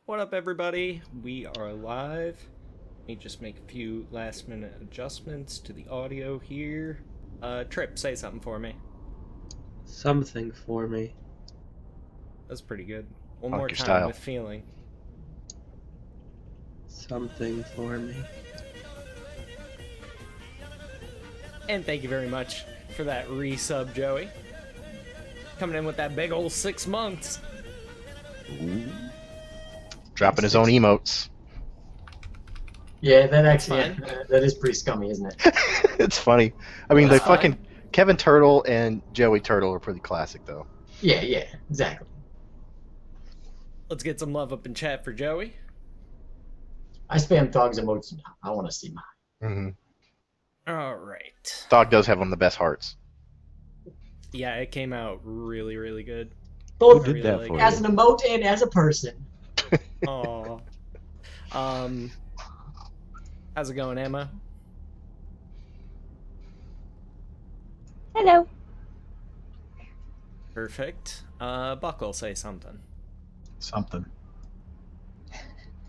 What up, everybody? We are live. Let me just make a few last-minute adjustments to the audio here. Trip, say something for me. Something for me. That's pretty good. One Like more your time style. with feeling. Something for me. And thank you very much for that resub, Joey. Coming in with that big old 6 months. Dropping his own emotes. Yeah, that actually fine. that is pretty scummy, isn't it? It's funny. I mean, That's the fucking fine. Kevin Turtle and Joey Turtle are pretty classic, though. Yeah, exactly. Let's get some love up in chat for Joey. I spam dogs emotes now. I want to see mine. Alright. Dog does have one of the best hearts. Yeah, it came out really, really good. Both Who did that for as you? an emote and as a person. Aww. How's it going, Emma? Hello. Perfect. Buckle, say something. Something.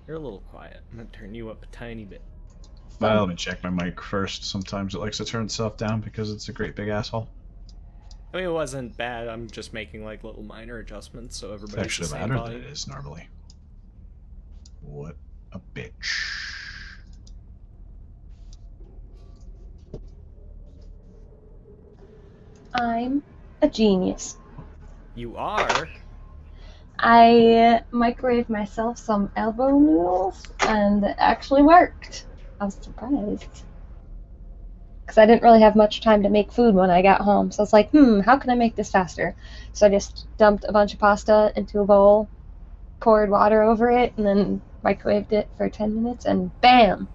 You're a little quiet. I'm gonna turn you up a tiny bit. Well, let me check my mic first. Sometimes it likes to turn itself down because it's a great big asshole. I mean, it wasn't bad. I'm just making like little minor adjustments so It's everybody's actually the same louder than volume. it is normally. What a bitch. I'm a genius. You are? I microwaved myself some elbow noodles and it actually worked. I was surprised. Because I didn't really have much time to make food when I got home. So I was like, how can I make this faster? So I just dumped a bunch of pasta into a bowl, poured water over it, and then microwaved it for 10 minutes, and bam!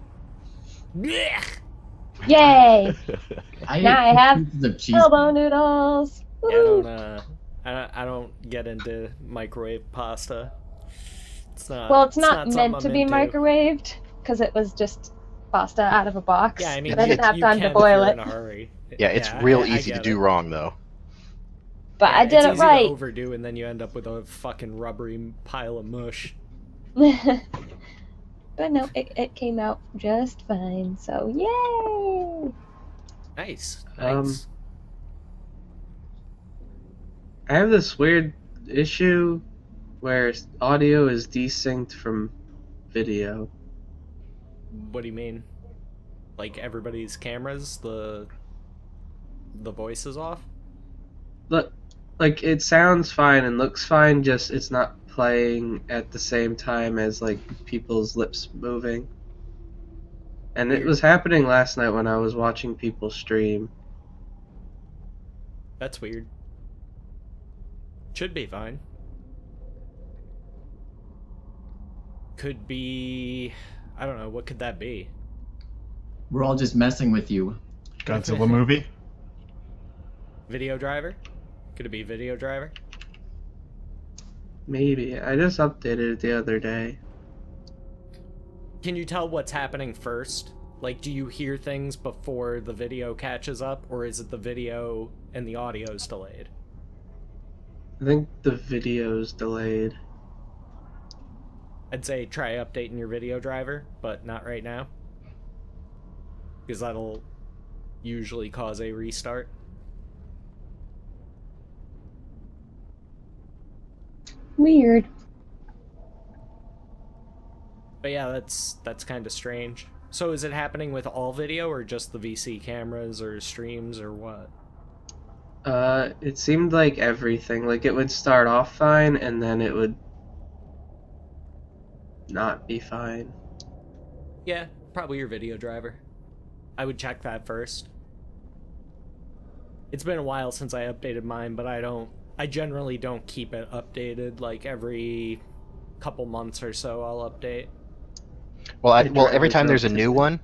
Blech! Yay! I Now I have pieces of cheese. elbow noodles! Yeah, Woohoo! I don't get into microwave pasta. It's not. Well, it's not something meant I'm to be into. microwaved, because it was just pasta out of a box. Yeah, I mean, but I didn't have you time can to boil if you're it. in a hurry. Yeah, it's real I easy to get do it. wrong, though. But Yeah, I did it's it easy right. to overdo, and then you end up with a fucking rubbery pile of mush. But no, it came out just fine. So yay! Nice. I have this weird issue where audio is desynced from video. What do you mean? Like everybody's cameras, the voice is off? Look, like it sounds fine and looks fine, just it's not playing at the same time as like people's lips moving. And it Weird. was happening last night when I was watching people stream. That's weird. Should be fine. Could be... I don't know, what could that be? We're all just messing with you. Godzilla movie? Video driver? Could it be video driver? Maybe. I just updated it the other day. Can you tell what's happening first? Like, do you hear things before the video catches up, or is it the video and the audio's delayed? I think the video's delayed. I'd say try updating your video driver, but not right now. Because that'll usually cause a restart. Weird. But yeah, that's kind of strange. So is it happening with all video, or just the VC cameras, or streams, or what? It seemed like everything. Like it would start off fine and then it would not be fine. Yeah, probably your video driver. I would check that first. It's been a while since I updated mine, but I generally don't keep it updated. Like every couple months or so I'll update. Well, It every drives time up there's a to new the- one,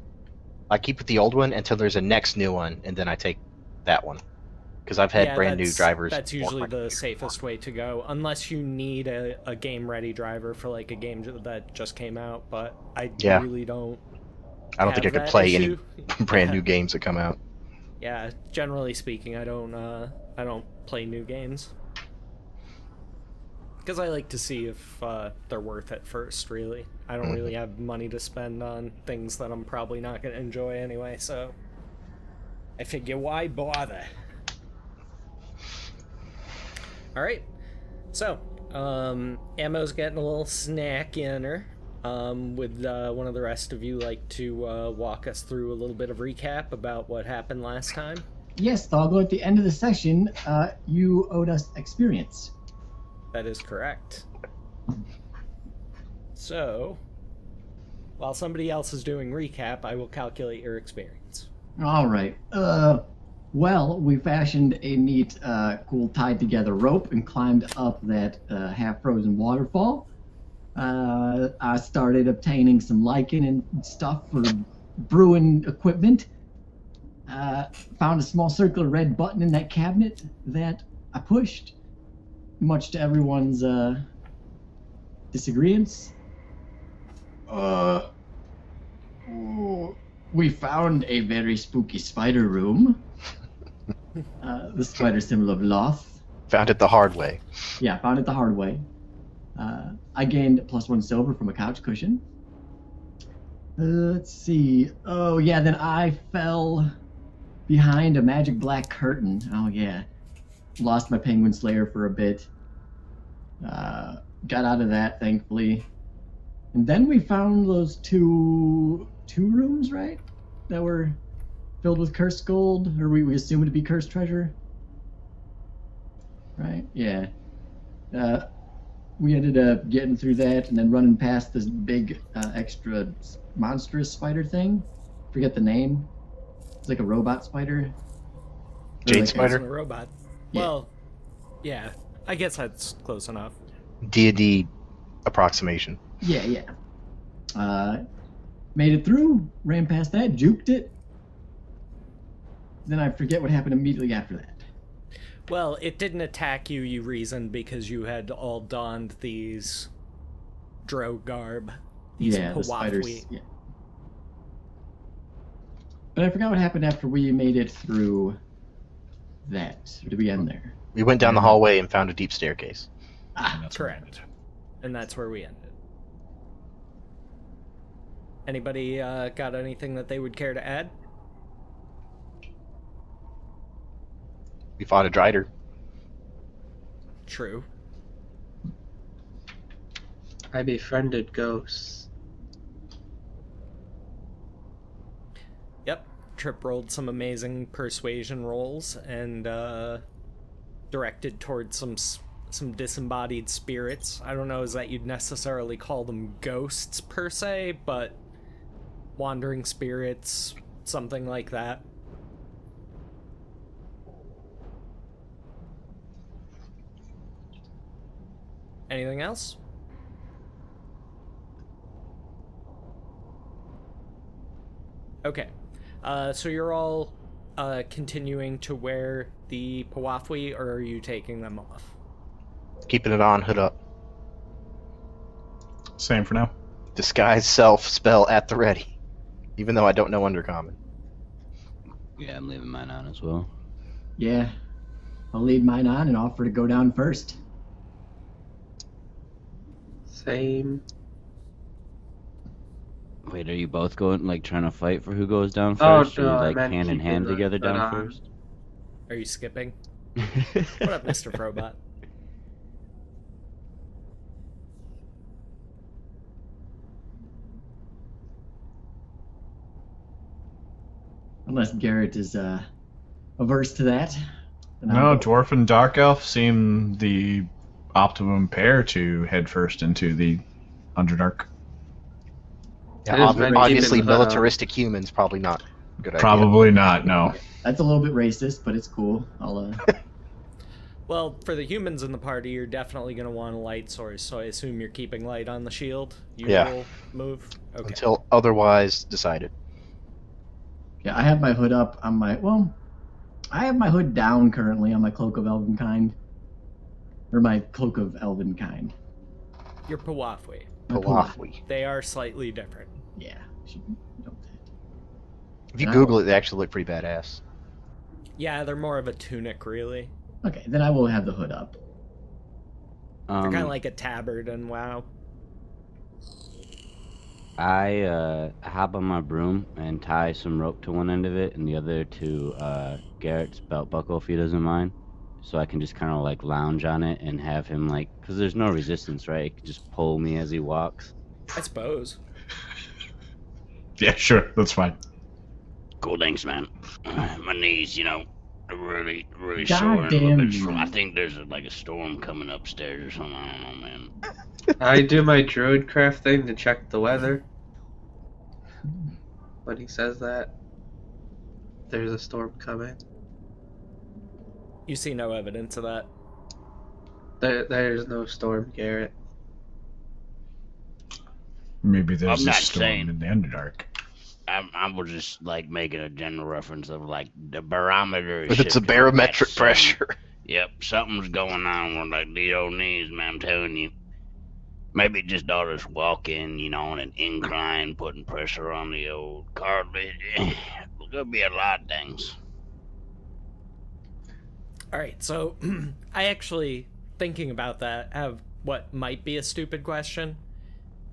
I keep with the old one until there's a next new one, and then I take that one. Because I've had Yeah, brand new that's- drivers. That's work usually my the computer. safest way to go, unless you need a game-ready driver for like a game that just came out. But I Yeah. really don't. I don't think I have could that play issue. any brand Yeah. new games that come out. Yeah, generally speaking, I don't play new games Because I like to see if they're worth it first, really. I don't really have money to spend on things that I'm probably not going to enjoy anyway, so I figure why bother? Alright, so, Ammo's getting a little snack in her. Would one of the rest of you like to walk us through a little bit of recap about what happened last time? Yes, Thoggle, at the end of the session, you owed us experience. That is correct. So, while somebody else is doing recap, I will calculate your experience. All right. Well, we fashioned a neat, cool tied-together rope and climbed up that half-frozen waterfall. I started obtaining some lichen and stuff for brewing equipment. Found a small circular red button in that cabinet that I pushed, much to everyone's disagreements. We found a very spooky spider room. The spider symbol of Loth. Found it the hard way. Yeah, found it the hard way. I gained +1 silver from a couch cushion. Let's see. Oh, yeah, then I fell behind a magic black curtain. Oh, yeah. Lost my penguin slayer for a bit. Got out of that, thankfully. And then we found those two rooms, right? That were filled with cursed gold, or we assumed to be cursed treasure. Right? Yeah. We ended up getting through that and then running past this big, extra monstrous spider thing. Forget the name. It's like a robot spider. Jade like spider? A robot. Yeah. Well, yeah. I guess that's close enough. D&D approximation. Yeah. Made it through, ran past that, juked it. Then I forget what happened immediately after that. Well, it didn't attack you, you reasoned, because you had all donned these Drow garb. These The spiders. Pawafwi. Yeah. But I forgot what happened after we made it through that. Or did we end there? We went down the hallway and found a deep staircase. And that's where it Correct. ended. And that's where we ended. Anybody got anything that they would care to add? We fought a Drider. True. I befriended ghosts. Yep. Trip rolled some amazing persuasion rolls and directed towards some disembodied spirits. I don't know is that you'd necessarily call them ghosts per se, but wandering spirits, something like that. Anything else? Okay. So you're all continuing to wear the Pawafwi, or are you taking them off? Keeping it on, hood up. Same for now. Disguise self spell at the ready. Even though I don't know Undercommon. Yeah, I'm leaving mine on as well. Yeah. I'll leave mine on and offer to go down first. Same. Wait, are you both going, like, trying to fight for who goes down Oh, first? no, or you, I like, meant hand in keeping hand the together hood down on. first? Are you skipping? What up, Mr. Probot? Unless Garrett is averse to that. then No, I'll go. Dwarf and Dark Elf seem the optimum pair to head first into the Underdark. Yeah, I just meant obviously, keeping the hood on. militaristic humans probably not a good idea. Probably not, no. That's a little bit racist, but it's cool. I'll Well, for the humans in the party, you're definitely going to want a light source, so I assume you're keeping light on the shield. Yeah. Usual move? Okay. Until otherwise decided. Yeah, I have my hood up on my I have my hood down currently on my cloak of Elvenkind. Or my cloak of Elvenkind. You're Pawafwi. My Pawafwi. They are slightly different. Yeah. Should note that. If you And I Google will- it, they actually look pretty badass. Yeah, they're more of a tunic, really. Okay, then I will have the hood up. They're kind of like a tabard in WoW. I hop on my broom and tie some rope to one end of it and the other to Garrett's belt buckle if he doesn't mind. So I can just kind of like lounge on it and have him like, because there's no resistance, right? He can just pull me as he walks. I suppose. Yeah, sure, that's fine. Cool, thanks, man. My knees, are really sore. And a Goddamn little bit you. I think there's like a storm coming upstairs or something. I don't know, man. I do my druidcraft thing to check the weather. When he says that, there's a storm coming. You see no evidence of that. There's no storm, Garrett. Maybe there's I'm a not storm saying- in the Underdark. I was just like making a general reference of like the barometer. is If it's a shifting. barometric That's pressure. Yep, something's going on with like the old knees, man. I'm telling you. Maybe just daughters walking, on an incline, putting pressure on the old cartilage. Could be a lot of things. All right, so I actually, thinking about that, have what might be a stupid question.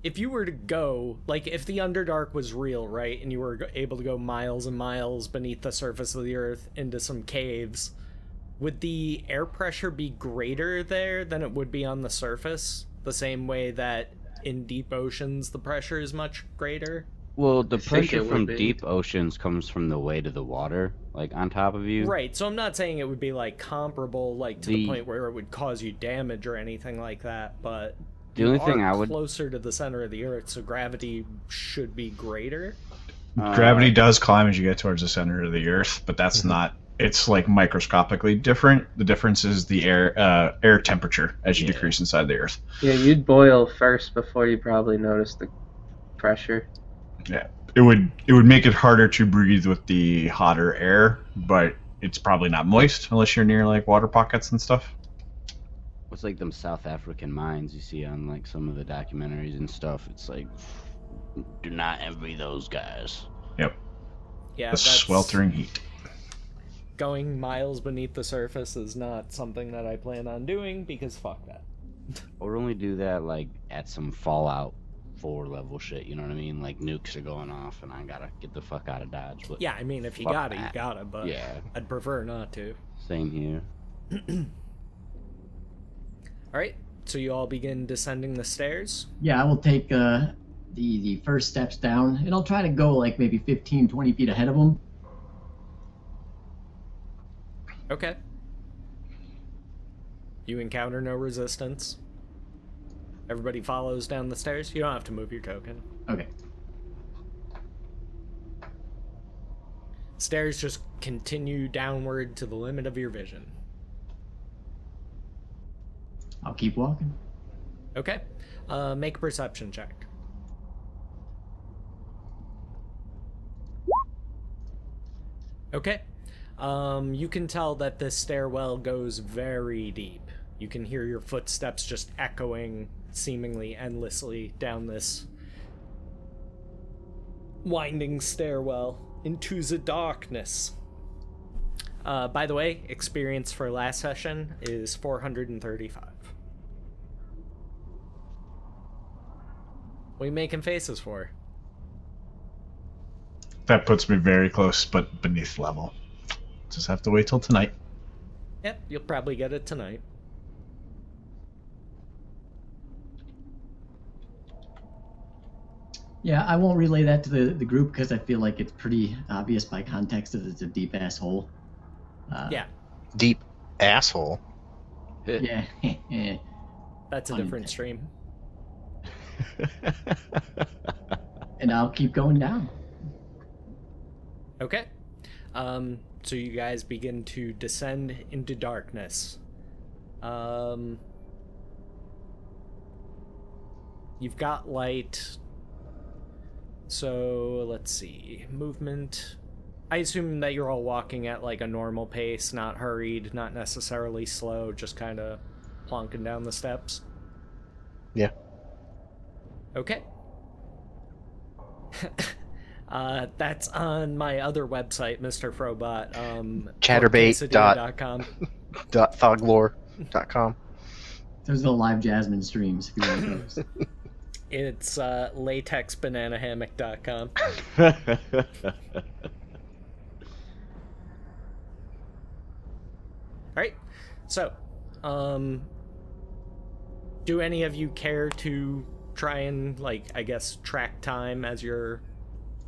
If you were to go, like, if the Underdark was real, right, and you were able to go miles and miles beneath the surface of the Earth into some caves, would the air pressure be greater there than it would be on the surface? The same way that in deep oceans the pressure is much greater? Well, the I think pressure it would from be. deep oceans comes from the weight of the water, like on top of you. Right, so I'm not saying it would be, like, comparable, like, to the The- point where it would cause you damage or anything like that, but... The only you thing are I would closer to the center of the Earth, so gravity should be greater. Gravity does climb as you get towards the center of the Earth, but that's not. It's like microscopically different. The difference is the air temperature as you Yeah. decrease inside the Earth. Yeah, you'd boil first before you probably notice the pressure. It would make it harder to breathe with the hotter air, but it's probably not moist unless you're near like water pockets and stuff. It's like them South African mines you see on like some of the documentaries and stuff. It's like, Do not envy those guys. Yeah, The that's... sweltering heat. Going miles beneath the surface is not something that I plan on doing, because fuck that. or only do that like at some Fallout 4 level shit. You know what I mean? Like nukes are going off, and I gotta get the fuck out of Dodge. But Yeah, I mean, if you Fuck got it, you that. got it, but yeah, I'd prefer not to. same here. Alright, so you all begin descending the stairs. Yeah, I will take the first steps down, and I'll try to go like maybe 15, 20 feet ahead of them. Okay. You encounter no resistance. Everybody follows down the stairs. You don't have to move your token. Okay. Stairs just continue downward to the limit of your vision. I'll keep walking. Okay. Make a perception check. Okay. You can tell that this stairwell goes very deep. You can hear your footsteps just echoing seemingly endlessly down this winding stairwell into the darkness. By the way, experience for last session is 435. What are you making faces for? That puts me very close, but beneath level. Just have to wait till tonight. Yep, you'll probably get it tonight. Yeah, I won't relay that to the group because I feel like it's pretty obvious by context that it's a deep ass hole. Yeah, Deep asshole. Yeah. that's a different stream. And I'll keep going down. Okay. So you guys begin to descend into darkness. You've got light. So let's see. Movement. I assume that you're all walking at like a normal pace, not hurried, not necessarily slow, just kind of plonking down the steps. Yeah. Okay. That's on my other website, Mr. Frobot. Chatterbait quesadilla.com. .thoglore.com. Those are the live Jasmine streams, if you want those. It's latexbananahammock.com. Alright, so, do any of you care to try and, like, I guess, track time as you're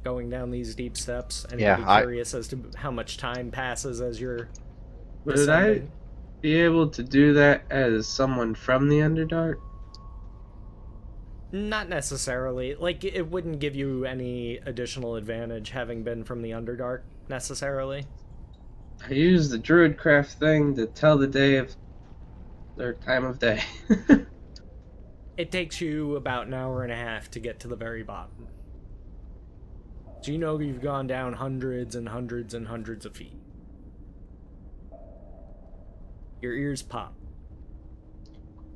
going down these deep steps? Anybody curious as to how much time passes as you're Would I be able to do that as someone from the Underdark? Not necessarily. Like, it wouldn't give you any additional advantage having been from the Underdark, necessarily. I use the Druidcraft thing to tell the day of their time of day. It takes you about an hour and a half to get to the very bottom. So you know you've gone down hundreds and hundreds and hundreds of feet. Your ears pop.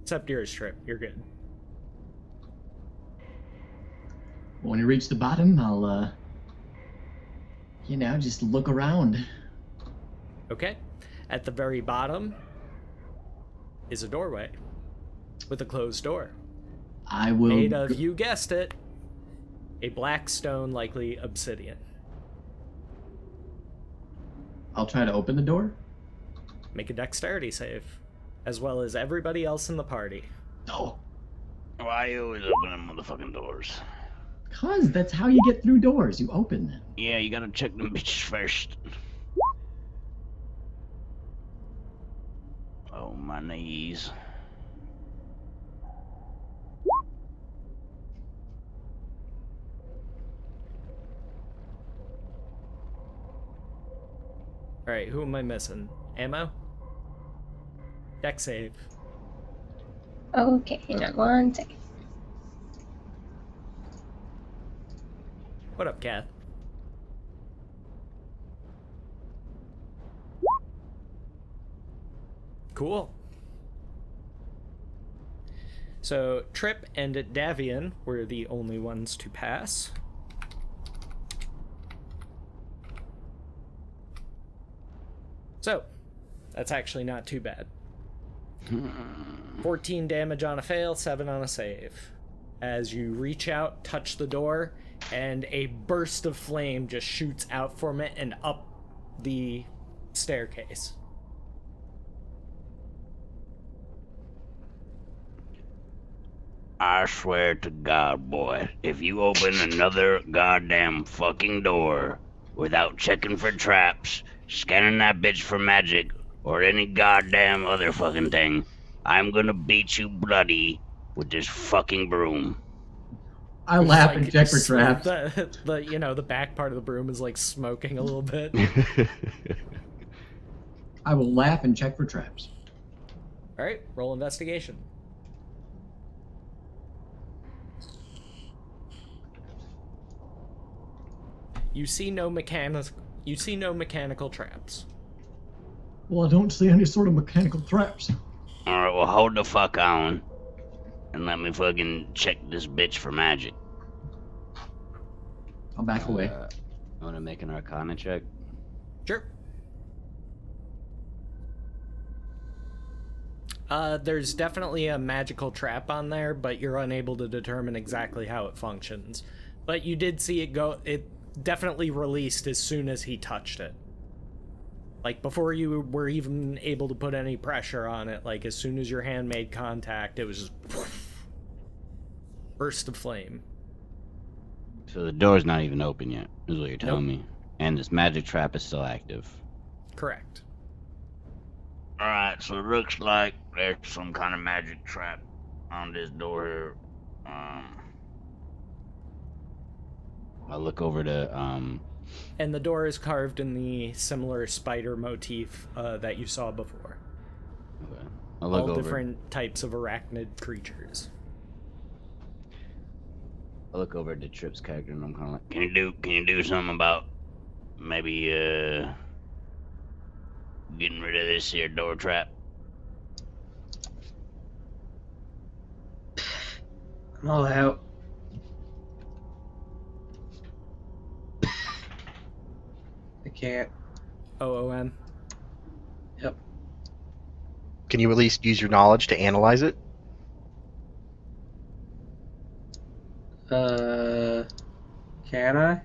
Except yours, Trip. You're good. When you reach the bottom, I'll, just look around. Okay. At the very bottom is a doorway with a closed door. I will... Made of, you guessed it, a black stone, likely obsidian. I'll try to open the door. Make a dexterity save, as well as everybody else in the party. No. Why you always opening motherfucking doors? Because that's how you get through doors. You open them. Yeah, you gotta check them bitches first. Oh, my knees. Alright, who am I missing? Ammo? Dex save. Okay, hang on one second. What up, Kath? Cool. So, Trip and Davian were the only ones to pass. So, that's actually not too bad. 14 damage on a fail, 7 on a save. As you reach out, touch the door, and a burst of flame just shoots out from it and up the staircase. I swear to God, boy, if you open another goddamn fucking door without checking for traps, scanning that bitch for magic, or any goddamn other fucking thing, I'm gonna beat you bloody with this fucking broom. I laugh and check for traps. The back part of the broom is like smoking a little bit. I will laugh and check for traps. Alright, roll investigation. You see no mechanical traps. Well, I don't see any sort of mechanical traps. Alright, well, hold the fuck on. And let me fucking check this bitch for magic. I'll back away. I want to make an Arcana check. Sure. There's definitely a magical trap on there, but you're unable to determine exactly how it functions. But you did see it definitely released as soon as he touched it. Like, before you were even able to put any pressure on it, like, as soon as your hand made contact, it was just... burst of flame. So the door's not even open yet, is what you're telling me. And this magic trap is still active. Correct. Alright, so it looks like there's some kind of magic trap on this door here. I'll look over to, And the door is carved in the similar spider motif that you saw before. Okay. I'll look All over. different types of arachnid creatures. I'll look over to Trip's character and I'm kind of like, Can you do something about maybe getting rid of this here door trap? I'm all out. I can't. OOM. Yep. Can you at least use your knowledge to analyze it? Can I?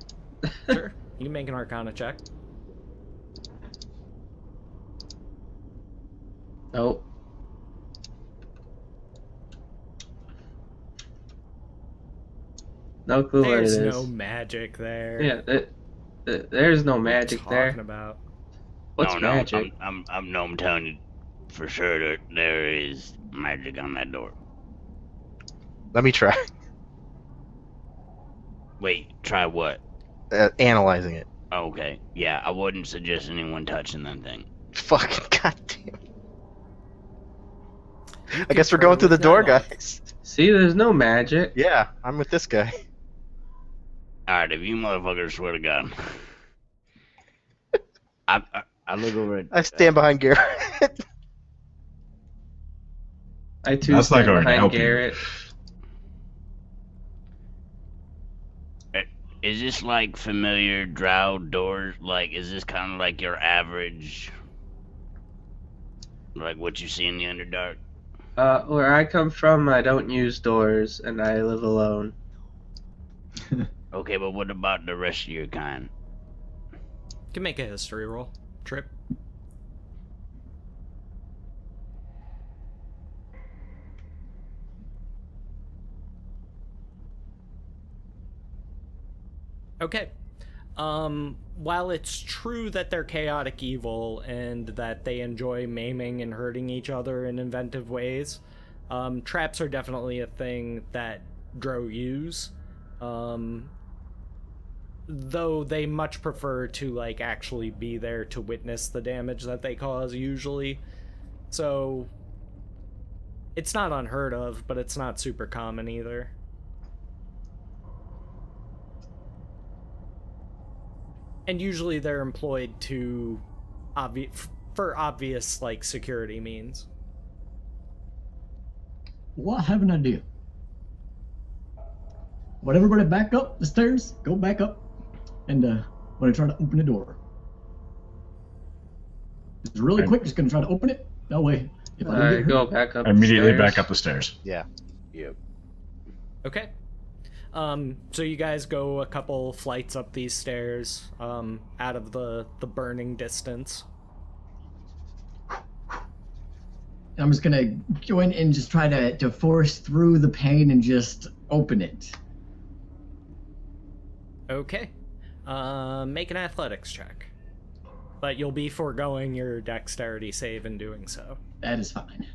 Sure. You can make an Arcana check. Nope. No clue what it There's is. no magic there. Yeah, there's no What are you magic there. talking about? What's no, magic? I'm telling you for sure that there is magic on that door. Let me try Wait, try what? analyzing it. Okay, yeah, I wouldn't suggest anyone touching that thing. Fucking goddamn. You I guess we're confer going through the with door, Nyloth. guys. See, there's no magic. Yeah, I'm with this guy. Alright, if you motherfuckers swear to God. I look over at... I stand behind Garrett. I too That's not stand going to behind help you. Garrett. Is this like familiar drow doors? Like, is this kind of like your average... Like what you see in the Underdark? Where I come from, I don't use doors, and I live alone. Okay, but what about the rest of your kind? You can make a history roll. Trip. Okay. While it's true that they're chaotic evil and that they enjoy maiming and hurting each other in inventive ways, traps are definitely a thing that Drow use. Though they much prefer to, like, actually be there to witness the damage that they cause, usually. So, it's not unheard of, but it's not super common either. And usually they're employed to for obvious, like, security means. Well, I have an idea. Would everybody back up the stairs? Go back up. And I'm going to try to open the door. It's really quick. Just going to try to open it. That way, if I do get Go hurt, back up. Immediately the stairs. back up the stairs. Yeah. Yep. Okay. So you guys go a couple flights up these stairs, out of the burning distance. I'm just going to go in and just try to force through the pain and just open it. Okay. Make an athletics check. But you'll be foregoing your dexterity save in doing so. That is fine.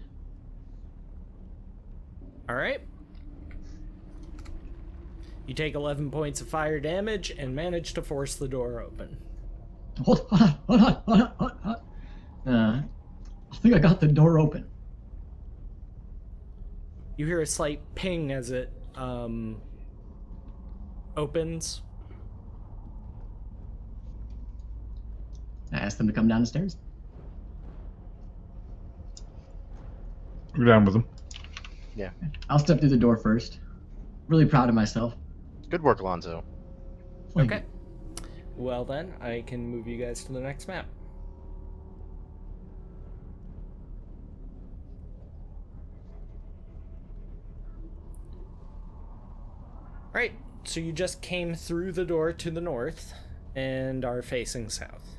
Alright. You take 11 points of fire damage and manage to force the door open. Hold on. I think I got the door open. You hear a slight ping as it opens. I asked them to come down the stairs. We're down with them. I'll step through the door first. Really proud of myself. Good work, Alonzo. Thank Okay. Well then, I can move you guys to the next map. Alright, so you just came through the door to the north and are facing south.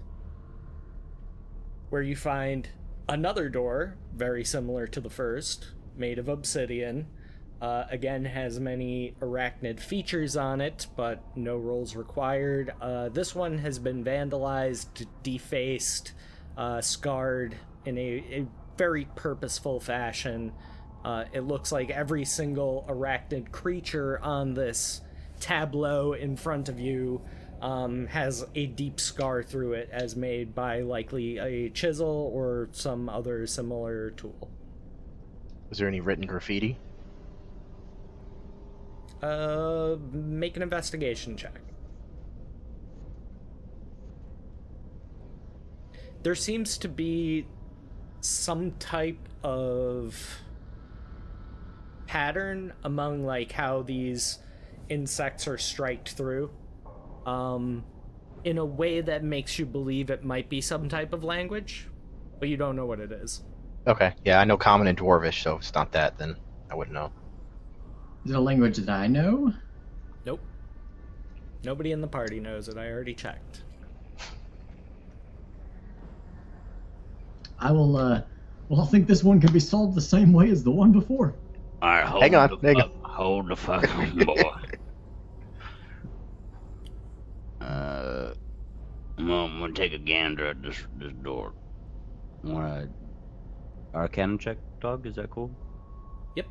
Where you find another door, very similar to the first, made of obsidian. Again, has many arachnid features on it, but no rolls required. This one has been vandalized, defaced, scarred in a very purposeful fashion. It looks like every single arachnid creature on this tableau in front of you has a deep scar through it, as made by likely a chisel or some other similar tool. Was there any written graffiti? Make an investigation check. There seems to be some type of pattern among, like, how these insects are striked through, in a way that makes you believe it might be some type of language, but you don't know what it is. Okay. Yeah, I know Common and Dwarvish, so if it's not that, then I wouldn't know. Is it a language that I know? Nope. Nobody in the party knows it. I already checked. I will, well, I think this one can be solved the same way as the one before. All right, hold Hang on, the hang on. fuck, hold the fuck on, boy. I'm gonna take a gander at this door. Want a Arcana check, dog? Is that cool? Yep.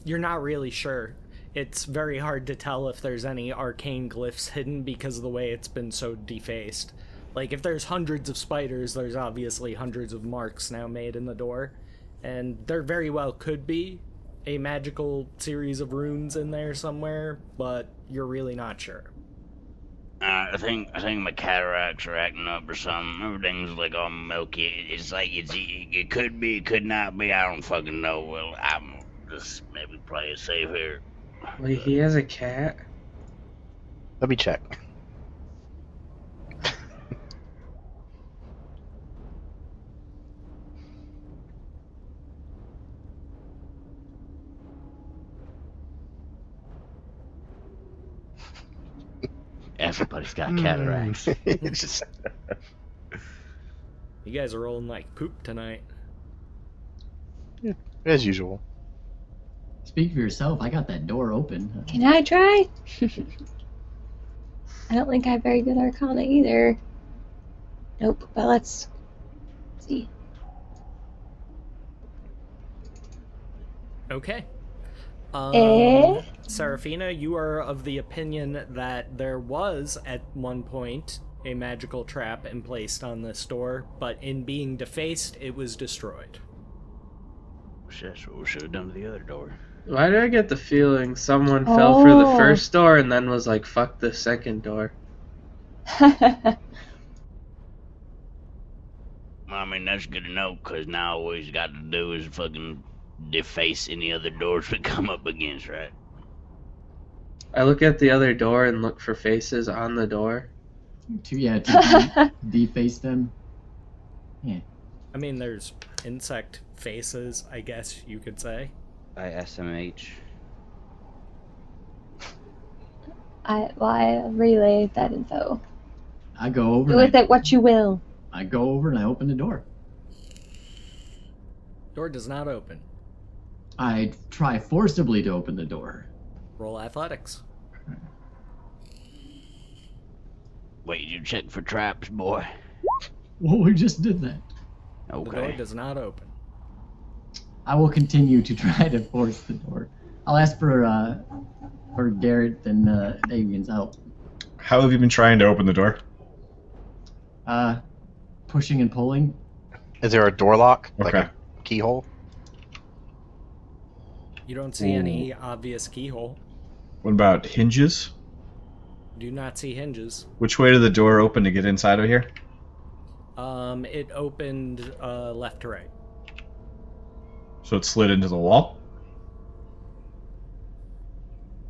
You're not really sure. It's very hard to tell if there's any arcane glyphs hidden because of the way it's been so defaced. Like, if there's hundreds of spiders, there's obviously hundreds of marks now made in the door. And there very well could be a magical series of runes in there somewhere, but you're really not sure. I think my cataracts are acting up or something. Everything's like all milky. It's like it could be, it could not be. I don't fucking know. Well, I'm just maybe play it safe here. Wait, he has a cat? Let me check. Everybody's got cataracts. It's just- You guys are rolling like poop tonight. as usual. Speak for yourself. I got that door open. Can I try? I don't think I have very good Arcana either. Nope, but let's see. Okay. Eh? Serafina, you are of the opinion that there was, at one point, a magical trap placed on this door, but in being defaced, it was destroyed. That's what we should have done to the other door. Why do I get the feeling someone fell for the Oh. first door and then was like, fuck the second door? Well, I mean, that's good to know, because now all we've got to do is fucking deface any other doors we come up against, right? I look at the other door and look for faces on the door. To deface them. Yeah. I mean, there's insect faces, I guess you could say. I SMH. I relay that info. I go over. Do and with it what you will. I go over and I open the door. Door does not open. I try forcibly to open the door. Roll athletics. Wait, you check for traps, boy. Well, we just did that. The door Okay. does not open. I will continue to try to force the door. I'll ask for Garrett and Davian's help. How have you been trying to open the door? Pushing and pulling. Is there a door lock? Like Okay. a keyhole? You don't see any obvious keyhole. What about hinges? Do not see hinges. Which way did the door open to get inside of here? It opened left to right. So it slid into the wall?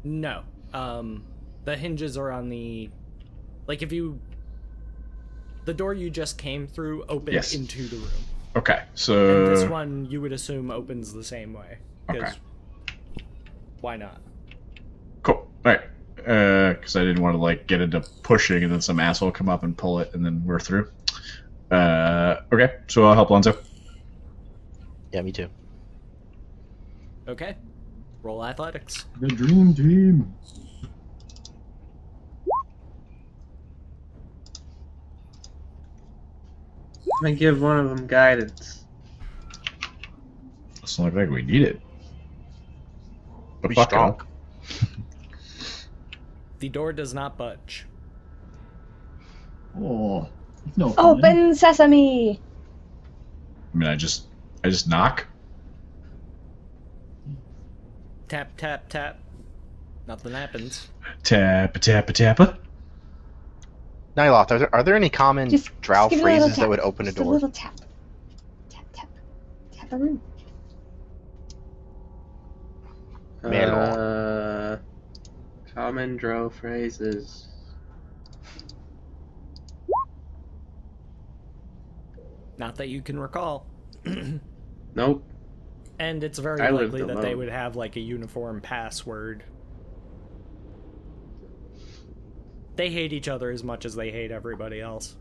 No. The hinges are on the... Like, if you... The door you just came through opened Yes. into the room. Okay, And so... this one, you would assume, opens the same way. 'Cause Okay. why not? Cool. Alright. Because I didn't want to, like, get into pushing and then some asshole come up and pull it and then we're through. Okay, so I'll help Lonzo. Yeah, me too. Okay. Roll athletics. The dream team. I give one of them guidance. Doesn't look like we need it. But Be fuck strong. it. The door does not budge. Oh, it's no fun. Open sesame! I mean, I just knock. Tap, tap, tap. Nothing happens. Tappa, tappa, tappa. Nyloth, are there any common drow give it a little phrases that tap. would open a Just door? a little tap. Tap, tap. Tap a room. Common drow phrases. Not that you can recall. Nope. And it's very I lived likely that they alone. would have like a uniform password. They hate each other as much as they hate everybody else.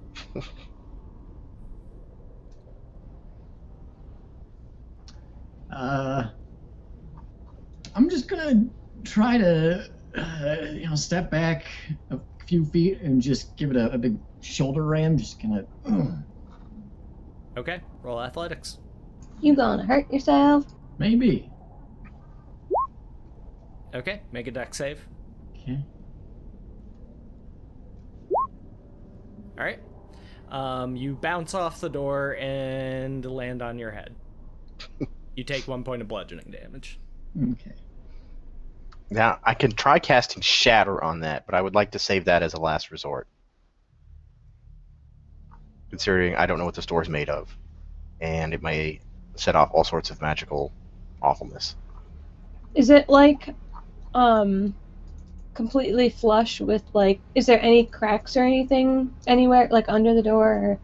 I'm just gonna try to, step back a few feet and just give it a big shoulder ram. Just kind of, Okay, roll athletics. You gonna hurt yourself? maybe. Okay, make a dex save. Okay. Alright. You bounce off the door and land on your head. You take 1 point of bludgeoning damage. Okay. Now, I can try casting Shatter on that, but I would like to save that as a last resort. Considering I don't know what the store's made of. And it may set off all sorts of magical awfulness. Is it like, completely flush with like? Is there any cracks or anything anywhere, like under the door or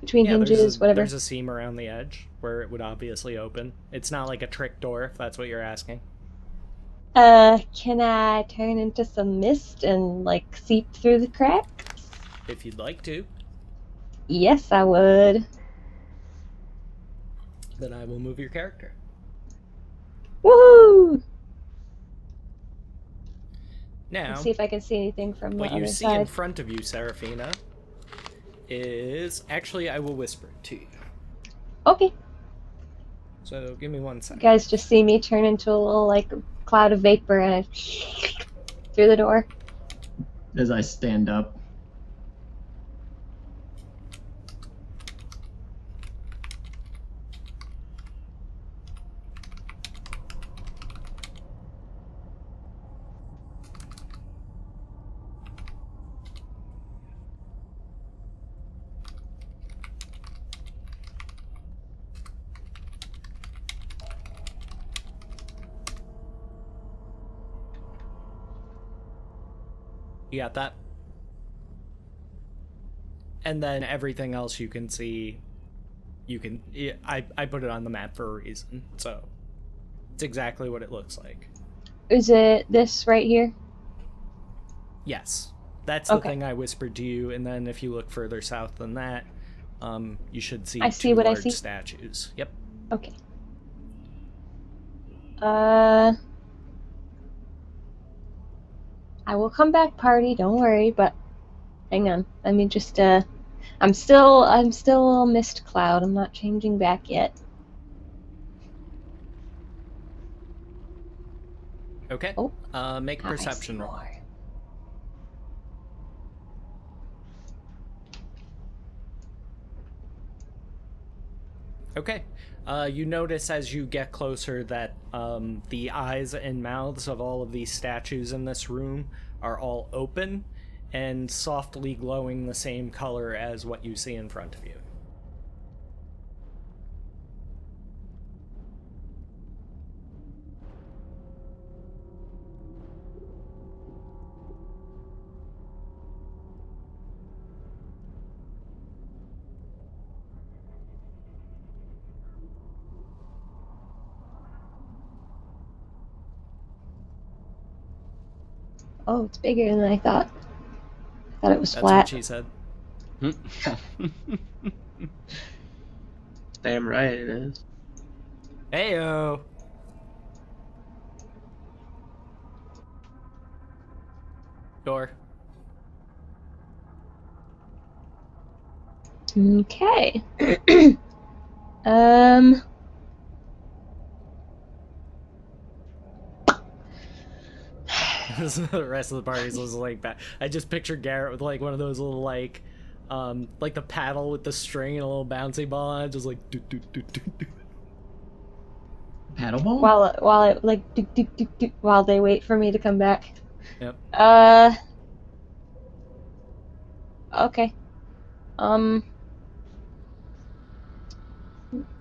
between hinges, whatever? There's a seam around the edge where it would obviously open. It's not like a trick door, if that's what you're asking. Can I turn into some mist and like seep through the cracks? If you'd like to, Yes, I would. then I will move your character. Woohoo! Now, Let's see if I can see anything from the what you other see in side. front of you, Seraphina, is... Actually, I will whisper it to you. Okay. So, give me 1 You second. guys just see me turn into a little like cloud of vapor and I through the door. As I stand up. You got that? And then everything else you can see, I put it on the map for a reason, so it's exactly what it looks like. Is it this right here? Yes, that's the Okay. thing I whispered to you, and then if you look further south than that, you should see I see two what I large see. statues. Yep. Okay. I will come back, party. Don't worry. But hang on. Let me just. I'm still a little mist cloud. I'm not changing back yet. Okay. Oh. Make a I see perception roll. more. Okay. You notice as you get closer that the eyes and mouths of all of these statues in this room are all open and softly glowing the same color as what you see in front of you. Oh, it's bigger than I thought. I thought it was That's flat. what she said. Damn right it is. Heyo. Door. Okay. The rest of the party's just like that. I just picture Garrett with like one of those little like the paddle with the string and a little bouncy ball on it, just like do do do do do. Paddleball? While it like do, while they wait for me to come back. Yep. Okay.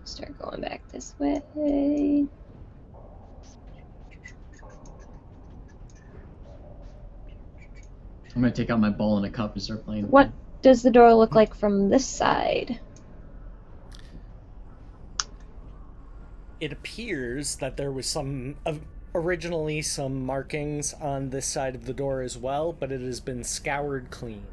Start going back this way. I'm gonna take out my ball in a cup and start playing. What does the door look like from this side? it appears that there was originally some markings on this side of the door as well, but it has been scoured clean.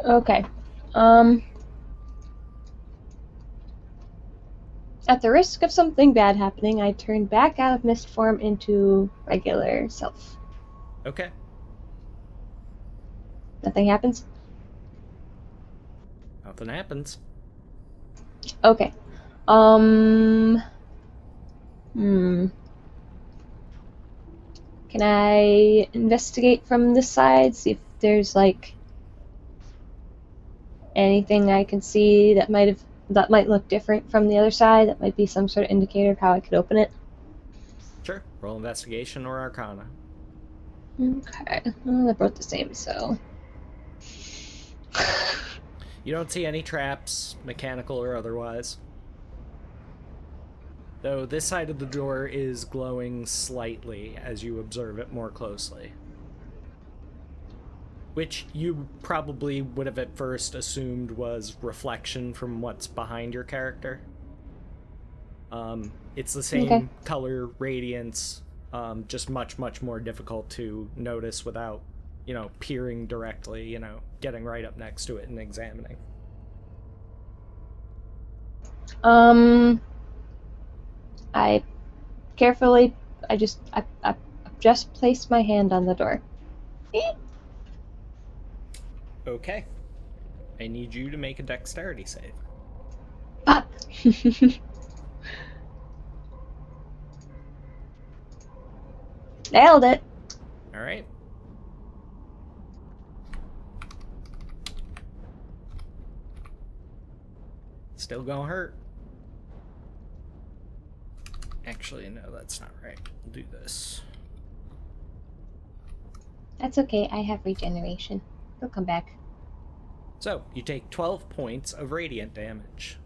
Okay. At the risk of something bad happening, I turn back out of mist form into regular self. Okay. Nothing happens? Nothing happens. Okay. Hmm. Can I investigate from this side, see if there's, like, anything I can see that might look different from the other side, that might be some sort of indicator of how I could open it? Sure. Roll investigation or arcana. Okay. Well, they're both the same, so... You don't see any traps, mechanical or otherwise. Though this side of the door is glowing slightly as you observe it more closely. Which you probably would have at first assumed was reflection from what's behind your character. It's the same color radiance, just much, much more difficult to notice without, peering directly, getting right up next to it and examining. I just placed my hand on the door. Okay. I need you to make a dexterity save. Ah! Nailed it! Alright. Still gonna hurt. Actually, no, that's not right. We'll do this. That's okay, I have regeneration. It'll come back. So, you take 12 points of radiant damage.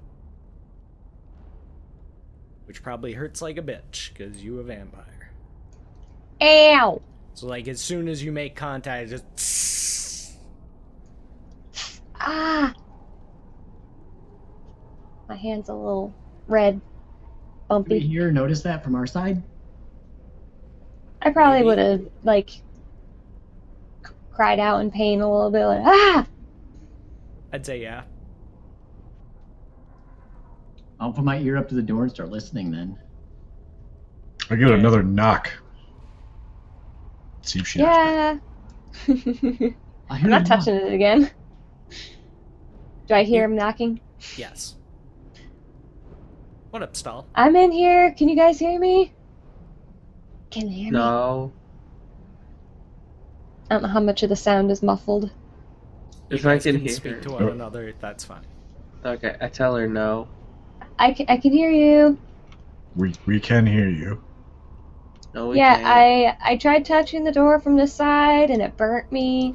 Which probably hurts like a bitch, because you a vampire. Ow! So, like, as soon as you make contact, it just... Ah! My hand's a little red. Did Bumpy. we hear or notice that from our side? I probably Maybe. would have, like, cried out in pain a little bit, like, ah! I'd say yeah. I'll put my ear up to the door and start listening then. I get another knock. See if she answers. Yeah. I I'm hear not a touching knock. it again. Do I hear him knocking? Yes. What up, Stall? I'm in here. Can you guys hear me? Can you hear me? No. I don't know how much of the sound is muffled. If You I guys can can hear speak her. to one another, that's fine. Okay, I tell her no. I can hear you. We can hear you. No, we Yeah, can't. I tried touching the door from this side and it burnt me.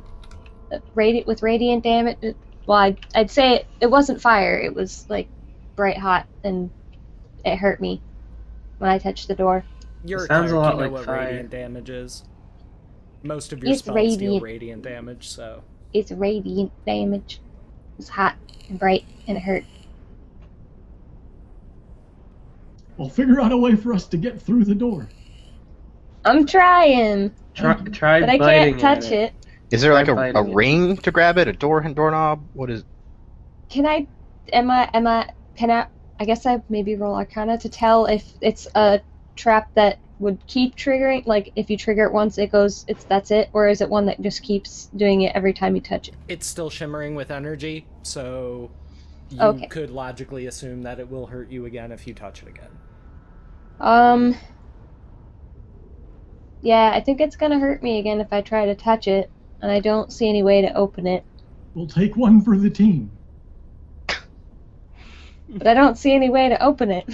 With radiant damage. Well, I'd say it wasn't fire. It was like bright hot and it hurt me when I touched the door. You're a Sounds a cleric, lot you know like what fire. radiant damage is. Most of your It's spells deal radiant. radiant damage, so... It's radiant damage. It was hot and bright and it hurt. Well, figure out a way for us to get through the door. I'm trying, Try but I biting can't touch at it. Is there like Try a biting it. ring to grab it? A doorknob? What is? Can I? Can I guess I maybe roll Arcana to tell if it's a trap that would keep triggering. Like if you trigger it once, that's it, or is it one that just keeps doing it every time you touch it? It's still shimmering with energy, so you Okay. could logically assume that it will hurt you again if you touch it again. Yeah, I think it's gonna hurt me again if I try to touch it, and I don't see any way to open it. We'll take one for the team. But I don't see any way to open it.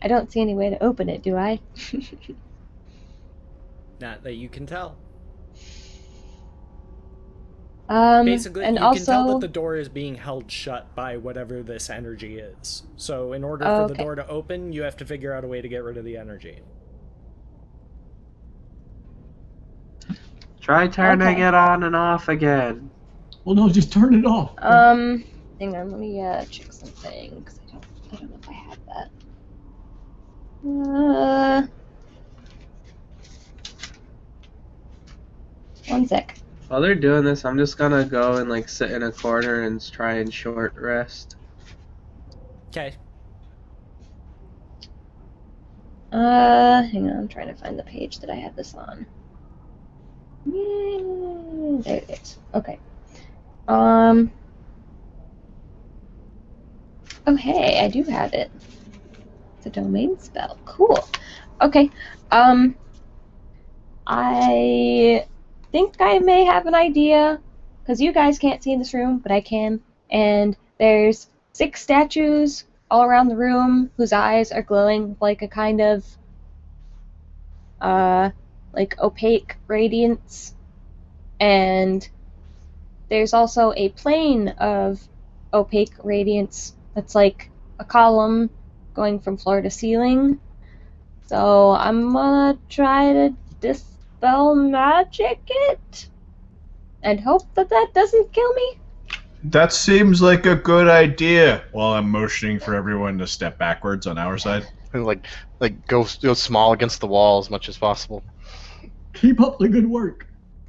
I don't see any way to open it, do I? Not that you can tell. Basically, and you also, can tell that the door is being held shut by whatever this energy is. So in order for the Okay. door to open, you have to figure out a way to get rid of the energy. Try turning Okay. it on and off again. Well, no, just turn it off. Hang on, let me check something, because I don't know if I have that. One sec. While they're doing this, I'm just gonna go and like sit in a corner and try and short rest. Okay. Hang on, I'm trying to find the page that I had this on. Yay, there it is. Okay. Oh hey, I do have it. It's a domain spell. Cool. Okay. I think I may have an idea, because you guys can't see in this room, but I can. And there's 6 statues all around the room whose eyes are glowing like a kind of like opaque radiance. And there's also a plane of opaque radiance that's like a column going from floor to ceiling. So I'm gonna try to dispel magic it and hope that that doesn't kill me. That seems like a good idea. While I'm motioning for everyone to step backwards on our side. And like go small against the wall as much as possible. Keep up the good work.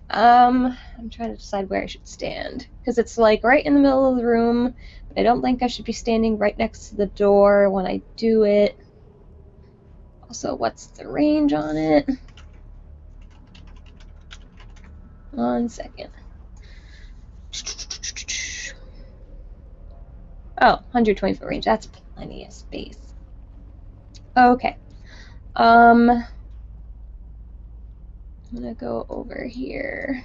I'm trying to decide where I should stand, because it's like right in the middle of the room, but I don't think I should be standing right next to the door when I do it. Also, what's the range on it? 1 second. Oh, 120-foot range. That's plenty of space. Okay. I'm gonna go over here.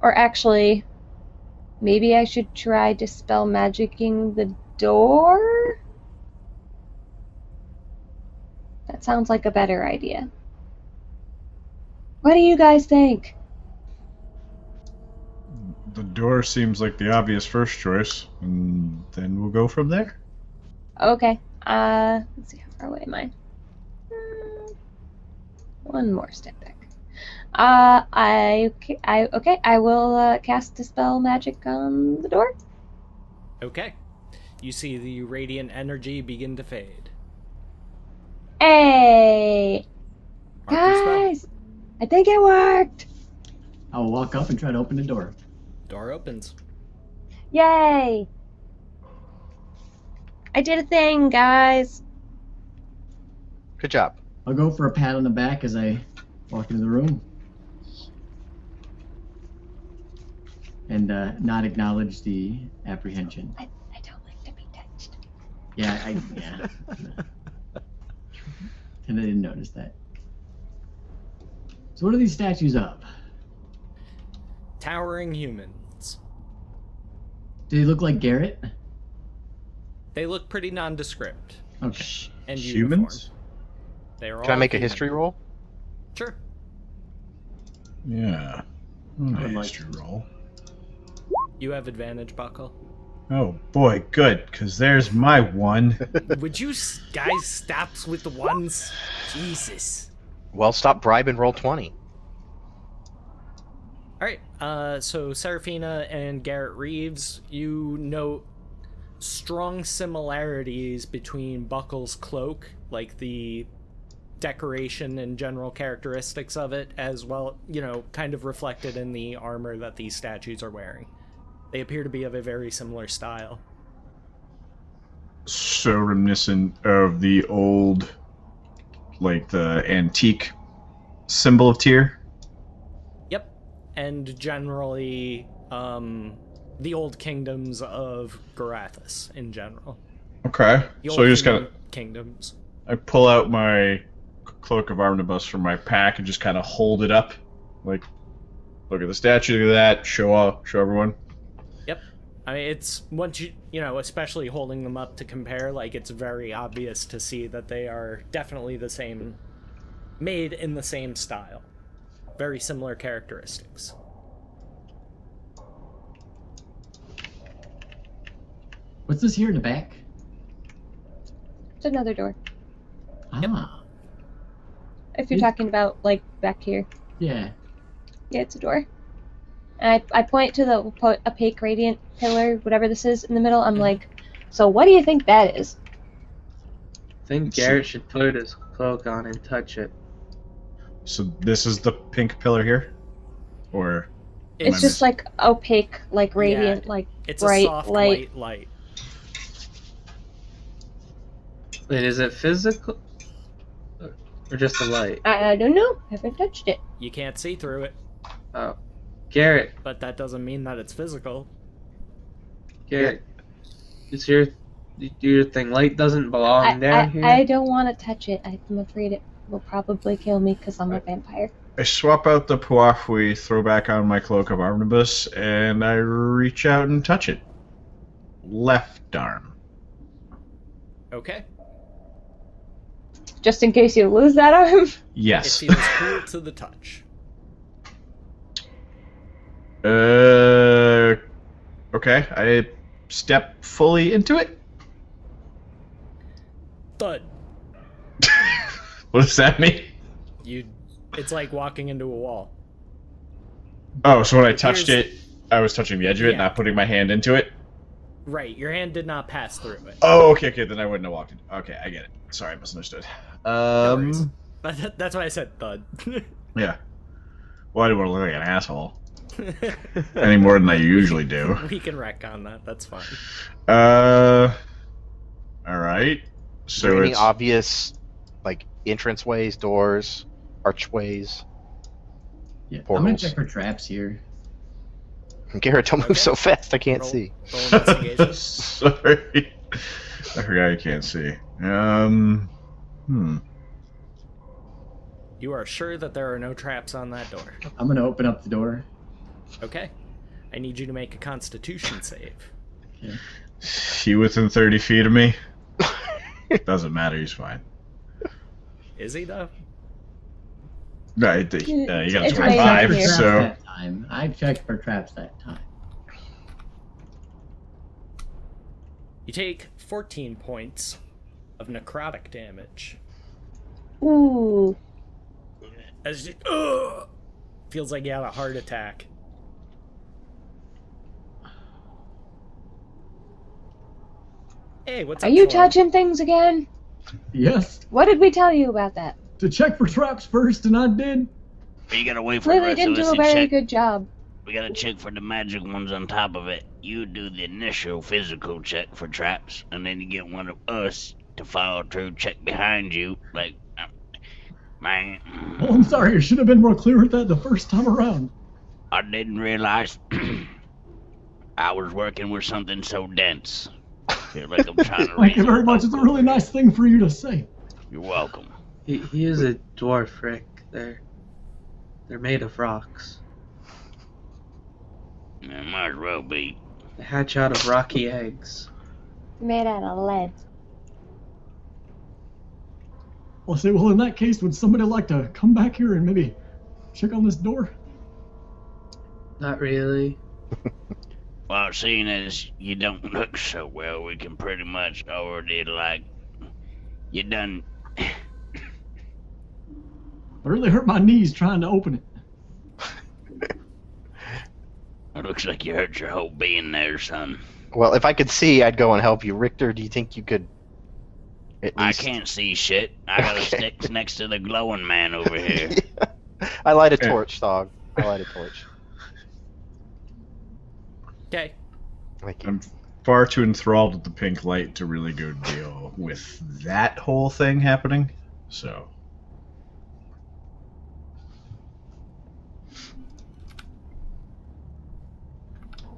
Or actually, maybe I should try dispel magicking the door? That sounds like a better idea. What do you guys think? The door seems like the obvious first choice, and then we'll go from there. Okay. Let's see, how far away am I? One more step back. I will cast Dispel Magic on the door. Okay. You see the radiant energy begin to fade. Hey! Mark your spell. Guys! I think it worked! I'll walk up and try to open the door. Door opens. Yay! I did a thing, guys! Good job. I'll go for a pat on the back as I walk into the room. And not acknowledge the apprehension. I don't like to be touched. Yeah. And I didn't notice that. So what are these statues of? Towering humans. Do they look like Garrett? They look pretty nondescript. Okay. And Humans? uniform. They are Can I all make a human. history roll? Sure. Yeah. would like History roll. You have advantage, Buckle. Oh boy, good, because there's my one. Would you guys stop with the ones? Jesus. Well, stop bribing roll 20. Alright, so Seraphina and Garrett Reeves, you note strong similarities between Buckle's cloak, like the decoration and general characteristics of it, as well, kind of reflected in the armor that these statues are wearing. They appear to be of a very similar style. So reminiscent of the old, like the antique symbol of Tyr. Yep, and generally, the old kingdoms of Garathis in general. Okay. The So old you just human kind of, kingdoms. I pull out my cloak of omnibus from my pack and just kind of hold it up, like, look at the statue, look at that, show everyone. Yep. I mean, it's once especially holding them up to compare, like, it's very obvious to see that they are definitely the same, made in the same style. Very similar characteristics. What's this here in the back? It's another door. Ah, If you're Yeah. talking about, like, back here. yeah. Yeah, it's a door. And I point to the opaque radiant pillar, whatever this is, in the middle. I'm like, so what do you think that is? I think Garrett should put his cloak on and touch it. So this is the pink pillar here, or It's just like opaque, like radiant, like It's bright a soft light. white light. Wait, is it physical? Or just a light? I don't know. Haven't touched it. You can't see through it, Oh. Garrett, but that doesn't mean that it's physical. it's your do your thing. Light doesn't belong down here. I don't want to touch it. I'm afraid it will probably kill me because I'm a vampire. I swap out the puafui, throw back on my cloak of omnibus, and I reach out and touch it. Left arm. Okay. Just in case you lose that arm. Yes. It feels cool to the touch. Okay. I step fully into it. Thud. What does that mean? It's like walking into a wall. Oh, so when I touched it, I was touching the edge of it, Yeah. not putting my hand into it? Right, your hand did not pass through it. Oh, okay, then I wouldn't have walked in. Okay, I get it. Sorry, I misunderstood. No worries. That's why I said thud. Yeah. Well, I didn't want to look like an asshole. Any more than I usually do. We can wreck on that, that's fine. Alright. Is So there any it's... obvious, like, entranceways, doors, archways? Yeah, I'm gonna Portals. check for traps here. Garrett, don't move Okay. so fast, I can't Roll- see. Roll investigation. Sorry. I forgot you can't see. You are sure that there are no traps on that door. I'm gonna open up the door. Okay. I need you to make a constitution save. He within 30 feet of me? Doesn't matter, he's fine. Is he, though? No, you got a It's I checked 25, for here. traps so... that time. I checked for traps that time. You take 14 points of necrotic damage. Ooh. As you, feels like you had a heart attack. Hey, what's Are up, you Troy? touching things again? Yes, What did we tell you about that? to check for traps first, and I did. You gotta wait for the Lily rest didn't of do us a to very check. good job. We gotta check for the magic ones on top of it. You do the initial physical check for traps, and then you get one of us to follow through, check behind you. Like, man, Oh, I'm sorry. I should have been more clear with that the first time around. I didn't realize I was working with something so dense. Feel like I'm trying to Thank you read very much. It's a really nice thing for you to say. You're welcome. He is a dwarf, Rick. They're made of rocks. Yeah, might as well be. They hatch out of rocky eggs. Made out of lead. I'll say, well, in that case, would somebody like to come back here and maybe check on this door? Not really. Well, seeing as you don't look so well, we can pretty much already, like, you done. I really hurt my knees trying to open it. It looks like you hurt your whole being there, son. Well, if I could see, I'd go and help you. Richter, do you think you could at I least... can't see shit. I got a Okay. stick next to the glowing man over here. I light a torch, dog. I light a torch. Okay. Thank you. I'm far too enthralled with the pink light to really go deal with that whole thing happening. So,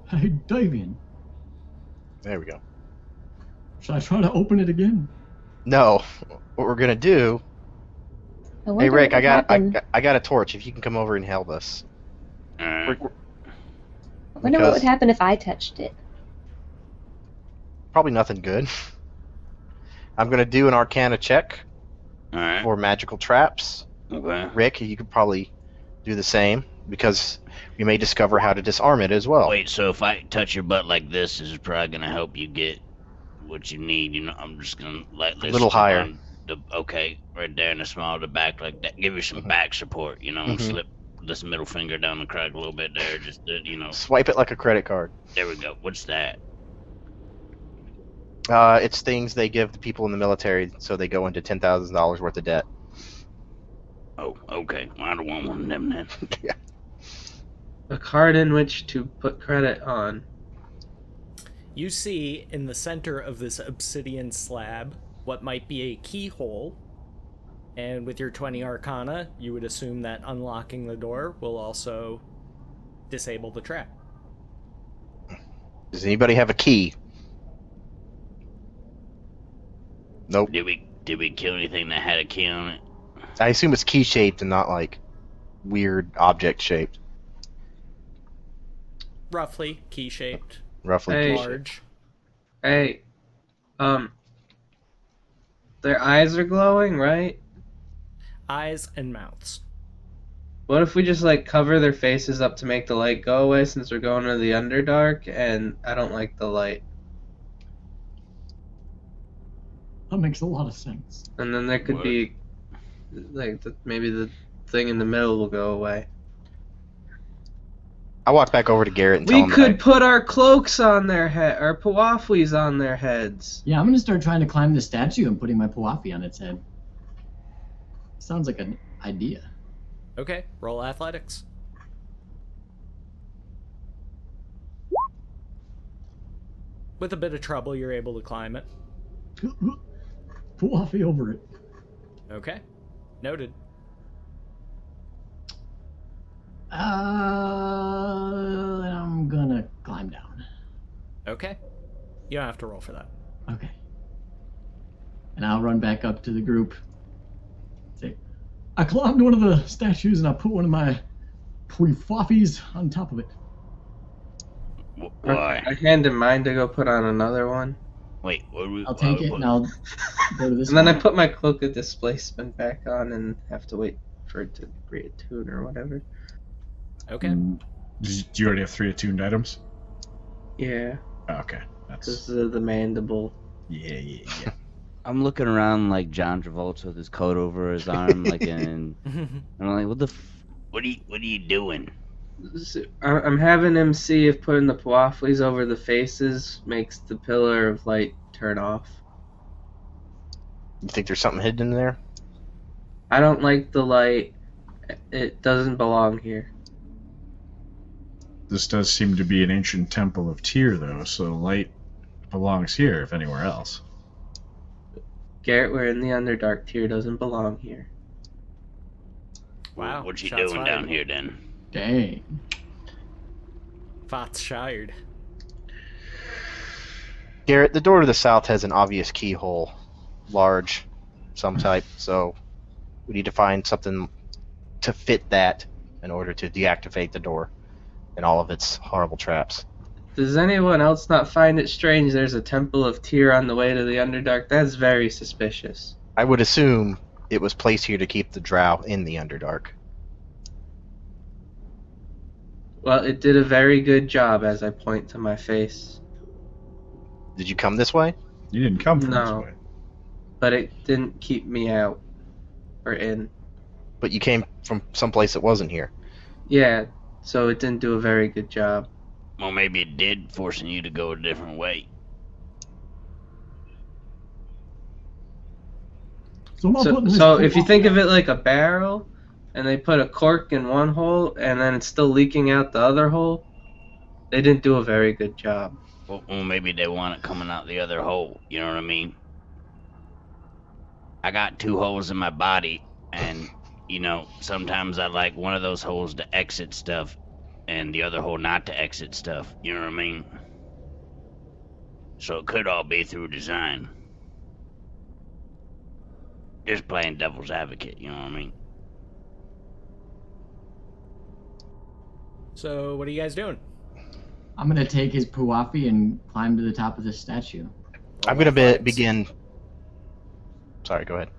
Hey, Davian, There we go. should I try to open it again? No, what we're gonna do... I Hey, wonder Rick, what I got happened. I got a torch. If you can come over and help us. Alright. I wonder what would happen if I touched it. Probably nothing good. I'm gonna do an Arcana check Alright. for magical traps. Okay. Rick, you could probably do the same because we may discover how to disarm it as well. Wait, so if I touch your butt like this is probably gonna help you get what you need, you know? I'm just gonna like this. little higher. on okay, right there in the small of the back like that. Give you some back support, you know, and Mhm. slip this middle finger down the crack a little bit there. Just Swipe it like a credit card. there we go. What's that? It's things they give the people in the military so they go into $10,000 worth of debt. Oh, okay. I don't want one of them then. Yeah. A card in which to put credit on. You see in the center of this obsidian slab what might be a keyhole, and with your 20 Arcana, you would assume that unlocking the door will also disable the trap. Does anybody have a key? Nope. Did we kill anything that had a key on it? I assume it's key shaped and not like weird object shaped. Roughly key-shaped, Roughly Hey. key shaped. large. Hey, their eyes are glowing, right? Eyes and mouths. What if we just like cover their faces up to make the light go away since we're going to the Underdark and I don't like the light. That makes a lot of sense. And then there could What? be like maybe the thing in the middle will go away. I walk back over to Garrett and tell We him could that put our cloaks on their head, our pawaflis on their heads. Yeah, I'm gonna start trying to climb the statue and putting my Puafi on its head. Sounds like an idea. Okay, roll athletics. With a bit of trouble, you're able to climb it. Puafi over it. Okay, noted. I'm gonna climb down. Okay, you don't have to roll for that. Okay. And I'll run back up to the group. Say, I climbed one of the statues and I put one of my Puafis on top of it. Why? I handed mine to go put on another one. Wait, what are we? I'll take it and I'll go to this And then I one. put my cloak of displacement back on and have to wait for it to reattune or whatever. Okay. Do you already have 3 attuned items? Yeah, Oh, okay. That's this is the mandible. yeah. I'm looking around like John Travolta with his coat over his arm, like, and I'm like, what the? What are you doing? So, I'm having him see if putting the pawaflis over the faces makes the pillar of light turn off. you think there's something hidden in there. I don't like the light. It doesn't belong here. This does seem to be an ancient temple of Tyr, though, so light belongs here, if anywhere else. Garrett, we're in the Underdark. Tyr doesn't belong here. Wow. What you shots doing fired. down here then? Dang. Fots shired. Garrett, the door to the south has an obvious keyhole, large, some type. So we need to find something to fit that in order to deactivate the door and all of its horrible traps. Does anyone else not find it strange there's a temple of Tyr on the way to the Underdark? That's very suspicious. I would assume it was placed here to keep the drow in the Underdark. Well, it did a very good job as I point to my face. Did you come this way? You didn't come from No. this way. But it didn't keep me out. Or in. But you came from someplace that wasn't here. Yeah, so it didn't do a very good job. Well, maybe it did, forcing you to go a different way. So I'm not putting this So if you Puafi think on. of it like a barrel, and they put a cork in one hole, and then it's still leaking out the other hole, they didn't do a very good job. Well, maybe they want it coming out the other hole. You know what I mean? I got 2 holes in my body, and sometimes I like one of those holes to exit stuff, and the other hole not to exit stuff. You know what I mean? So it could all be through design. Just playing devil's advocate. You know what I mean? So, what are you guys doing? I'm gonna take his Puafi and climb to the top of this statue. I'm Roll going to athletics. begin. Sorry, go ahead.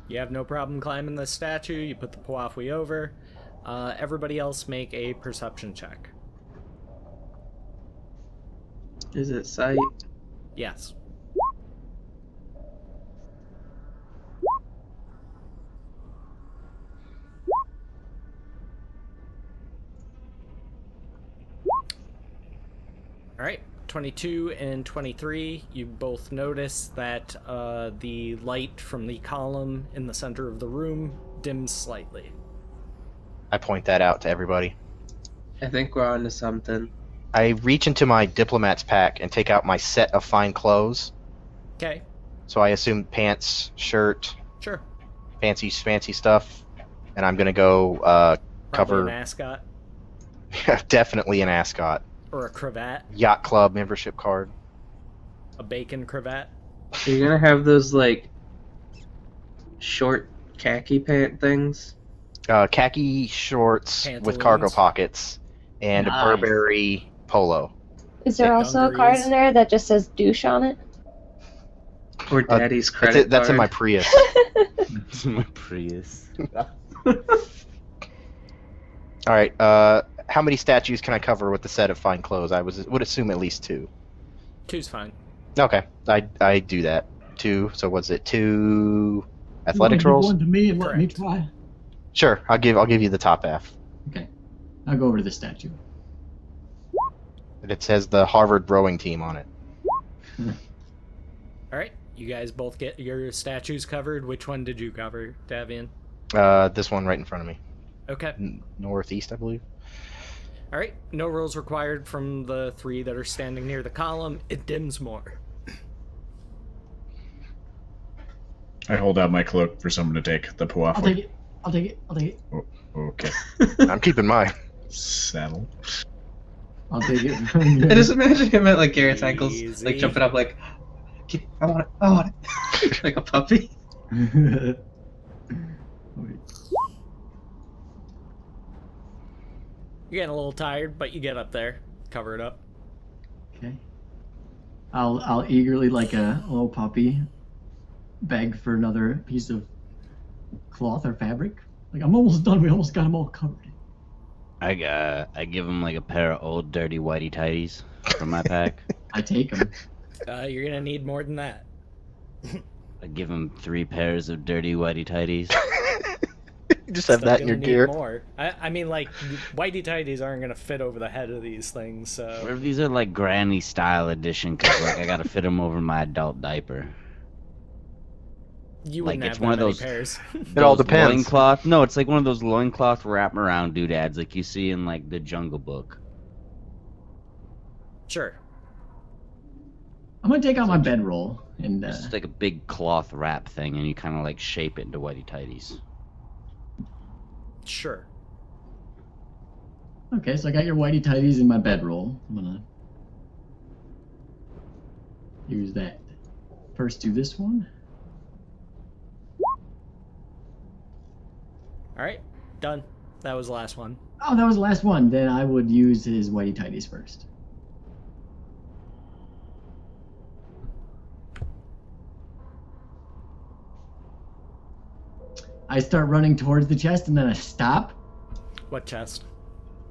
You have no problem climbing the statue. You put the Puafwi over. Everybody else make a perception check. Is it sight? Yes. All right, 22 and 23, you both notice that the light from the column in the center of the room dims slightly. I point that out to everybody. I think we're on to something. I reach into my diplomat's pack and take out my set of fine clothes. Okay, So I assume pants, shirt, sure. fancy stuff, and I'm gonna go Probably cover an ascot definitely an ascot, or a cravat, yacht club membership card. a bacon cravat. You're gonna have those like short khaki pant things. Khaki shorts with cargo Pantaloons. pockets, and Nice. a Burberry polo. Is there Yeah, also a card dungarees. in there that just says douche on it? Or daddy's That's credit That's in my card. Prius. It's my Prius. All right. How many statues can I cover with the set of fine clothes? I would assume at least 2. 2's fine. Okay, I do that. 2. So what's it? 2 You wanna athletics give rolls? one to me and let me Correct. try. Sure. I'll give you the top half. Okay. I'll go over to the statue. And it says the Harvard rowing team on it. All right, you guys both get your statues covered. Which one did you cover, Davian? This one right in front of me. Okay. Northeast, I believe. All right, no rolls required from the 3 that are standing near the column. It dims more. I hold out my cloak for someone to take the puaf. I'll take it. I'll take it. I'll take it. Okay. I'm keeping mine. Saddle. I'll take it. I just imagine him at like Garrett's ankles, Easy. like jumping up, like, I want it, I want it, like a puppy. Wait. You're getting a little tired, but you get up there, cover it up. Okay. I'll eagerly, like a little puppy, beg for another piece of cloth or fabric. Like, I'm almost done. We almost got them all covered. I give him like a pair of old dirty whitey tighties from my pack. I take them. You're gonna need more than that. I give him 3 pairs of dirty whitey tighties. You just have Still that in your gonna need gear. more. I mean, like, whitey tighties aren't gonna fit over the head of these things, What so. if these are like granny style edition? Cause like I gotta fit them over my adult diaper. You Like, wouldn't it's have one that of many those- pairs. It all Those depends. Loincloth? No, it's like one of those loincloth wrap around doodads like you see in like the Jungle Book. Sure. I'm gonna take out my bedroll and It's just like a big cloth wrap thing, and you kind of like shape it into whitey tighties. Sure. okay. So I got your whitey tighties in my bedroll. I'm gonna use that. First, do this one. All right, done. That was the last one. Oh, that was the last one. Then I would use his whitey tighties first. I start running towards the chest and then I stop. What chest?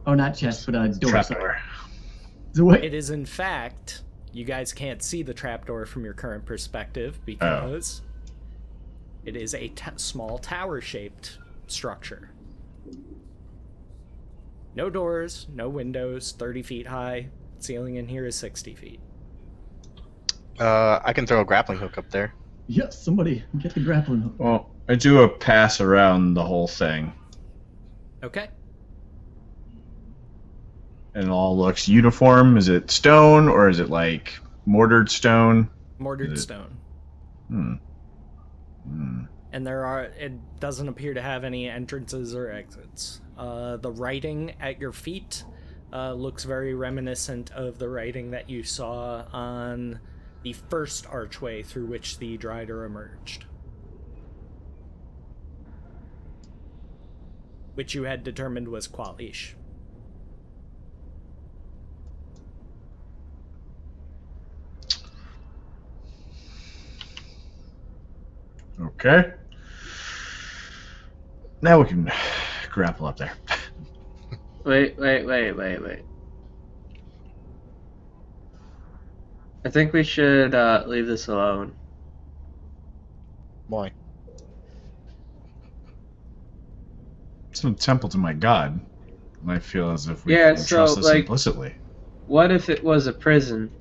Oh, not chest, but a door. Trapdoor. So wait. It is, in fact, you guys can't see the trapdoor from your current perspective because it is a small tower-shaped structure. No doors, no windows, 30 feet high. Ceiling in here is 60 feet. I can throw a grappling hook up there. Yes, somebody get the grappling hook. Well, I do a pass around the whole thing, Okay. and it all looks uniform. Is it stone or is it like mortared stone? Mortared Is it- stone. Hmm. And it doesn't appear to have any entrances or exits. The writing at your feet looks very reminiscent of the writing that you saw on the first archway through which the Drider emerged, which you had determined was Qualish. Okay. Now we can grapple up there. Wait. I think we should leave this alone. Why? It's a temple to my god. I feel as if we Yeah, can so, trust this like- implicitly. What if it was a prison?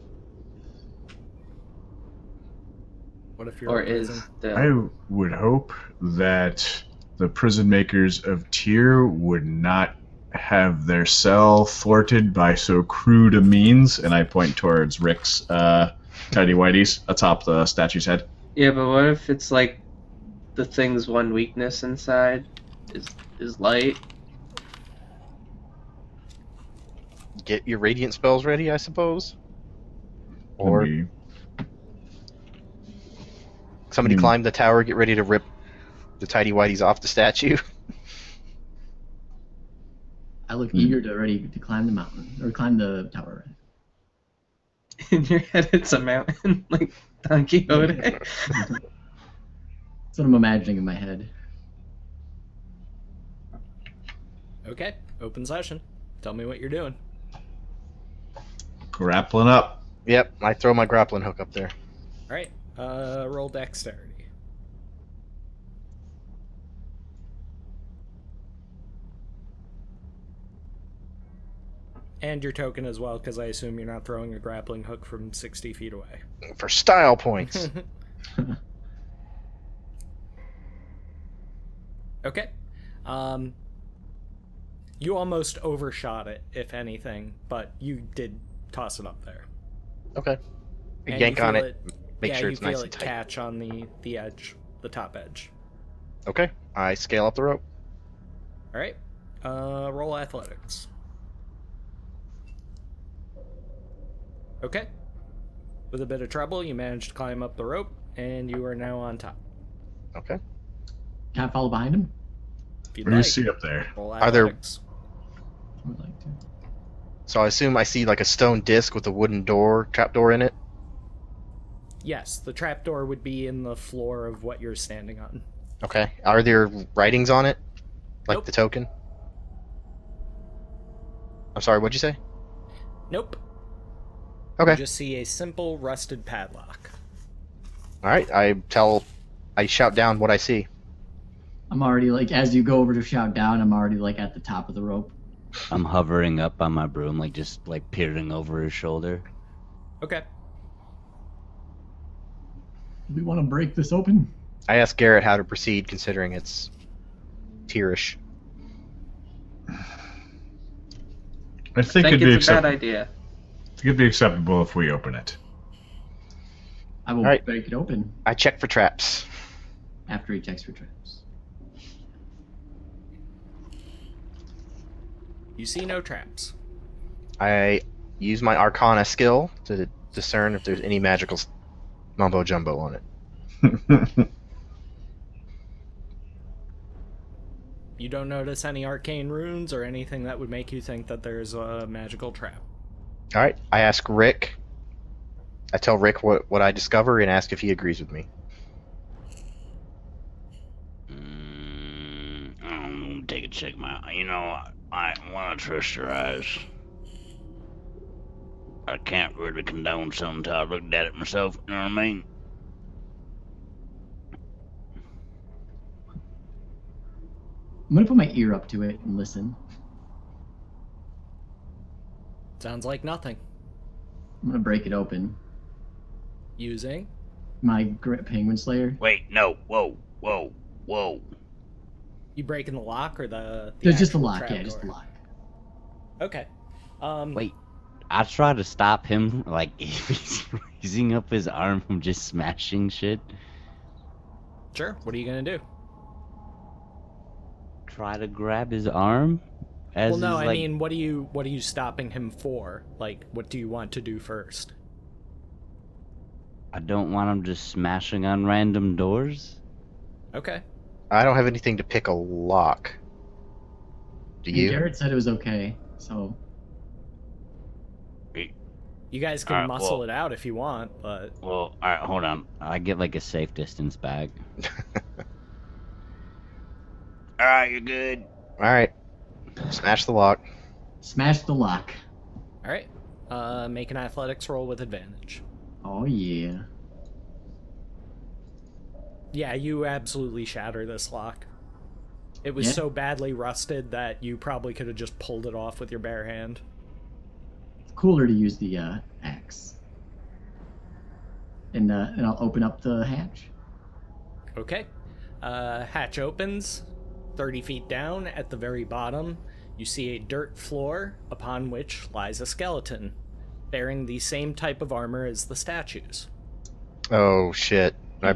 What if you're Or in is prison? the... I would hope that the prison makers of Tyr would not have their cell thwarted by so crude a means, and I point towards Rick's tidy whities atop the statue's head. Yeah, but what if it's like the thing's one weakness inside is light? Get your radiant spells ready, I suppose. Or Maybe. somebody Hmm. climb the tower, get ready to rip the tidy whities off the statue. I look eager to ready to climb the mountain or climb the tower. In your head, it's a mountain, like Don Quixote. That's what I'm imagining in my head. Okay, open session. Tell me what you're doing. Grappling up. Yep, I throw my grappling hook up there. All right, roll dexterity. And your token as well, because I assume you're not throwing a grappling hook from 60 feet away. For style points. Okay. You almost overshot it, if anything, but you did toss it up there. Okay. And Yank you on feel it. Make sure you it's feel nice it and tight. catch on the edge, the top edge. Okay. I scale up the rope. All right. Roll athletics. Okay. With a bit of trouble, you managed to climb up the rope, and you are now on top. Okay. Can I follow behind him? If you'd What do you like, see up there? roll Are there- athletics. I would like to. So I assume I see like a stone disc with a wooden trapdoor in it. Yes, the trapdoor would be in the floor of what you're standing on. Okay. Are there writings on it? Like Nope. the token? I'm sorry, what'd you say? Nope. Okay. You just see a simple rusted padlock. Alright, I shout down what I see. I'm already like, as you go over to shout down, I'm already like at the top of the rope. I'm hovering up on my broom, like just like peering over his shoulder. Okay. Do we want to break this open? I ask Garrett how to proceed considering it's Tyrish. I think I it'd think be it's a bad acceptable. idea. I think it'd be acceptable if we open it. I will Alright. break it open I check for traps. after he checks for traps. You see no traps. I use my Arcana skill to discern if there's any magical mumbo jumbo on it. You don't notice any arcane runes or anything that would make you think that there's a magical trap. Alright, I ask Rick. I tell Rick what I discover and ask if he agrees with me. I don't know. Take a check my. You know, I want to trust your eyes. I can't really condone something until I looked at it myself. You know what I mean? I'm gonna put my ear up to it and listen. Sounds like nothing. I'm gonna break it open. Using? My Grit Penguin Slayer. Wait, no. Whoa, whoa, whoa. You breaking the lock or the There's just a actual lock, trap yeah, just a door? lock. Okay. Wait, I try to stop him, like if he's raising up his arm from just smashing shit. Sure. What are you gonna do? Try to grab his arm. As Well, no, he's, I like, mean, what are you stopping him for? Like, what do you want to do first? I don't want him just smashing on random doors. Okay. I don't have anything to pick a lock. Do you? Garrett said it was okay, so You guys can Alright, muscle well- it out if you want, but Well, alright, hold on. I get like a safe distance back. Alright, you're good. Alright. Smash the lock. smash the lock. all right. Make an athletics roll with advantage. Oh yeah. Yeah, you absolutely shatter this lock. It was Yeah. so badly rusted that you probably could have just pulled it off with your bare hand. cooler to use the axe. And I'll open up the hatch. Okay. Hatch opens. 30 feet down at the very bottom, you see a dirt floor upon which lies a skeleton, bearing the same type of armor as the statues. Oh shit! I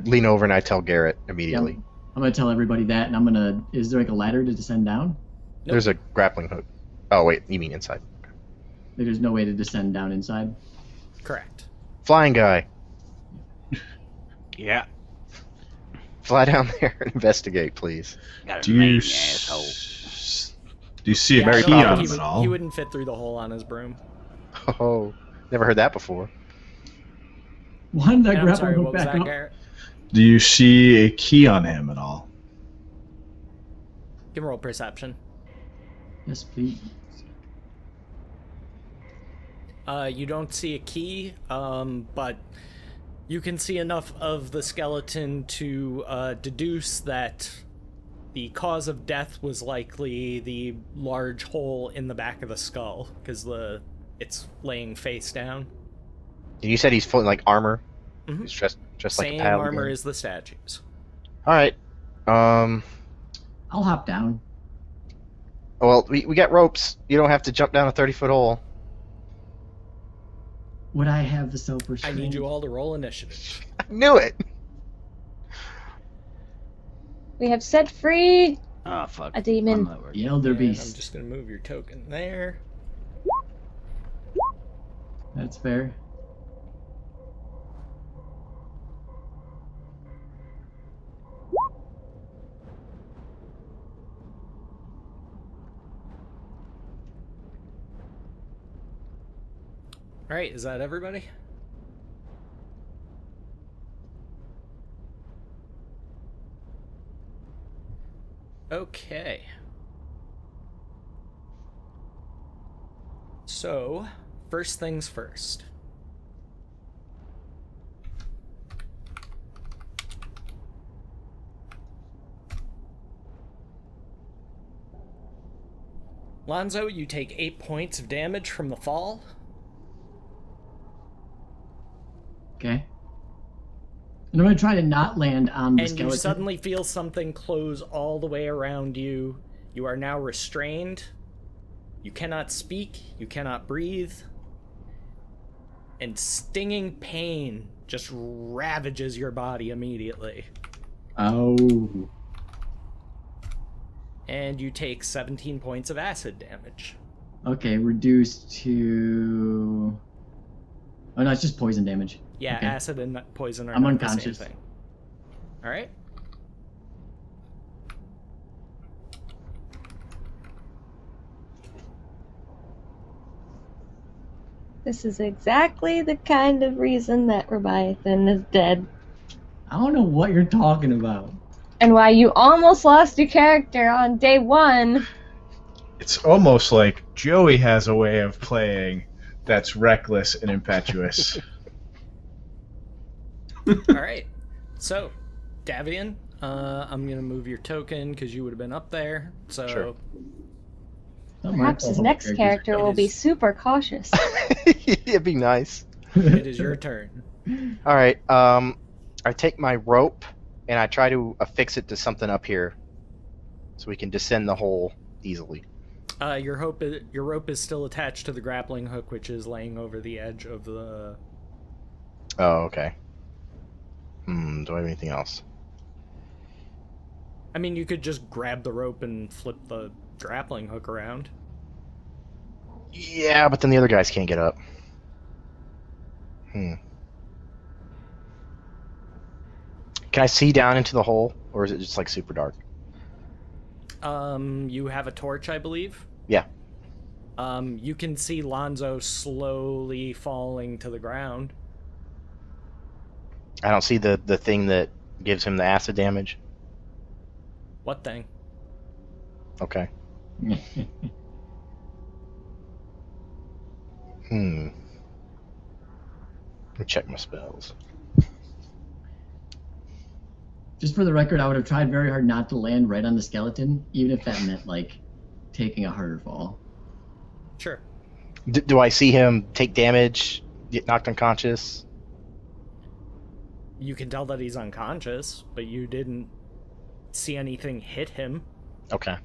lean over and I tell Garrett immediately. Yeah, I'm gonna tell everybody that, and is there like a ladder to descend down? Nope. There's a grappling hook. Oh wait, you mean inside? There's no way to descend down inside. Correct. Flying guy, Yeah. fly down there and investigate, please. Got Do a you name, you asshole. do you see a Very key on confident. him at all? He wouldn't fit through the hole on his broom. Oh, never heard that before. One that And I'm grapple sorry, hook what was back that, up. Garrett? Do you see a key on him at all? Give him roll perception. Yes, please. You don't see a key, but you can see enough of the skeleton to deduce that the cause of death was likely the large hole in the back of the skull, because it's laying face down. And you said he's full like armor. Mhm. He's dressed like Same a paladin. armor as the statues. All right. I'll hop down. Well, we got ropes. You don't have to jump down a 30-foot hole. Would I have the I self-restraint? need you all to roll initiative. I knew it. We have set free Oh, fuck. a demon. I'm lower. The Elder And I'm Beast. just gonna move your token there. That's fair. All right, is that everybody? Okay. So, first things first. Lonzo, you take 8 points of damage from the fall. Okay. And I'm gonna try to not land on the And skeleton. you suddenly feel something close all the way around you. You are now restrained. You cannot speak. You cannot breathe. And stinging pain just ravages your body immediately. Oh. And you take 17 points of acid damage. Okay, reduced to. Oh no, it's just poison damage. Yeah, Okay. acid and poison are I'm not unconscious. the same thing. Alright. This is exactly the kind of reason that Leviathan is dead. I don't know what you're talking about. And why you almost lost your character on day one. It's almost like Joey has a way of playing that's reckless and impetuous. Alright. So, Davian, I'm going to move your token because you would have been up there. So, Sure. Not my Perhaps his fault. next Characters are character will It be is- super cautious. It'd be nice. it is your turn. All right. I take my rope and I try to affix it to something up here, so we can descend the hole easily. Your rope is still attached to the grappling hook, which is laying over the edge of the. Oh, okay. Do I have anything else? I mean, you could just grab the rope and flip the grappling hook around. Yeah, but then the other guys can't get up. Can I see down into the hole, or is it just like super dark? You have a torch, I believe. Yeah. You can see Lonzo slowly falling to the ground. I don't see the thing that gives him the acid damage. What thing? Okay. Let me check my spells. Just for the record, I would have tried very hard not to land right on the skeleton, even if that meant like taking a harder fall. Sure. Do I see him take damage, get knocked unconscious? You can tell that he's unconscious, but you didn't see anything hit him. Okay.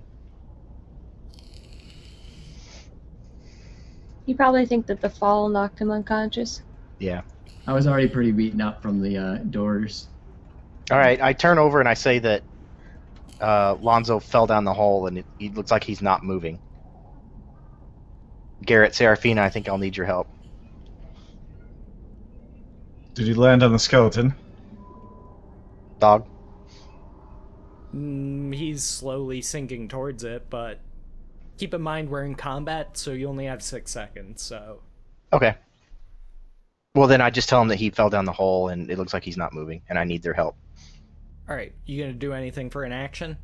You probably think that the fall knocked him unconscious. Yeah. I was already pretty beaten up from the doors. All right. I turn over and I say that Lonzo fell down the hole and he looks like he's not moving. Garrett, Serafina, I think I'll need your help. Did he land on the skeleton? Dog. He's slowly sinking towards it, but keep in mind we're in combat, so you only have 6 seconds, so... Okay. Well, then I just tell him that he fell down the hole and it looks like he's not moving and I need their help. Alright, you gonna do anything for an action?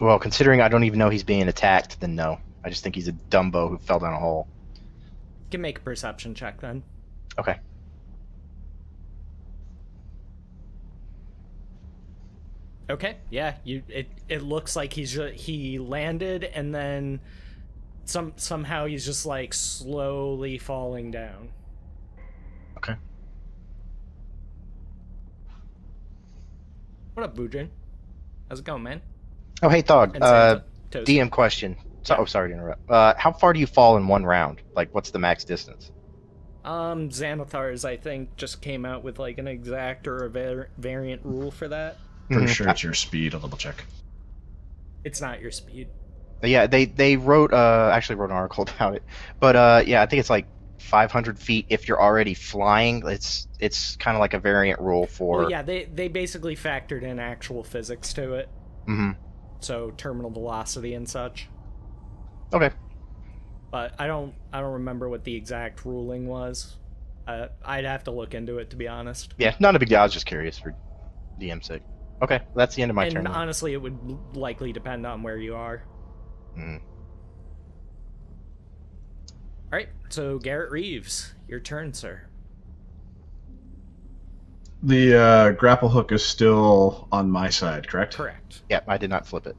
Well, considering I don't even know he's being attacked, then no. I just think he's a Dumbo who fell down a hole. You can make a perception check then. Okay. Okay, yeah, it looks like he landed and then somehow he's just like slowly falling down. Okay. What up, Boojin? How's it going, man? Oh, hey, Thog. And Santa, Toast. DM question. So, Yeah. Oh, sorry to interrupt. How far do you fall in one round? Like, what's the max distance? Xanathar's, I think, just came out with like an exact or a variant rule for that. Pretty Mhm. sure it's your speed. I'll double check. It's not your speed. Yeah, they wrote actually wrote an article about it, but yeah, I think it's like 500 feet if you're already flying. It's kind of like a variant rule for. Well, yeah, they basically factored in actual physics to it, Mm-hmm. so terminal velocity and such. Okay. But I don't remember what the exact ruling was. I'd have to look into it, to be honest. Yeah, not a big deal. I was just curious for DM sake. Okay, well, that's the end of my And turn. then. honestly, it would likely depend on where you are. Mhm. All right, so Garrett Reeves, your turn, sir. The grapple hook is still on my side, correct? Correct. Yeah, I did not flip it.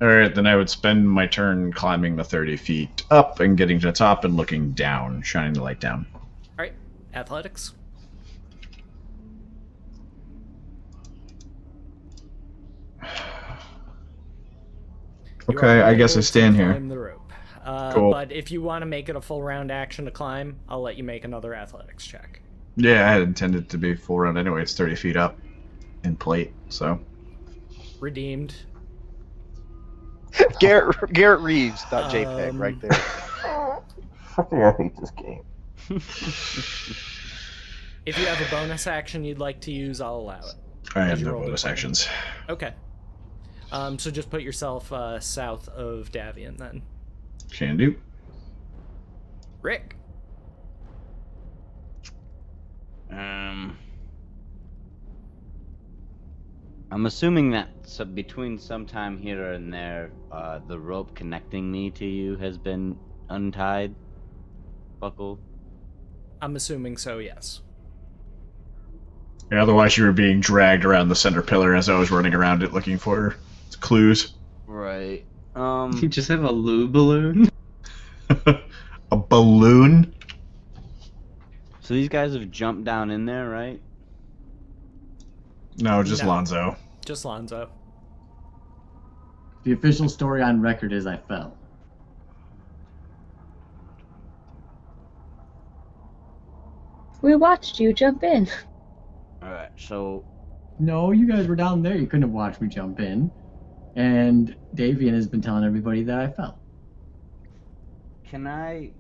All right, then I would spend my turn climbing the 30 feet up and getting to the top and looking down, shining the light down. All right, athletics. You Okay, are I guess I able to stand here. climb the rope. Cool. But if you want to make it a full round action to climb, I'll let you make another athletics check. Yeah, I had intended to be full round anyway. It's 30 feet up in plate, so. Redeemed. Garrett Reeves. .jpg right there. Fucking I hate this game. If you have a bonus action you'd like to use, I'll allow it. I As have you no roll the bonus 20. actions. Okay. So just put yourself south of Davian then. Can do. Rick. I'm assuming that between sometime here and there, the rope connecting me to you has been untied, buckled. I'm assuming so, yes. Yeah, otherwise you were being dragged around the center pillar as I was running around it looking for clues. Right. You just have a loo balloon? A balloon? So these guys have jumped down in there, right? No, just No. Lonzo. Just Lonzo. The official story on record is I fell. We watched you jump in. Alright, so No, you guys were down there. You couldn't have watched me jump in. And Davian has been telling everybody that I fell. can I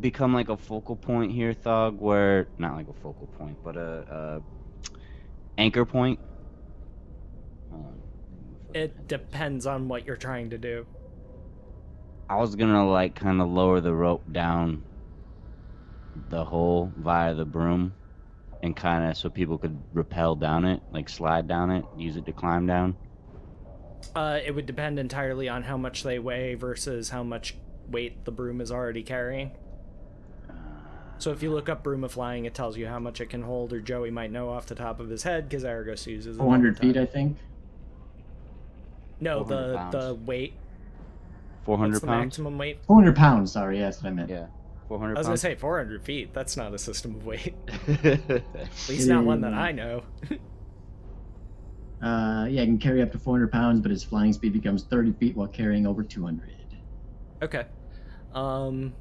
become like a focal point here, Thug, where not like a focal point, but a anchor point? Hold on. It depends on what you're trying to do. I was gonna like kind of lower the rope down the hole via the broom and kind of so people could rappel down it, like slide down it, use it to climb down. It would depend entirely on how much they weigh versus how much weight the broom is already carrying. So if you look up broom of flying, it tells you how much it can hold, or Joey might know off the top of his head because Aragos uses it. all the 400 feet, time. I think. No, 400 the pounds. weight. 400 What's the pounds? maximum weight? 400 pounds, sorry, that's what I meant. Yeah. 400 I was gonna pounds? say 400 feet. That's not a system of weight. Yeah. At least not one that I know. Yeah, it can carry up to 400 pounds, but its flying speed becomes 30 feet while carrying over 200. Okay. And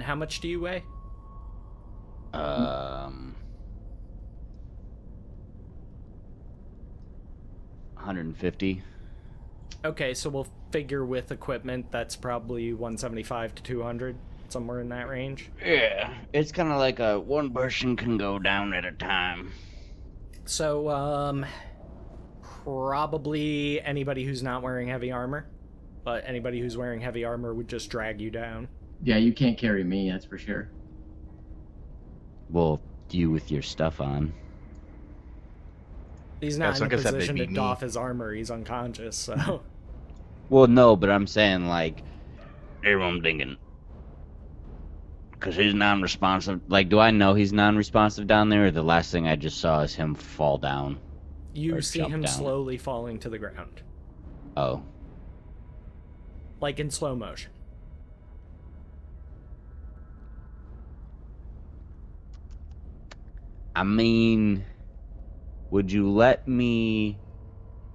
how much do you weigh? 150. Okay, so we'll figure with equipment that's probably 175 to 200, somewhere in that range. Yeah, it's kind of like a one person can go down at a time. So, probably anybody who's not wearing heavy armor, but anybody who's wearing heavy armor would just drag you down. Yeah, you can't carry me, that's for sure. Well, you with your stuff on. He's not so in I a guess that'd position to be me. doff his armor. He's unconscious, so... Well, no, but I'm saying, like, Here's what I'm thinking. Because he's non-responsive. like, do I know he's non-responsive down there, or the last thing I just saw is him fall down? You Or see jump him down. slowly falling to the ground. Oh. Like in slow motion. I mean, would you let me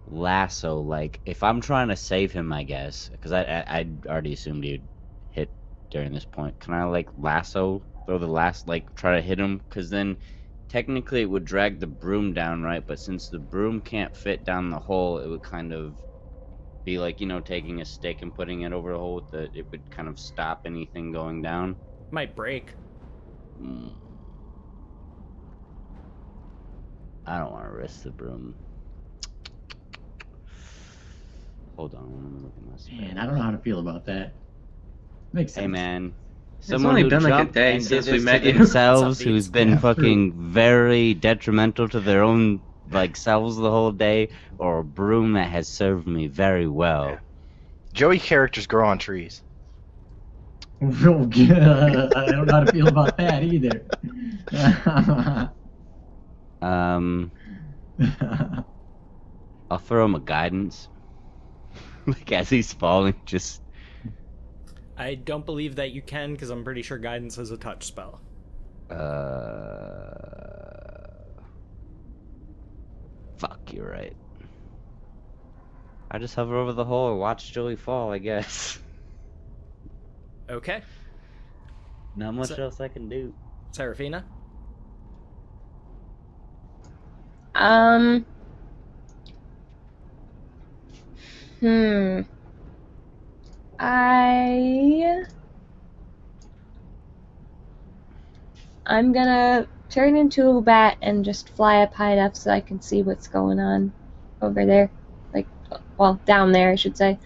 lasso, like, if I'm trying to save him, I guess, because I already assumed he'd hit during this point. Can I, like, lasso, throw the last, like, try to hit him? Because then technically it would drag the broom down, right? But since the broom can't fit down the hole, it would kind of be like, you know, taking a stick and putting it over the hole. It would kind of stop anything going down. Might break. I don't want to risk the broom. Hold on, let me look at my spell. Man, I don't know how to feel about that. Makes sense. Hey man, It's someone only who been like a jumped day and since did we this met to you. themselves, Some who's beats. been Yeah, fucking very detrimental to their own like selves the whole day, or a broom that has served me very well. Joey characters grow on trees. Oh, God, I don't know how to feel about that either. I'll throw him a guidance, like as he's falling. Just I don't believe that you can, because I'm pretty sure guidance is a touch spell. fuck, you're right. I just hover over the hole and watch Joey fall, I guess. Okay. Not much So- else I can do. Serafina? I'm gonna turn into a bat and just fly up high enough so I can see what's going on over there. Like, well, down there, I should say.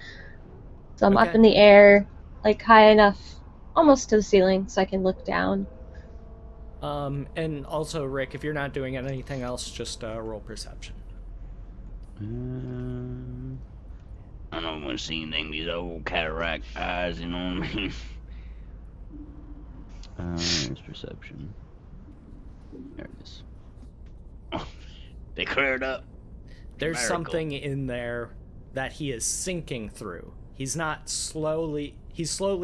So I'm up Okay. in the air, like high enough, almost to the ceiling, so I can look down. And also, Rick, if you're not doing anything else, just roll perception. I don't want to see anything, these old cataract eyes, you know what I mean? There's perception. There it is. They cleared up. There's Miracle. something in there that he is sinking through. He's slowly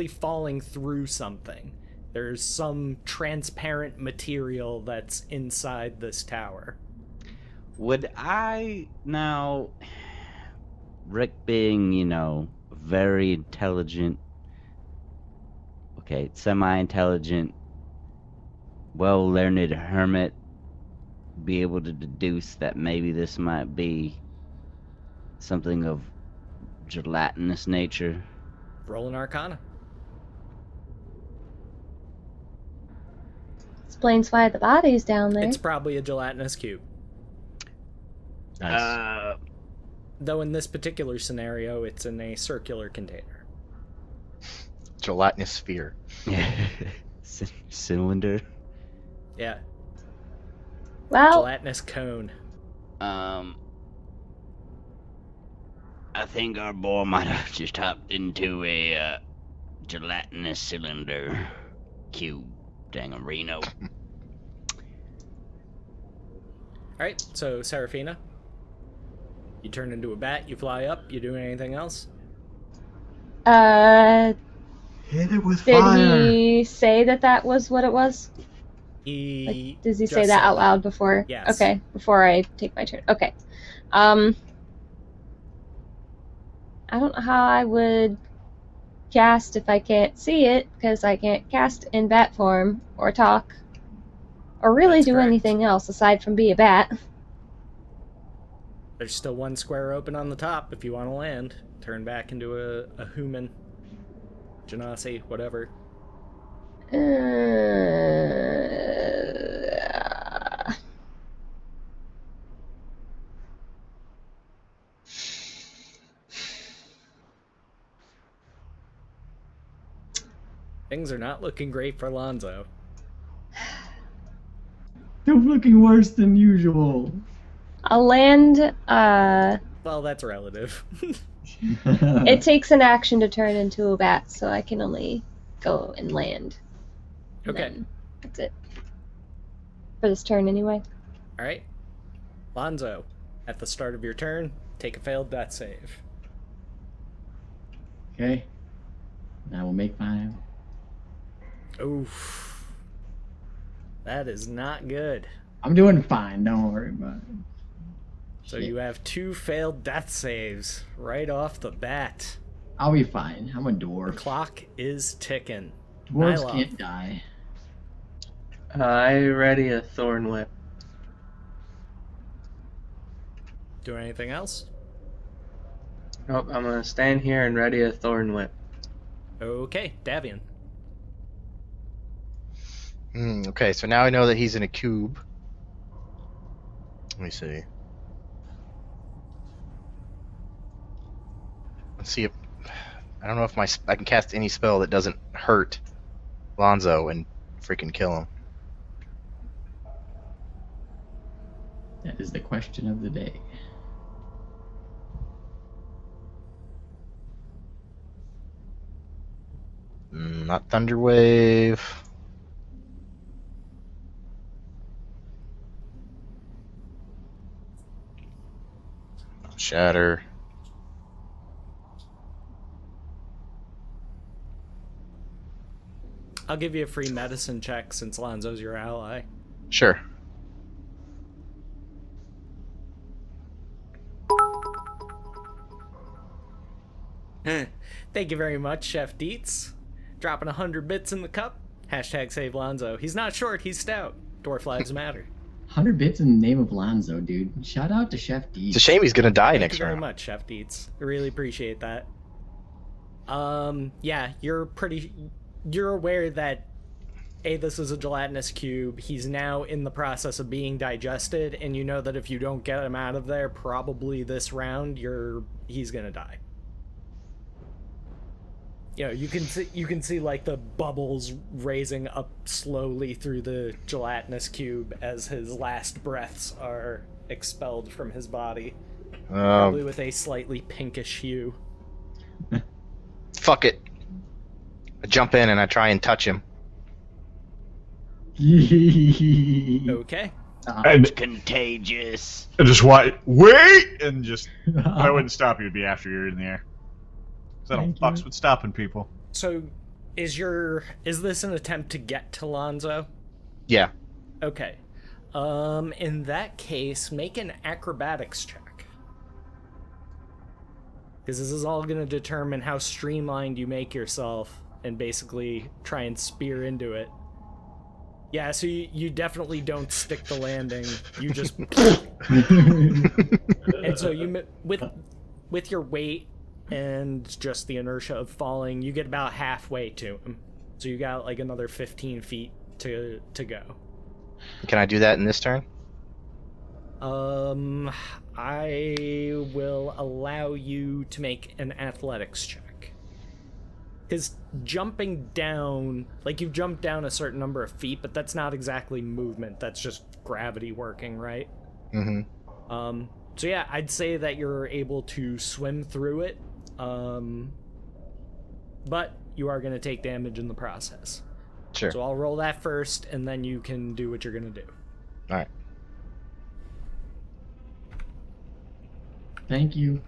falling through something. There's some transparent material that's inside this tower. Would I now, Rick being, you know, very intelligent, okay, semi-intelligent, well-learned hermit, be able to deduce that maybe this might be something of gelatinous nature? Roll an Arcana. Explains why the body's down there. It's probably a gelatinous cube. Nice. Though in this particular scenario, it's in a circular container. Gelatinous sphere. Cylinder. Yeah, Well, gelatinous cone. I think our boy might have just hopped into a gelatinous cylinder cube. Dangarino. Alright, so Serafina? You turn into a bat, you fly up, you doing anything else? Did Hit it with fire. he say that was what it was? He Does he just say that said out loud before? Yes. Okay, before I take my turn. Okay. I don't know how I would cast if I can't see it, because I can't cast in bat form or talk or really That's do correct. anything else aside from be a bat. There's still one square open on the top if you want to land. Turn back into a human. Genasi, whatever. Things are not looking great for Lonzo. They're looking worse than usual. I'll land. Well, that's relative. It takes an action to turn into a bat, so I can only go and land. And Okay. then that's it. For this turn, anyway. Alright. Lonzo, at the start of your turn, take a failed death save. Okay. I will make mine. Oof. That is not good. I'm doing fine. Don't worry about it. So Shit. you have 2 failed death saves right off the bat. I'll be fine. I'm a The dwarf. clock is ticking. Dwarves Nyla. can't die. I ready a thorn whip. Do anything else? Nope, I'm gonna stand here and ready a thorn whip. Okay, Davian. Okay, so now I know that he's in a cube. Let me see. Let's see if I don't know if I can cast any spell that doesn't hurt Lonzo and freaking kill him. That is the question of the day. Not Thunderwave. Not Shatter. I'll give you a free medicine check since Lonzo's your ally. Sure. Thank you very much, Chef Dietz. Dropping 100 bits in the cup. Hashtag save Lonzo. He's not short, he's stout. Dwarf lives matter. 100 bits in the name of Lonzo, dude. Shout out to Chef D. It's a shame he's gonna die Thank next you very round. much, Chef Dietz. I really appreciate that. Yeah, you're aware that this is a gelatinous cube. He's now in the process of being digested, and you know that if you don't get him out of there, probably this round, he's gonna die. You know, you can see like the bubbles raising up slowly through the gelatinous cube as his last breaths are expelled from his body, probably with a slightly pinkish hue. Fuck it. I jump in and I try and touch him. Okay. And It's contagious. I just wait, and just I wouldn't stop you. It'd be after you're in the air. So I don't Thank fucks you. with stopping people. So, is this an attempt to get to Lonzo? Yeah. Okay. In that case, make an acrobatics check. Because this is all going to determine how streamlined you make yourself and basically try and spear into it. Yeah, so you definitely don't stick the landing. You just... And so with your weight and just the inertia of falling, you get about halfway to him. So you got like another 15 feet to go. Can I do that in this turn? I will allow you to make an athletics check. Because jumping down, like you've jumped down a certain number of feet, but that's not exactly movement. That's just gravity working, right? Mm-hmm. So yeah, I'd say that you're able to swim through it. But you are going to take damage in the process. Sure. So I'll roll that first, and then you can do what you're going to do. All right. Thank you.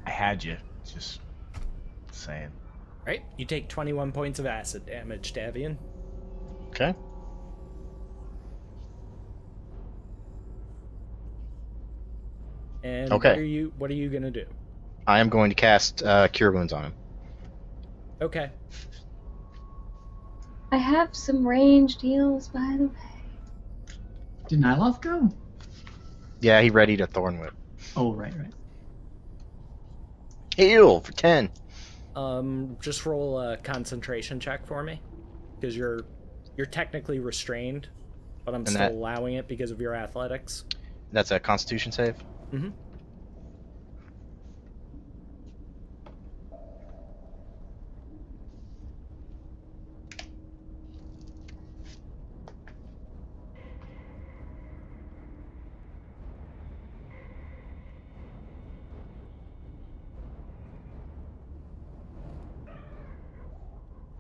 I had you. Just saying. Right, you take 21 points of acid damage, Davian. Okay. And Okay. what are you gonna do? I am going to cast Cure Wounds on him. Okay. I have some ranged heals, by the way. Did Nyloth go? Yeah, he readied a Thorn Whip. Oh, right. Heal for 10. Just roll a concentration check for me, because you're technically restrained, but I'm still allowing it because of your athletics. That's a Constitution save? Mm-hmm.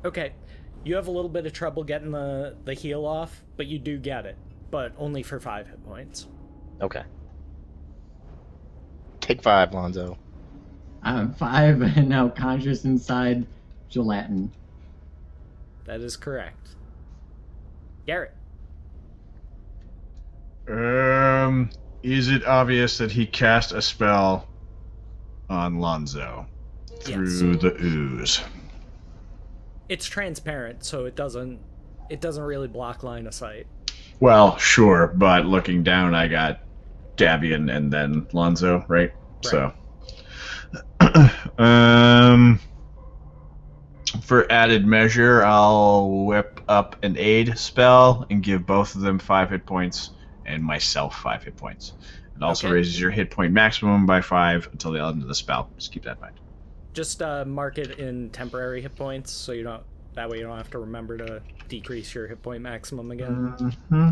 Okay, you have a little bit of trouble getting the heal off, but you do get it, but only for 5 hit points. Okay. Take 5, Lonzo. I'm 5 and now conscious inside gelatin. That is correct. Garrett. Is it obvious that he cast a spell on Lonzo through the ooze? It's transparent, so it doesn't really block line of sight. Well, sure, but looking down, I got Davian and then Lonzo, right? So, for added measure, I'll whip up an aid spell and give both of them 5 hit points and myself 5 hit points. It also raises your hit point maximum by 5 until the end of the spell. Just keep that in mind. Just mark it in temporary hit points, so that way you don't have to remember to decrease your hit point maximum again. Mm-hmm.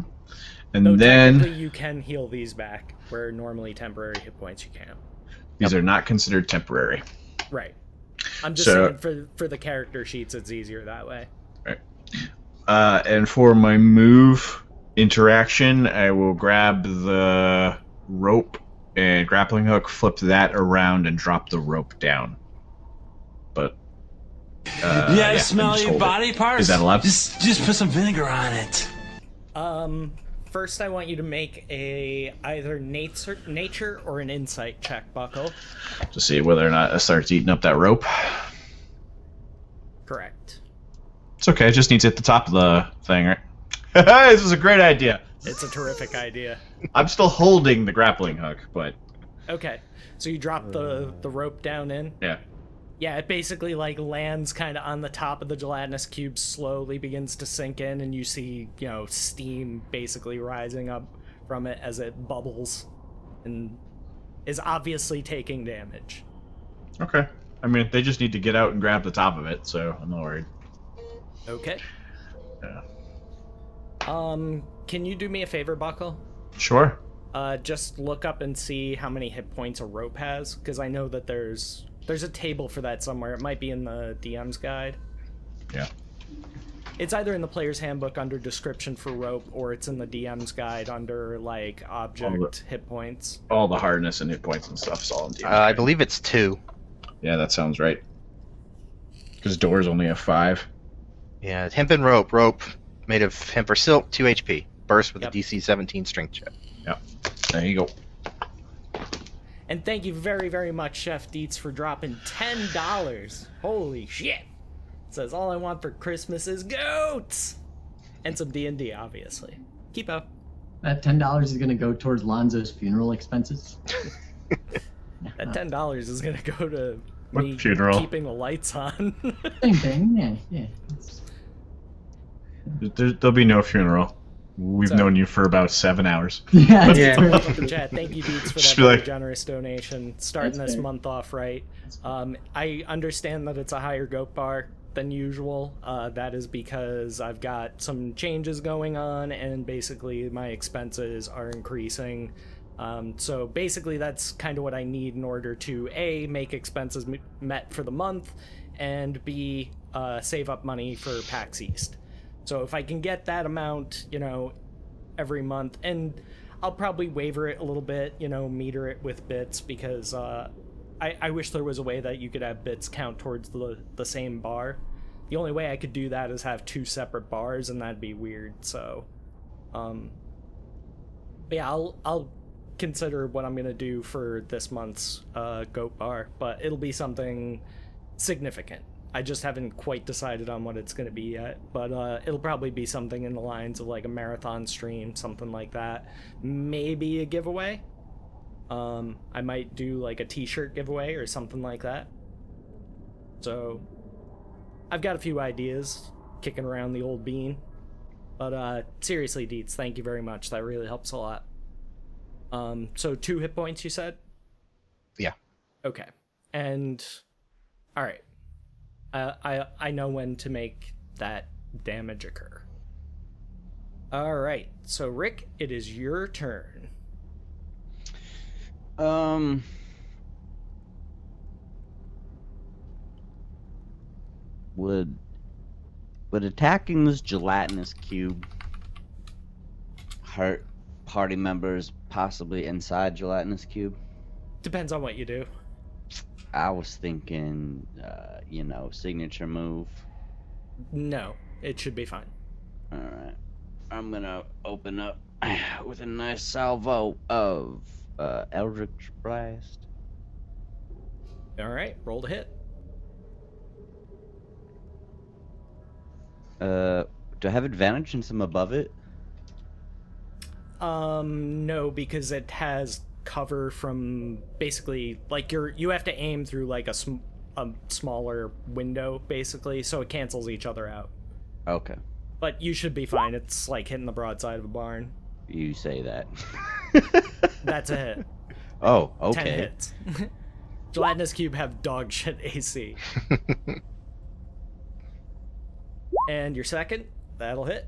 And Though then technically you can heal these back, where normally temporary hit points you can't. these are not considered temporary. Right. I'm just saying for the character sheets, it's easier that way. Right. And for my move interaction, I will grab the rope and grappling hook, flip that around, and drop the rope down. But I smell your body parts. Is that allowed? Just put some vinegar on it. First I want you to make either nature or an insight check, Buckle. To see whether or not it starts eating up that rope. Correct. It's okay, it just needs to hit the top of the thing, right? This is a great idea. It's a terrific idea. I'm still holding the grappling hook, but... Okay, so you drop the rope down in? Yeah. Yeah, it basically lands kind of on the top of the gelatinous cube, slowly begins to sink in, and you see, steam basically rising up from it as it bubbles and is obviously taking damage. Okay. I mean, they just need to get out and grab the top of it, so I'm not worried. Okay. Yeah. Can you do me a favor, Buckle? Sure. Just look up and see how many hit points a rope has, because I know that there's a table for that somewhere. It might be in the DM's guide. Yeah. It's either in the player's handbook under description for rope, or it's in the DM's guide under object hit points. All the hardness and hit points and stuff is all in DM's I believe it's 2. Yeah, that sounds right. Because doors only have 5. Yeah, hemp and rope made of hemp or silk, 2 HP. Burst with a DC 17 strength check. Yep. There you go. And thank you very, very much, Chef Dietz, for dropping $10. Holy shit. Says all I want for Christmas is goats! And some D&D, obviously. Keep up. That $10 is going to go towards Lonzo's funeral expenses. That $10 is going to go to What me funeral? keeping the lights on. Same thing, yeah. There'll be no funeral. We've known you for about 7 hours. Yeah, Chat, thank you, Dietz, for Just that be very like- generous donation. Starting That's this fair. month off right. I understand that it's a higher goat bar than usual. That is because I've got some changes going on, and basically my expenses are increasing. So basically that's kind of what I need in order to A, make expenses met for the month, and B, save up money for PAX East. So if I can get that amount, every month, and I'll probably waver it a little bit, meter it with bits, because I wish there was a way that you could have bits count towards the same bar. The only way I could do that is have 2 separate bars, and that'd be weird. So, but yeah, I'll consider what I'm gonna do for this month's goat bar, but it'll be something significant. I just haven't quite decided on what it's gonna be yet, but it'll probably be something in the lines of like a marathon stream, something like that. Maybe a giveaway. I might do like a t-shirt giveaway or something like that. So I've got a few ideas kicking around the old bean. But seriously, Deets, thank you very much. That really helps a lot. So 2 hit points, you said? Yeah. Okay. And all right. I know when to make that damage occur. All right. So Rick, it is your turn. Would attacking this gelatinous cube hurt party members possibly inside gelatinous cube? Depends on what you do. I was thinking, signature move. No, it should be fine. All right, I'm gonna open up with a nice salvo of Eldritch Blast. All right, roll to hit. Do I have advantage since I'm above it? No, because it has cover from basically like you have to aim through like a smaller window basically, so it cancels each other out. Okay. But you should be fine. It's like hitting the broadside of a barn. You say that. That's a hit. Oh, okay. 10 hits. Gelatinous Cube have dog shit AC. And your second, that'll hit.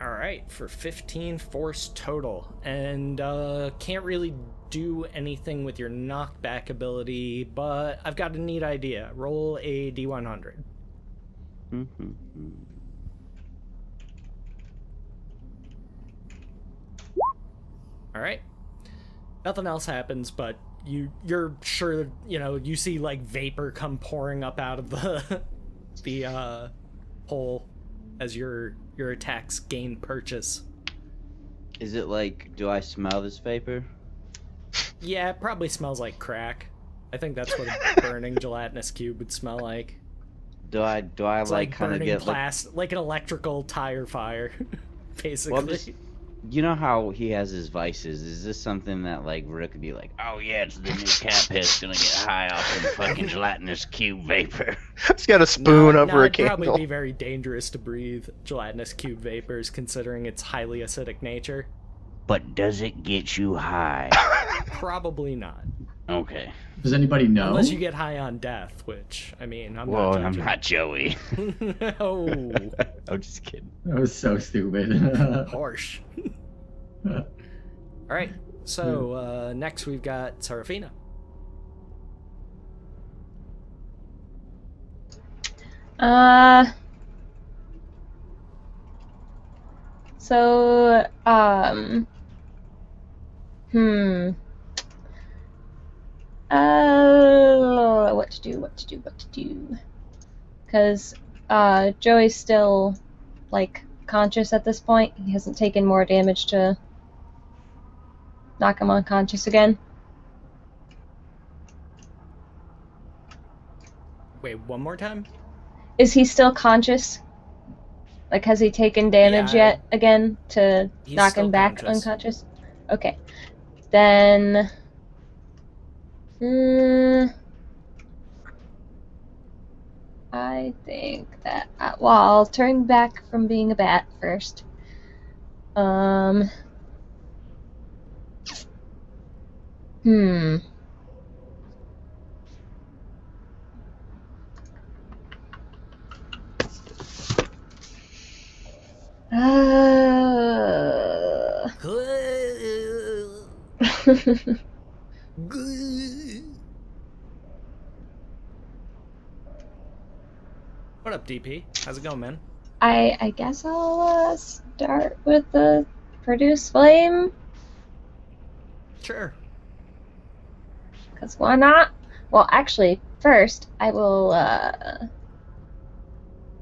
Alright, for 15 force total. And can't really do anything with your knockback ability, but I've got a neat idea. Roll a D100. Alright. Nothing else happens, but you're sure, you see like vapor come pouring up out of the hole as your attacks gain purchase. Is it like, do I smell this vapor? Yeah, it probably smells like crack. I think that's what a burning gelatinous cube would smell like. Do I It's like kind of burning get like an electrical tire fire, basically. Well, you know how he has his vices? Is this something that like Rick could be like, Oh yeah, it's the new cat piss gonna get high off some fucking gelatinous cube vapor. He's got a spoon no, over a it'd candle. probably be very dangerous to breathe gelatinous cube vapors, considering its highly acidic nature. But does it get you high? Probably not. Okay. Does anybody know? Unless you get high on death, which, I mean, I'm Whoa, not I'm judging. not Joey. No. I'm just kidding. That was so stupid. Harsh. Alright, so next we've got Serafina. So, what to do. Because, Joey's still, like, conscious at this point. He hasn't taken more damage to knock him unconscious again. Wait, one more time? Is he still conscious? Like, has he taken damage Yeah, yet again to he's knock still him back conscious. unconscious? Okay. Then... I think that... I'll turn back from being a bat first. What up, DP? How's it going, man? I guess I'll start with the produce flame? Sure. Because why not? Well, actually, first, I will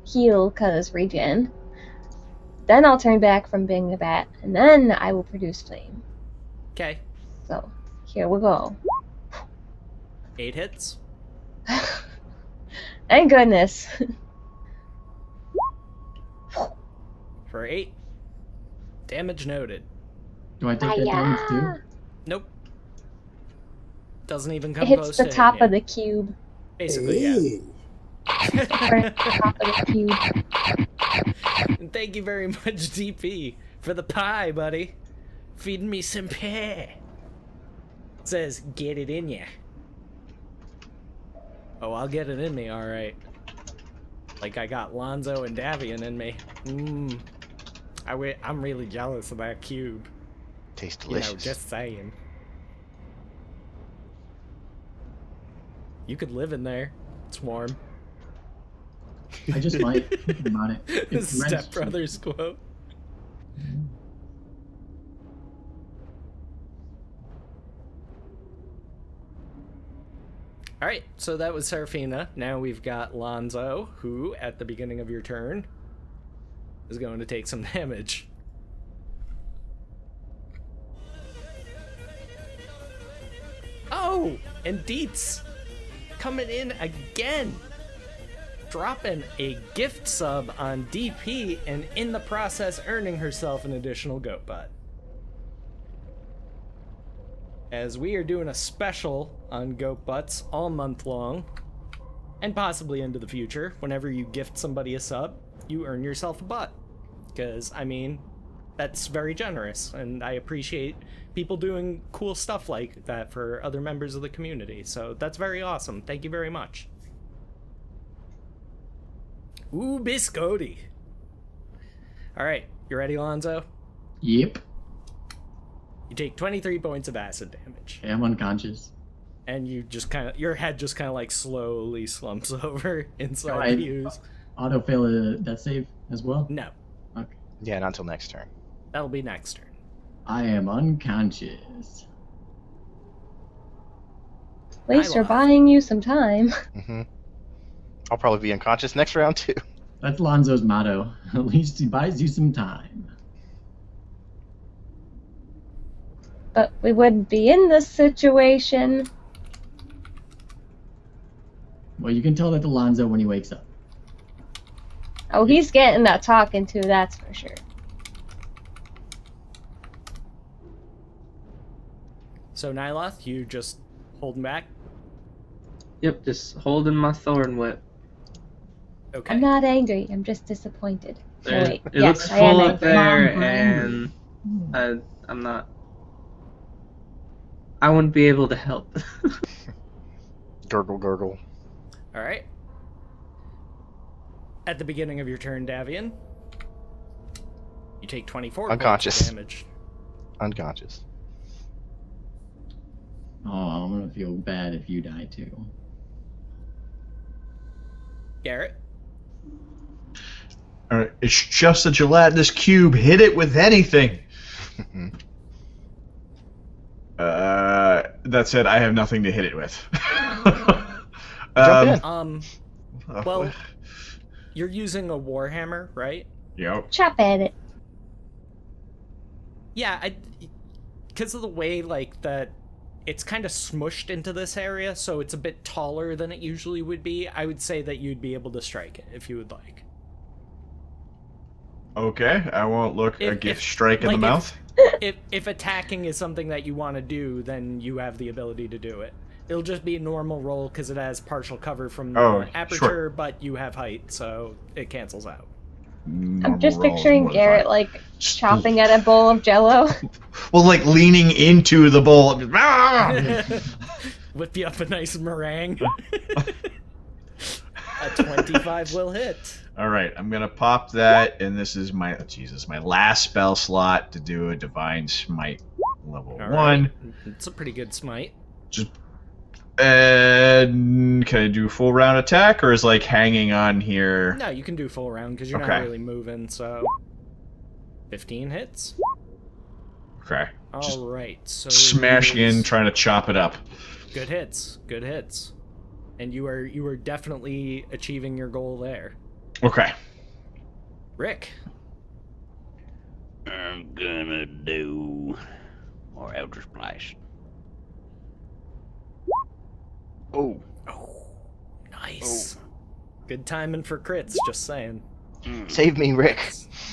heal because regen. Then I'll turn back from being a bat, and then I will produce flame. Okay. So, here we go. 8 hits. Thank goodness. For 8. Damage noted. Do I take that damage too? Nope. Doesn't even It come hits close the to top hitting of you. the cube. Basically, yeah. Or the top of the cube. And thank you very much, DP, for the pie, buddy. Feeding me some pie. It says, get it in ya. Oh, I'll get it in me, alright. Like I got Lonzo and Davian in me. I'm really jealous of that cube. Tastes You know, delicious. just saying. You could live in there. It's warm. I just might. Think about it. It's Step Brothers quote. Alright, so that was Serafina. Now we've got Lonzo, who, at the beginning of your turn, is going to take some damage. Oh! And Dietz coming in again! Dropping a gift sub on DP and in the process earning herself an additional goat butt. As we are doing a special on goat butts all month long, and possibly into the future, whenever you gift somebody a sub, you earn yourself a butt. Because, I mean, that's very generous, and I appreciate people doing cool stuff like that for other members of the community, so that's very awesome. Thank you very much. Ooh, biscotti. Alright, you ready, Lonzo? Yep. You take 23 points of acid damage. I'm unconscious. And you just kind of, your head just kind of like slowly slumps over inside I the fuse. auto-fail a death save as well? No, Okay. Yeah, not until next turn. that'll be next turn. I am unconscious. At least you're Nyla. buying you some time. Hmm. I'll probably be unconscious next round too. That's Lonzo's motto. At least he buys you some time. But we wouldn't be in this situation. Well, you can tell that to Lonzo when he wakes up. Oh, he's getting that talking to, that's for sure. So Nyloth, you just holding back? Yep, just holding my thorn whip. Okay. I'm not angry, I'm just disappointed. No, There- wait. it Yes, looks I am full angry. up there, Come on, and angry. I'm not. I wouldn't be able to help. Gurgle, gurgle. All right. At the beginning of your turn, Davian, you take 24 Unconscious. points of damage. Unconscious. Oh, I'm gonna feel bad if you die too. Garrett, Alright, it's just a gelatinous cube. Hit it with anything. That said, I have nothing to hit it with. Jump in. well, you're using a warhammer, right? Yep. Chop at it. Yeah, because of the way like that it's kind of smushed into this area, so it's a bit taller than it usually would be. I would say that you'd be able to strike it if you would like. Okay, I won't look a gift strike in the like, mouth. If attacking is something that you want to do, then you have the ability to do it. It'll just be a normal roll because it has partial cover from the aperture, sure. but you have height, so it cancels out. I'm just Normal roll is picturing more Garrett fun. like chopping at a bowl of jello. Well, like leaning into the bowl. Whip you up a nice meringue. A 25 will hit. All right, I'm gonna pop that, and this is my my last spell slot to do a divine smite level All 1. right. It's a pretty good smite. Just can I do full round attack, or is like hanging on here? No, you can do full round because you're not Okay. really moving. So 15 hits. Okay. Just All right, so smash in, here's- trying to chop it up. Good hits, good hits, and you are definitely achieving your goal there. Okay. Rick, I'm gonna do more Eldritch Blast. Oh. nice. Good timing for crits. Just saying. Save me, Rick.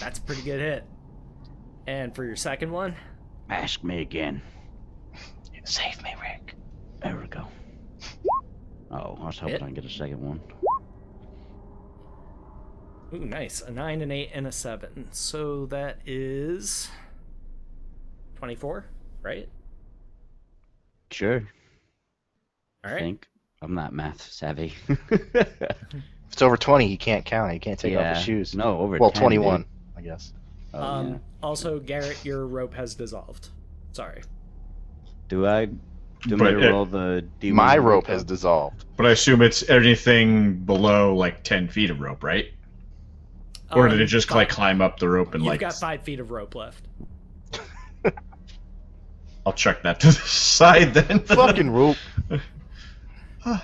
That's a pretty good hit. And for your second one, Ask me again. Save me, Rick. There we go. Oh, I was hoping Hit. I'd get a second one. ooh, nice. A 9, an 8, and a 7. So that is 24, right? Sure. All I right. think. I'm not math savvy. If it's over 20, he can't count. He can't take off Yeah. his shoes. No, over Well, 10, 21, dude. I guess. Oh, yeah. Also, Garrett, your rope has dissolved. Sorry. Do I me But to roll the D100? My rope has dissolved. But I assume it's anything below like 10 feet of rope, right? Or did it just like climb up the rope and You've like? got 5 feet of rope left. I'll chuck that to the side then. Fucking rope.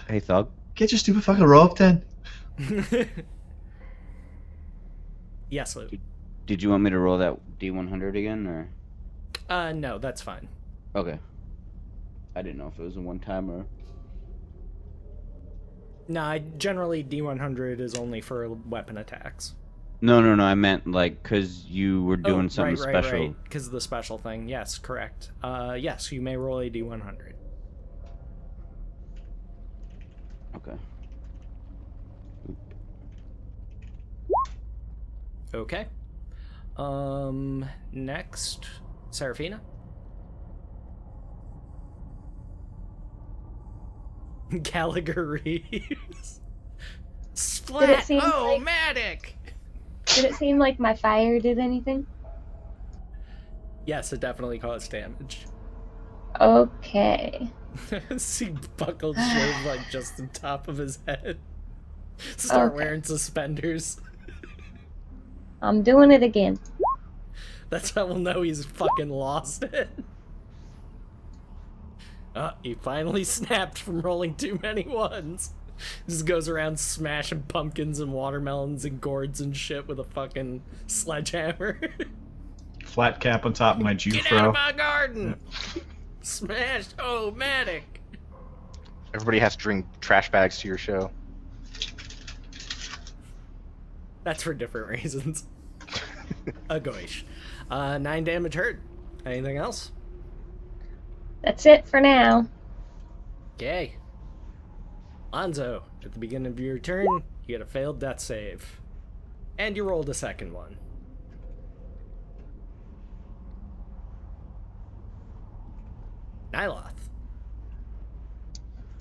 Hey, Thug. Get your stupid fucking rope then. Yes, Luke. Did you want me to roll that D100 again, or? No, that's fine. Okay. I didn't know if it was a one-time or... No, generally D100 is only for weapon attacks. No, I meant, like, because you were doing something special. Right, because of the special thing. Yes, correct. Yes, you may roll a D100. Okay. Okay. Next, Seraphina. Gallagher Reeves. Splat! seem Oh, like- Matic! Did it seem like my fire did anything? Yes, it definitely caused damage. Okay. See buckled shave like just the top of his head. Start Okay. wearing suspenders. I'm doing it again. That's how we'll know he's fucking lost it. He finally snapped from rolling too many ones. Just goes around smashing pumpkins and watermelons and gourds and shit with a fucking sledgehammer. Flat cap on top of my Get out of Jufro. my garden! Smashed! Oh, Matic! Everybody has to bring trash bags to your show. That's for different reasons. Goish. 9 damage hurt. Anything else? That's it for now. Okay. Lonzo, at the beginning of your turn, you get a failed death save. And you rolled a second one. Nyloth.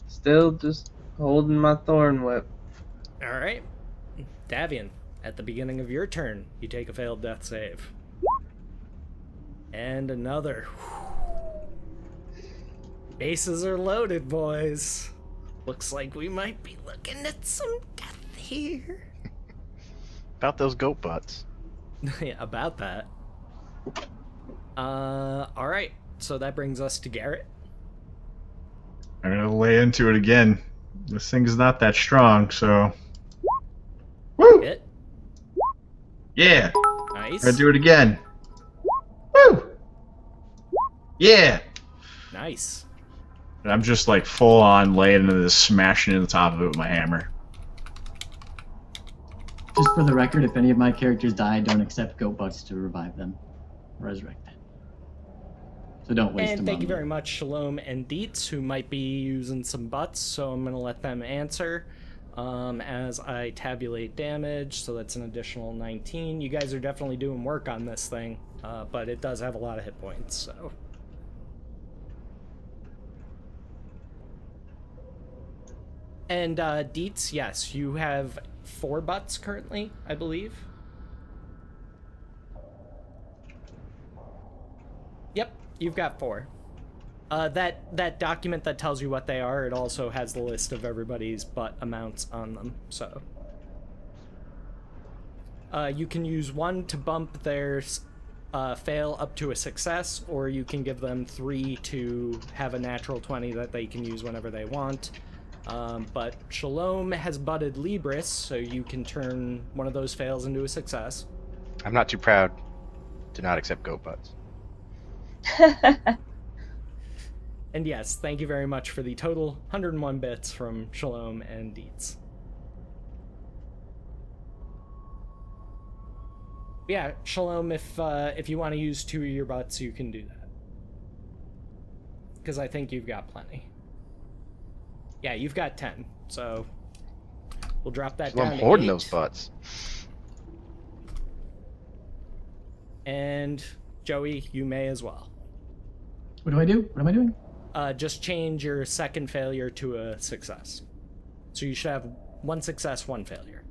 Still just holding my thorn whip. Alright. Davian, at the beginning of your turn, you take a failed death save. And another. Bases are loaded, boys. Looks like we might be looking at some death here. About those goat butts. Yeah, about that. Alright. So that brings us to Garrett. I'm gonna lay into it again. This thing's not that strong, so. Woo! Hit. Yeah! Nice. I'm gonna do it again. Woo! Yeah! Nice. And I'm just like full on laying into this, smashing in the top of it with my hammer. Just for the record, if any of my characters die, I don't accept goat butts to revive them. Resurrect them. So don't waste them And thank on you me. very much, Shalom and Dietz, who might be using some butts, so I'm going to let them answer as I tabulate damage, so that's an additional 19. You guys are definitely doing work on this thing, but it does have a lot of hit points, so... And Dietz, yes, you have 4 butts currently, I believe. Yep, you've got 4. That document that tells you what they are, it also has the list of everybody's butt amounts on them, so. You can use 1 to bump their fail up to a success, or you can give them 3 to have a natural 20 that they can use whenever they want. But Shalom has butted Libris, so you can turn one of those fails into a success. I'm not too proud to not accept goat butts. And yes, thank you very much for the total 101 bits from Shalom and Dietz. Yeah, Shalom, if you want to use 2 of your butts, you can do that. Because I think you've got plenty. Yeah, you've got 10, so we'll drop that down I'm to hoarding 8. those butts. And Joey, you may as well. What do I do? What am I doing? Just change your second failure to a success. So you should have 1 success, 1 failure.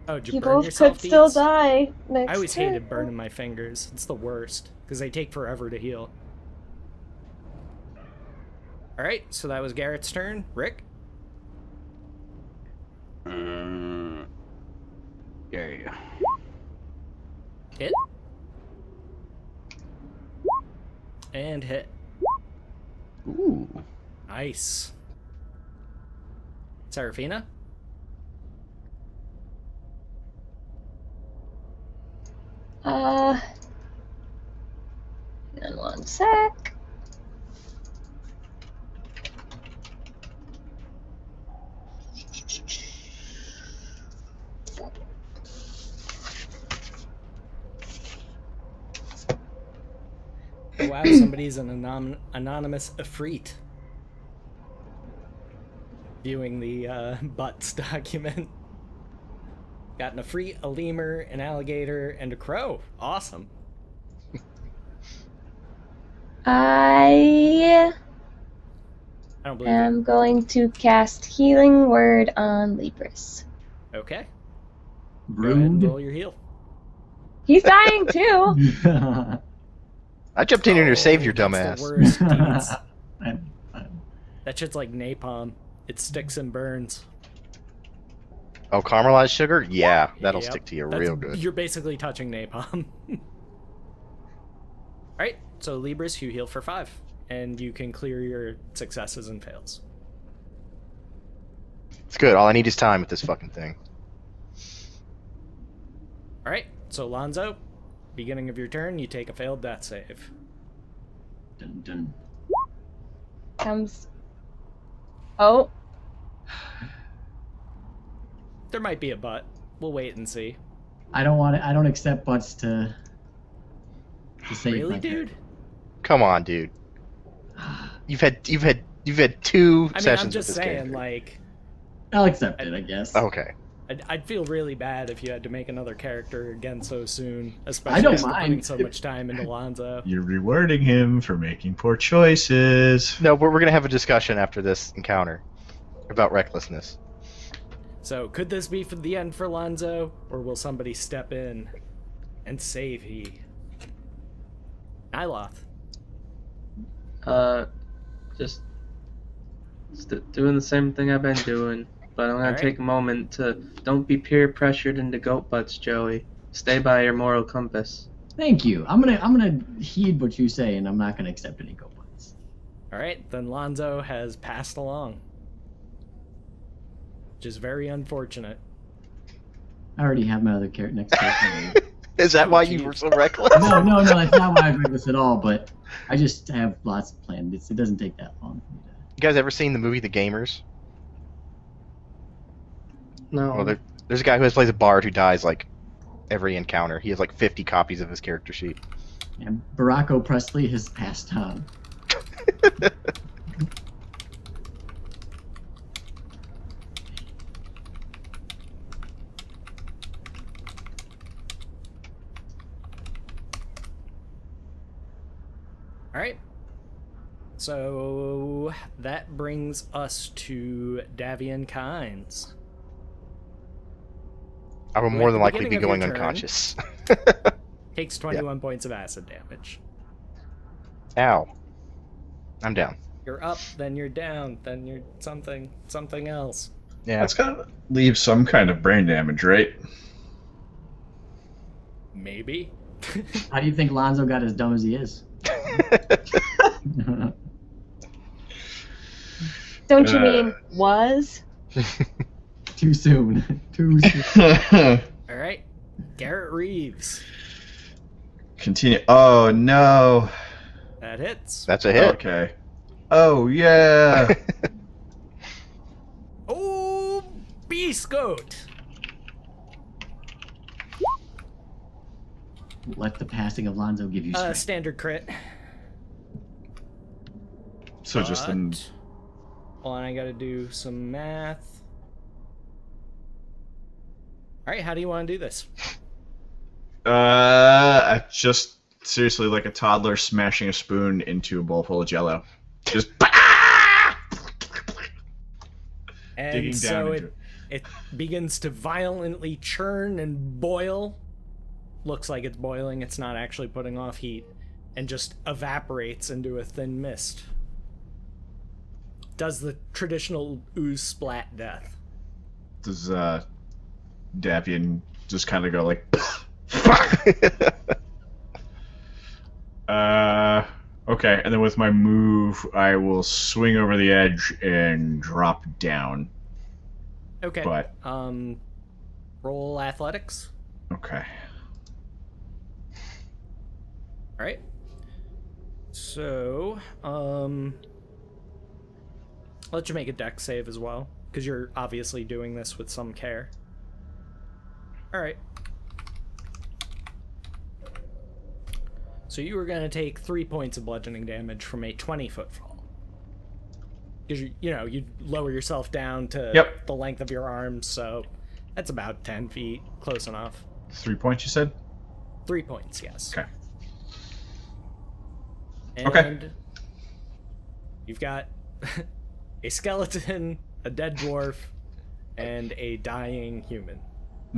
Oh, did you You burn both yourself, could still Dietz? die next I always turn. hated burning my fingers. It's the worst, because they take forever to heal. Alright, so that was Garrett's turn. Rick? Yeah. Hit. And hit. Ooh. Nice. Serafina? Hang on 1 sec. Oh, wow, somebody's an anonymous Efreet. Viewing the butts document. Got an Efreet, a lemur, an alligator, and a crow. Awesome. I I don't believe am going to cast Healing Word on Libris. it. Okay. Go ahead and Rude. roll your heal. He's dying too! I jumped in here to save your That's dumbass. the worst, Dietz. I'm- That shit's like napalm. It sticks and burns. Oh, caramelized sugar? Yeah, that'll Yep, stick to you that's- real good. You're basically touching napalm. Alright, so Libris, you heal for 5. And you can clear your successes and fails. It's good. All I need is time with this fucking thing. Alright, so Lonzo, beginning of your turn, you take a failed death save. Dun, dun. Comes. Oh, There might be a but. We'll wait and see. I don't want it. I don't accept butts to save Really, my dude? Come on, dude. character. You've had 2 I mean, sessions I'm just with this saying, character. like, I'll accept it, I guess. Okay. I'd feel really bad if you had to make another character again so soon, I especially don't after putting mind. so much time into Lonzo. You're rewarding him for making poor choices. No, we're gonna have a discussion after this encounter about recklessness. So, could this be for the end for Lonzo, or will somebody step in and save he? Nyloth. Just doing the same thing I've been doing, but I'm gonna Alright. take a moment to don't be peer pressured into goat butts, Joey. Stay by your moral compass. Thank you. I'm gonna heed what you say, and I'm not gonna accept any go butts. Alright, then Lonzo has passed along. Which is very unfortunate. I already have my other next character. Is that Oh, why geez. you were so reckless? No, that's not why I read this at all. But I just have lots planned. It doesn't take that long for me to. You guys ever seen the movie The Gamers? No. Well, there's a guy who plays a bard who dies like every encounter. He has like 50 copies of his character sheet. And Barack O. Presley has passed on. Alright. So that brings us to Davian Kynes. I will Who more at than the likely be beginning of going your turn- unconscious. Takes 21 points of acid damage. Ow. I'm down. You're up, then you're down, then you're something else. Yeah. That's gotta leave some kind of brain damage, right? Maybe. How do you think Lonzo got as dumb as he is? Don't you mean was? Too soon. Too soon. All right, Garrett Reeves. Continue. Oh no. That hits. That's a hit. Okay. Oh yeah. Oh, beast goat. Let the passing of Lonzo give you strength. Standard crit. So just in. But- Hold on, I gotta do some math. All right, how do you want to do this? I just seriously like a toddler smashing a spoon into a bowl full of Jello. Just. And Digging down so into it begins to violently churn and boil. Looks like it's boiling, it's not actually putting off heat, and just evaporates into a thin mist. Does the traditional ooze splat death. Does Davian just kind of go like, okay, and then with my move, I will swing over the edge and drop down. Okay. But Roll athletics. okay, All right. So, I'll let you make a dex save as well, because you're obviously doing this with some care. All right. So you were gonna take 3 points of bludgeoning damage from a 20-foot fall. Because you lower yourself down to Yep. the length of your arms, so that's about 10 feet, close enough. 3 points you said? 3 points, yes. Okay. And Okay. you've got a skeleton, a dead dwarf, and a dying human. I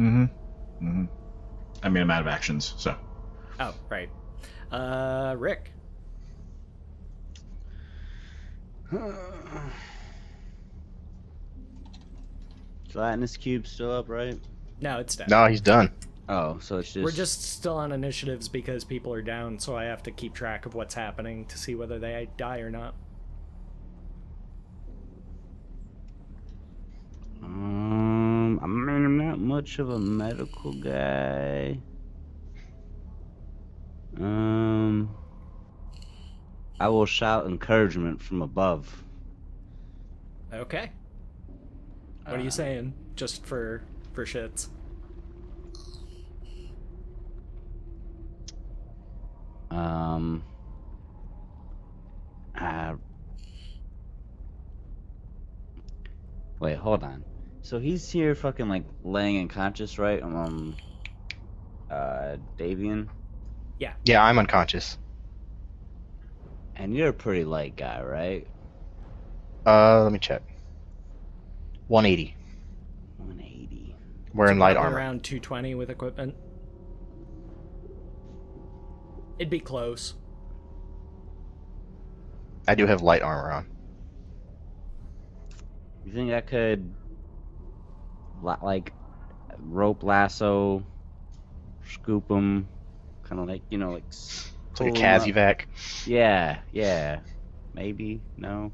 mean, I'm out of actions, so. Oh, right. Rick. Gelatinous Cube's still up, right? No, it's dead. No, he's done. Oh, so it's just. We're just still on initiatives because people are down, so I have to keep track of what's happening to see whether they die or not. I mean, I'm not much of a medical guy. I will shout encouragement from above. Okay. What are you saying? Just for shits. Wait, hold on. So he's here fucking like laying unconscious, right? Davian? Yeah, I'm unconscious. And you're a pretty light guy, right? Let me check. 180. 180. Wearing light Probably armor. around 220 with equipment. It'd be close. I do have light armor on. You think I could, like, rope lasso, scoop him, kind of like, like... It's like a Kazivac. Yeah. Maybe, no?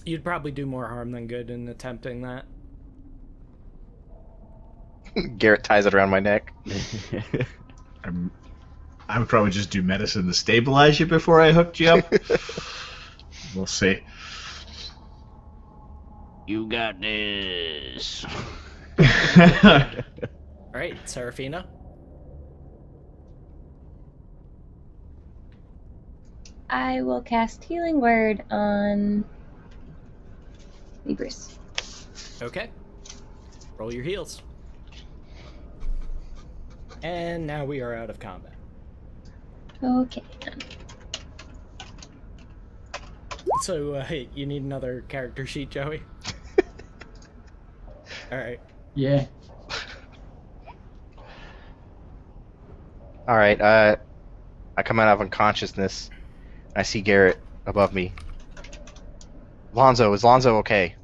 You'd probably do more harm than good in attempting that. Garrett ties it around my neck. I would probably just do medicine to stabilize you before I hooked you up. We'll see. You got this. Alright, Serafina. I will cast Healing Word on Libris. Okay. Roll your heals. And now we are out of combat. Okay. So, hey, you need another character sheet, Joey? Alright. Yeah. Alright, I come out of unconsciousness. I see Garrett above me. Lonzo, is Lonzo okay?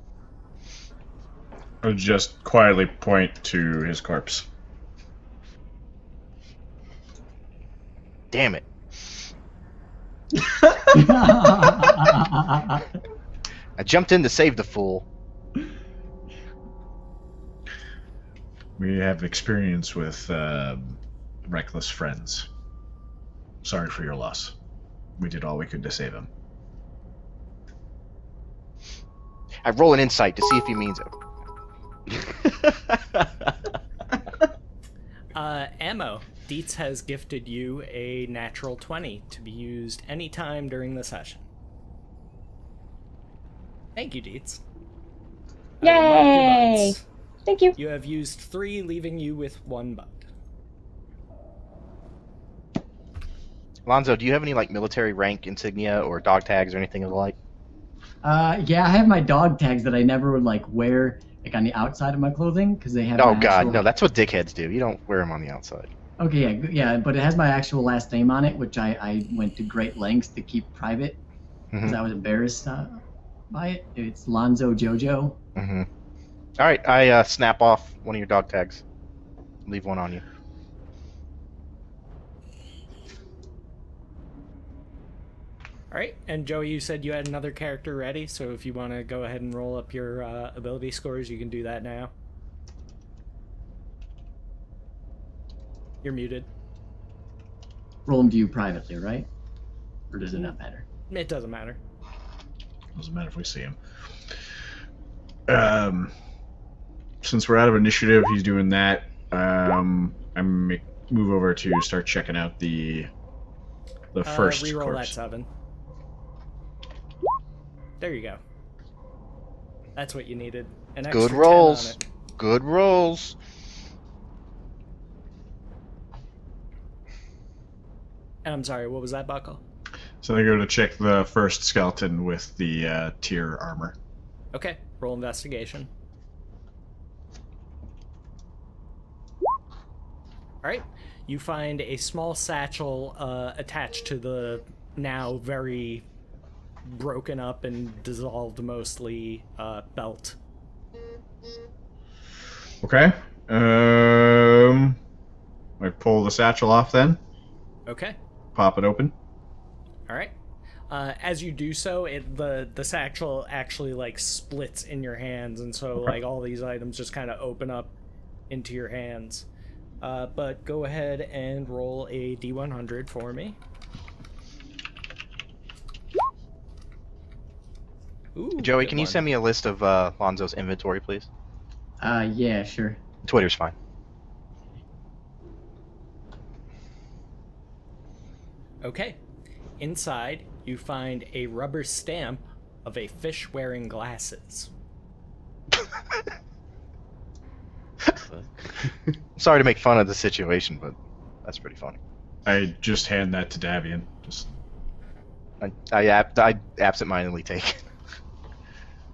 I'll just quietly point to his corpse. Damn it. I jumped in to save the fool. We have experience with reckless friends. Sorry for your loss. We did all we could to save him. I roll an insight to see if he means it. Ammo. Dietz has gifted you a natural 20 to be used anytime during the session. Thank you, Dietz. I will mark your Yay! buds. Thank you. You have used 3, leaving you with 1 bud. Lonzo, do you have any like military rank insignia or dog tags or anything of the like? Yeah, I have my dog tags that I never would like wear like on the outside of my clothing because they have. Oh my god, actual, no, that's what dickheads do. You don't wear them on the outside. Okay, yeah, but it has my actual last name on it, which I went to great lengths to keep private because I was embarrassed by it. It's Lonzo Jojo. Mm-hmm. All right, I snap off one of your dog tags. Leave one on you. Alright, and Joey, you said you had another character ready, so if you want to go ahead and roll up your ability scores, you can do that now. You're muted. Roll them to you privately, right? Or does it not matter? It doesn't matter. Doesn't matter if we see him. Since we're out of initiative, he's doing that. I'm move over to start checking out the first reroll corpse. that 7. There you go. That's what you needed. An extra Good 10 rolls. on it. Good rolls. And I'm sorry, what was that, Buckle? So they go to check the first skeleton with the tier armor. Okay, roll investigation. Alright, you find a small satchel attached to the now very broken up and dissolved mostly belt. Okay. I pull the satchel off then. Okay. Pop it open. Alright. As you do so, the satchel actually like splits in your hands, and so like all these items just kind of open up into your hands. But go ahead and roll a D100 for me. Ooh, Joey, good can you one. send me a list of Lonzo's inventory, please? Yeah, sure. Twitter's fine. Okay. Inside, you find a rubber stamp of a fish wearing glasses. Sorry to make fun of the situation, but that's pretty funny. I just hand that to Davian. Just I absentmindedly take it.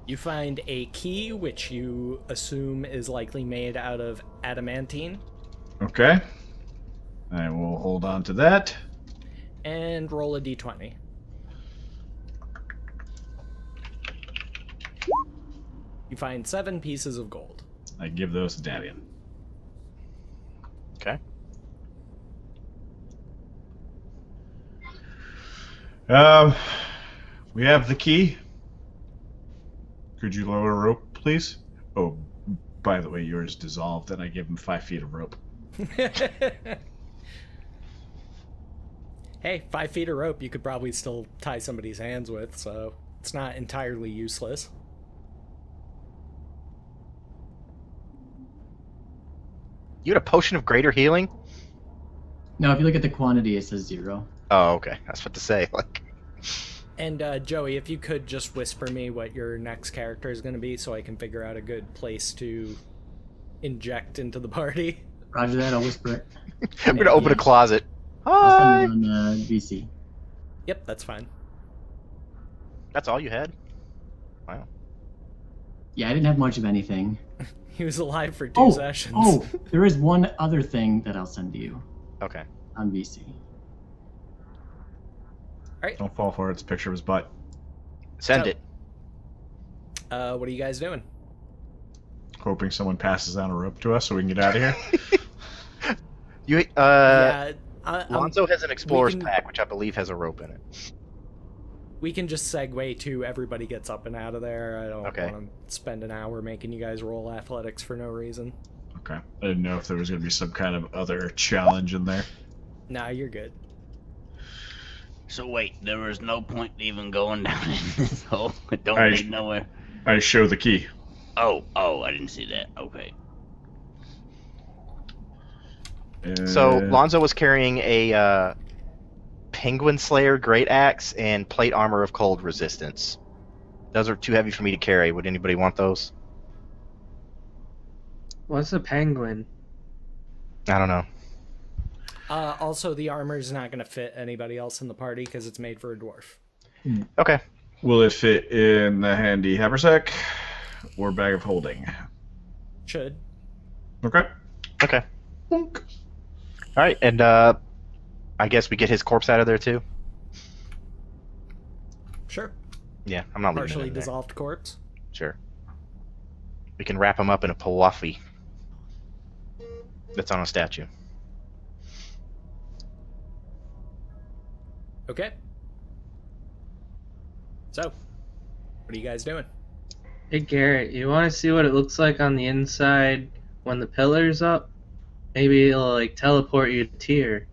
You find a key, which you assume is likely made out of adamantine, okay. I will hold on to that. and roll a d20. You find 7 pieces of gold. I give those to Davian. Okay. We have the key. Could you lower a rope, please? Oh, by the way, yours dissolved, and I give him 5 feet of rope. Hey, 5 feet of rope you could probably still tie somebody's hands with, so it's not entirely useless. You had a potion of greater healing? No, if you look at the quantity, it says 0. Oh, okay. I was about to say, like... And Joey, if you could just whisper me what your next character is going to be so I can figure out a good place to inject into the party. Roger that, I'll whisper it. I'm gonna open a closet. I'll Hi! send it on VC. Yep, that's fine. That's all you had? Wow. Yeah, I didn't have much of anything. He was alive for 2 sessions. Oh, there is one other thing that I'll send to you Okay. on VC. Don't fall for it. It's a picture of his butt. Send So- it. What are you guys doing? hoping someone passes down a rope to us so we can get out of here. Yeah, Lonzo has an explorer's can- pack, which I believe has a rope in it. we can just segue to everybody gets up and out of there. I don't Okay. want to spend an hour making you guys roll athletics for no reason. Okay. I didn't know if there was going to be some kind of other challenge in there. Nah, you're good. So wait, there was no point even going down in this hole. It don't I- lead nowhere. I show the key. Oh, I didn't see that. Okay. So Lonzo was carrying a Penguin Slayer Great Axe and Plate Armor of Cold Resistance. Those are too heavy for me to carry. Would anybody want those? What's a penguin? I don't know. Also, the armor's not going to fit anybody else in the party because it's made for a dwarf. Okay. Will it fit in the handy haversack or bag of holding? Should. Okay. Okay. All right, and I guess we get his corpse out of there too. Sure. Yeah, I'm not leaving it Partially in there. dissolved corpse. Sure. We can wrap him up in a pawafi that's on a statue. Okay. So, what are you guys doing? Hey Garrett, you want to see what it looks like on the inside when the pillar's up? Maybe it'll like teleport you to Tyr.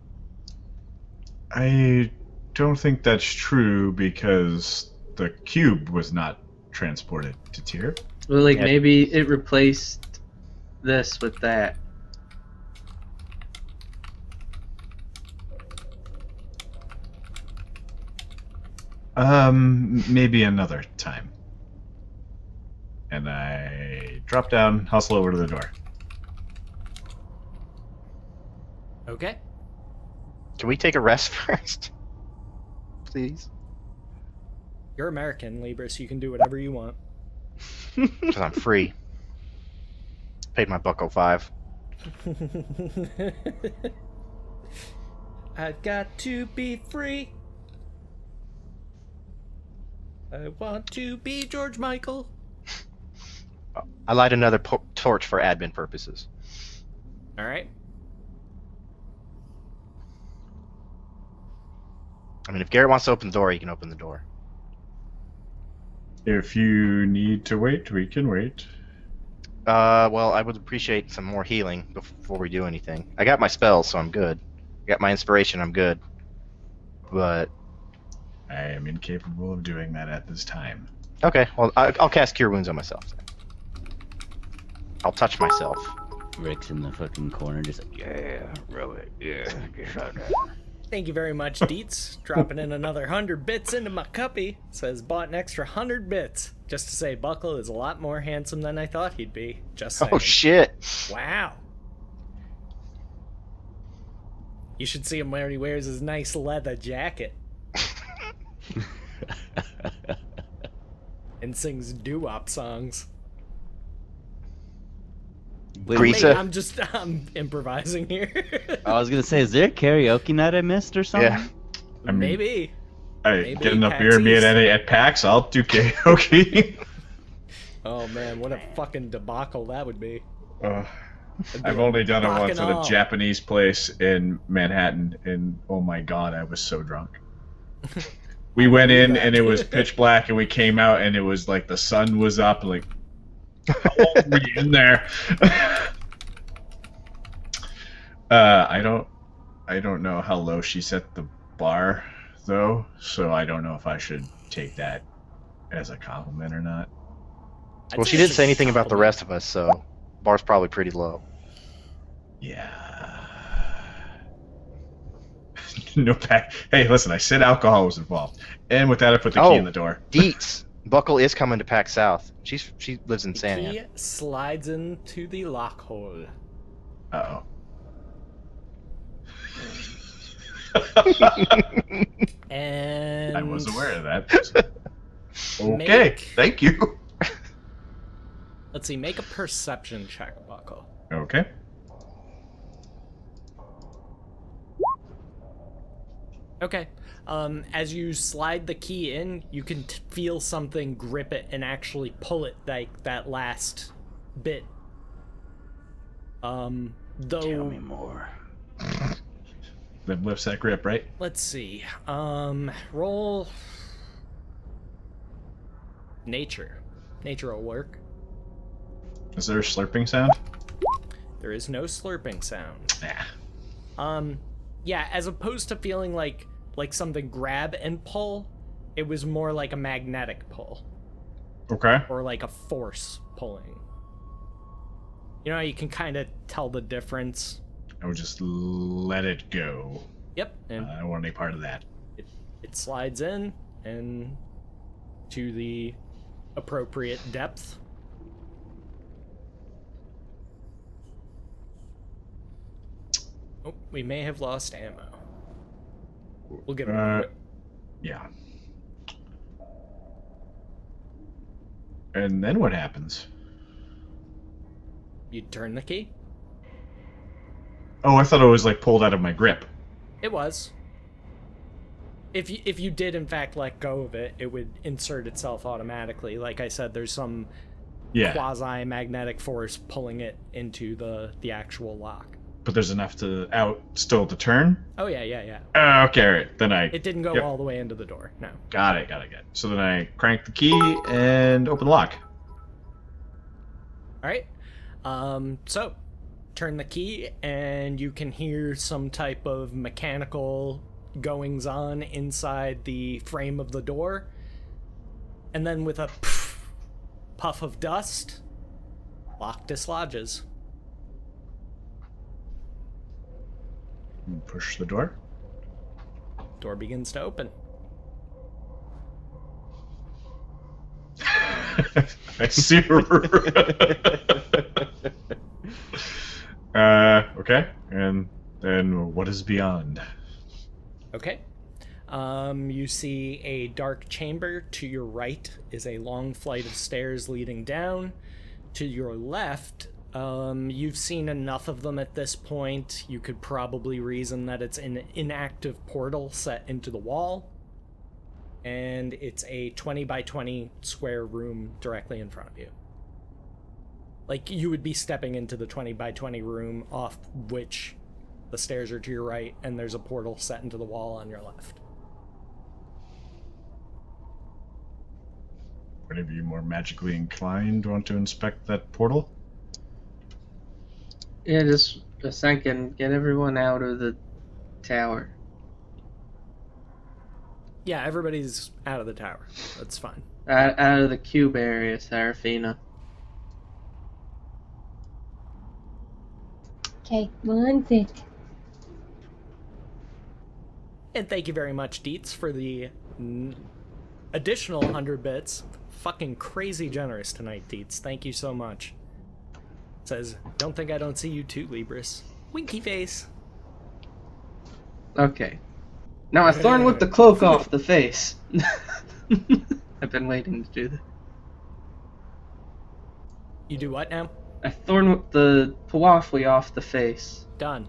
I don't think that's true because the cube was not transported to Tyr. Well, like Yeah. maybe it replaced this with that. Maybe another time. And I drop down, hustle over to the door. Okay. Can we take a rest first? Please? You're American, Libra, so you can do whatever you want. Because I'm free. Paid my $1.05. I've got to be free. I want to be George Michael. I light another torch for admin purposes. All right. I mean, if Garrett wants to open the door, he can open the door. If you need to wait, we can wait. Well, I would appreciate some more healing before we do anything. I got my spells, so I'm good. I got my inspiration, I'm good. But I am incapable of doing that at this time. okay, well, I'll cast Cure Wounds on myself. I'll touch myself. Rick's in the fucking corner, just like, yeah, rub it, yeah, just like that. Thank you very much, Deets. Dropping in another 100 bits into my cuppy. Says bought an extra 100 bits. Just to say Buckle is a lot more handsome than I thought he'd be. Just saying. Oh shit! Wow. You should see him where he wears his nice leather jacket and sings doo-wop songs. Wait, Greasa. I'm improvising here. I was gonna say, is there a karaoke night I missed or something? Yeah. I mean, Maybe. I get enough beer PAX me East. at PAX, I'll do karaoke. Oh man, what a fucking debacle that would be. I've only done it once at a Bacchanal. Japanese place in Manhattan, and oh my god, I was so drunk. We went in and it was pitch black, and we came out and it was like the sun was up. Like, how long were you in there? I don't know how low she set the bar though, so I don't know if I should take that as a compliment or not. I'd Well, she it's didn't say a anything about the compliment. rest of us, so bar's probably pretty low. Yeah. No pack. Hey, listen, I said alcohol was involved. And with that, I put the key in the door. Deets. Buckle is coming to PAX South. She lives in San He Ann. slides into the lock hole. Uh-oh. And I was aware of that. Okay, Make- thank you. Let's see, make a perception check, Buckle. Okay. Okay. As you slide the key in, you can feel something grip it and actually pull it like that last bit Tell Though, me more. Then lifts that grip, right? let's see. Roll nature. Nature will work. Is there a slurping sound? There is no slurping sound. Nah. Yeah, as opposed to feeling like something grab and pull, it was more like a magnetic pull. Okay. Or like a force pulling. You know, you can kind of tell the difference. I would just let it go. Yep, and I don't want any part of that. it slides in and to the appropriate depth. Oh, we may have lost ammo. We'll get it. Yeah. And then what happens? You turn the key. Oh, I thought it was like pulled out of my grip. It was. If you did in fact let go of it, it would insert itself automatically. Like I said, there's some quasi-magnetic force pulling it into the actual lock. But there's enough still to turn? Oh yeah. Okay, right. Then It didn't go all the way into the door, no. Got it. So then I crank the key and open the lock. Alright. So turn the key and you can hear some type of mechanical goings on inside the frame of the door. And then with a puff of dust, lock dislodges. Push the door. Door begins to open. I see. Okay. And then what is beyond? Okay. You see a dark chamber. To your right is a long flight of stairs leading down. To your left, you've seen enough of them at this point. You could probably reason that it's an inactive portal set into the wall. And it's a 20 by 20 square room directly in front of you. Like, you would be stepping into the 20 by 20 room off which the stairs are to your right, and there's a portal set into the wall on your left. Would any of you more magically inclined want to inspect that portal? Yeah, just a second. Get everyone out of the tower. Yeah, everybody's out of the tower. That's fine. Out of the cube area, Serafina. Okay, one sec. And thank you very much, Dietz, for the additional 100 bits. Fucking crazy generous tonight, Dietz. Thank you so much. Says, don't think I don't see you too, Libris. Winky face. Okay. Now I thorn whip the cloak off the face. I've been waiting to do that. You do what now? I thorn whip the Pawafli off the face. Done.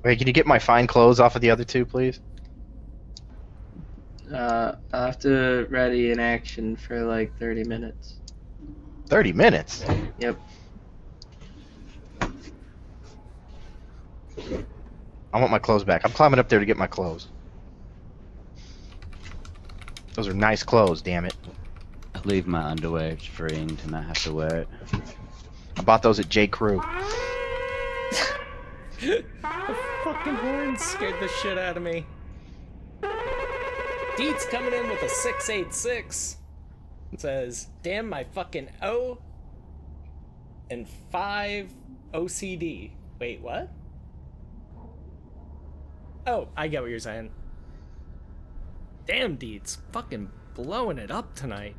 Wait, can you get my fine clothes off of the other two, please? I'll have to ready in action for like 30 minutes. 30 minutes? Yep. I want my clothes back. I'm climbing up there to get my clothes. Those are nice clothes, damn it. I leave my underwear freeing to not have to wear it. I bought those at J. Crew. The fucking horn scared the shit out of me. Dietz coming in with a 686. It says, damn my fucking O and 5 OCD. Wait, what? Oh, I get what you're saying. Damn, Dietz. Fucking blowing it up tonight.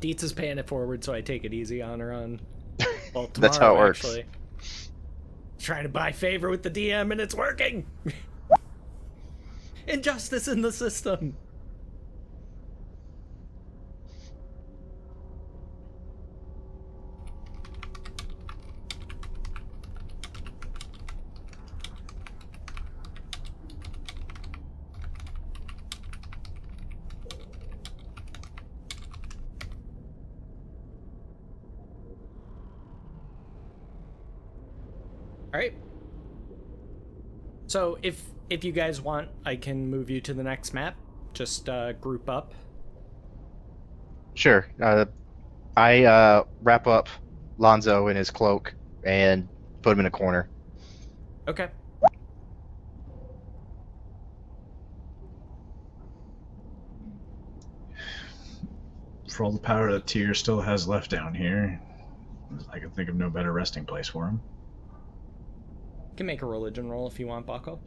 Dietz is paying it forward, so I take it easy on her on... Well, tomorrow, That's how it works. Actually. Trying to buy favor with the DM, and it's working! Injustice in the system! right. So if you guys want, I can move you to the next map. Just group up. Sure. I wrap up Lonzo in his cloak and put him in a corner. Okay. For all the power that Tyr still has left down here, I can think of no better resting place for him. You can make a religion roll if you want, Bucko.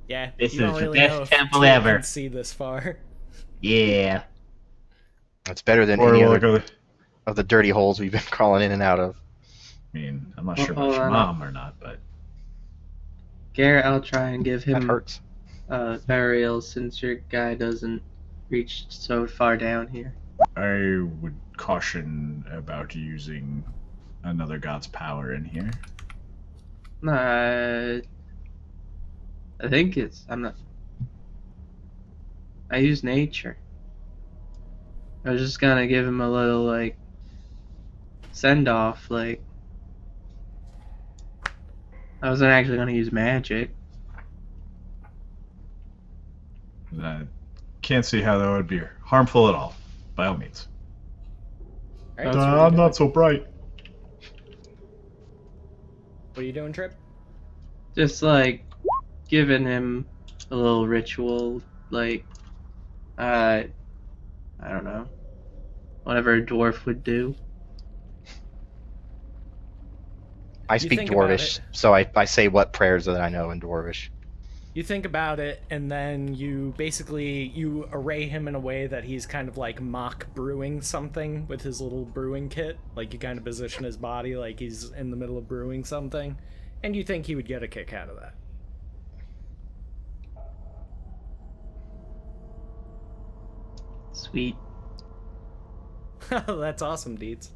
Yeah, This you don't is the really best know if temple Tyr ever. can see this far. Yeah. It's better than Or any will I other go? of the dirty holes we've been crawling in and out of. I mean, I'm not Well, sure hold about your on. mom or not, but Garrett, I'll try and give That him hurts. burial since your guy doesn't reach so far down here. I would caution about using another god's power in here. No, I think I'm not. I use nature. I was just gonna give him a little, like, send off, like. I wasn't actually gonna use magic. I can't see how that would be harmful at all, by all means. All right, so what are you I'm doing? not so bright. What are you doing, Trip? Just, like, giving him a little ritual, like, I don't know. Whatever a dwarf would do. I You speak think about Dwarvish, it. so I say what prayers that I know in Dwarvish. You think about it, and then you array him in a way that he's kind of like mock brewing something with his little brewing kit. Like you kind of position his body like he's in the middle of brewing something, and you think he would get a kick out of that. Sweet. That's awesome, Deeds.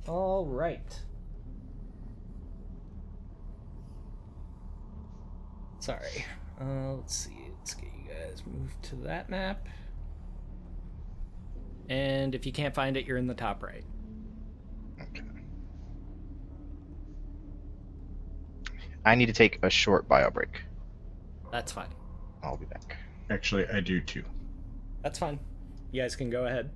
All right. Sorry. Let's see. Let's get you guys moved to that map. And if you can't find it, you're in the top right. Okay. I need to take a short bio break. That's fine. I'll be back. Actually, I do too. That's fine. You guys can go ahead.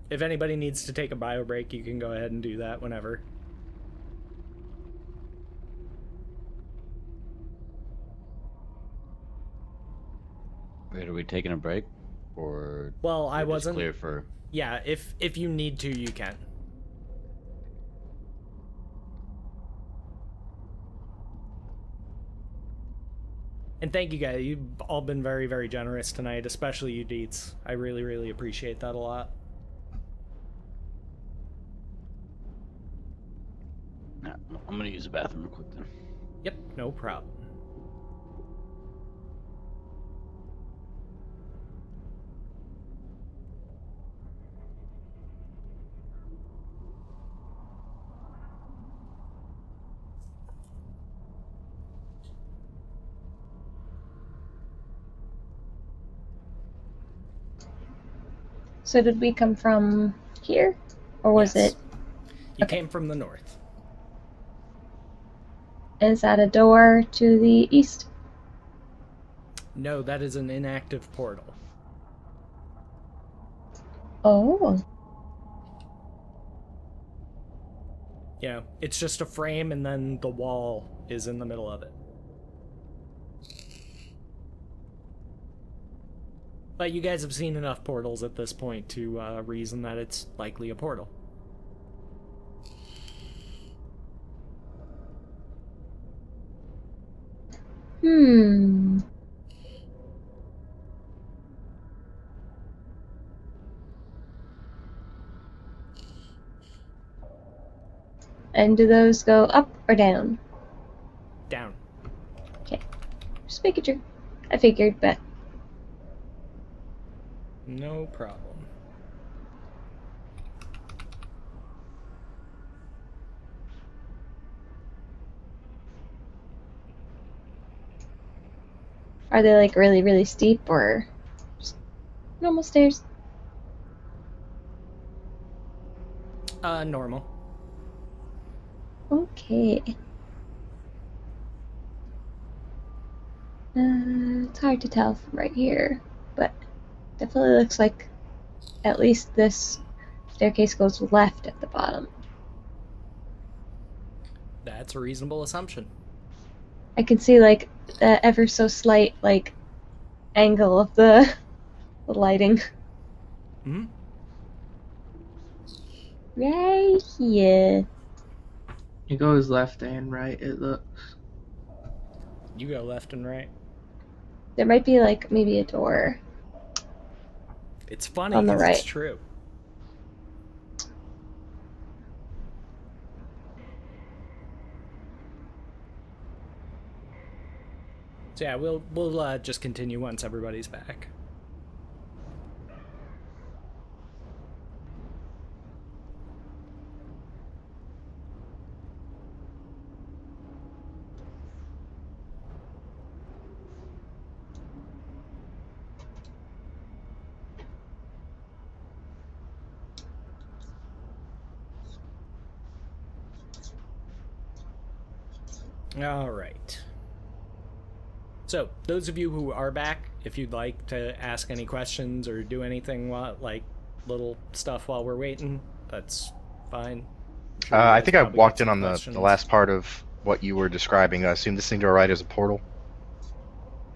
If anybody needs to take a bio break, you can go ahead and do that whenever. Wait, are we taking a break? Or Well, I we're just wasn't. clear for... Yeah, if you need to, you can. And thank you guys. You've all been very, very generous tonight, especially you, Deets. I really, really appreciate that a lot. Yeah, I'm gonna use the bathroom real quick then. Yep, no problem. So did we come from here? Or was Yes. it... You Okay. came from the north. Is that a door to the east? No, that is an inactive portal. Oh. You know, it's just a frame and then the wall is in the middle of it. But you guys have seen enough portals at this point to reason that it's likely a portal. Hmm. And do those go up or down? Down. Okay. Just making sure. I figured, but... No problem. Are they like really, really steep or just normal stairs? Normal. Okay. It's hard to tell from right here, but definitely looks like at least this staircase goes left at the bottom. That's a reasonable assumption. I can see like the ever so slight like angle of the lighting. Hmm. Right here. It goes left and right, it looks. You go left and right. There might be like maybe a door. It's funny On the because it's right. true. So yeah, we'll just continue once everybody's back. All right. So, those of you who are back, if you'd like to ask any questions or do anything like little stuff while we're waiting, that's fine. I'm sure you I guys think I probably walked got in some on the questions. last part of what you were describing. I assume this thing to our right is a portal.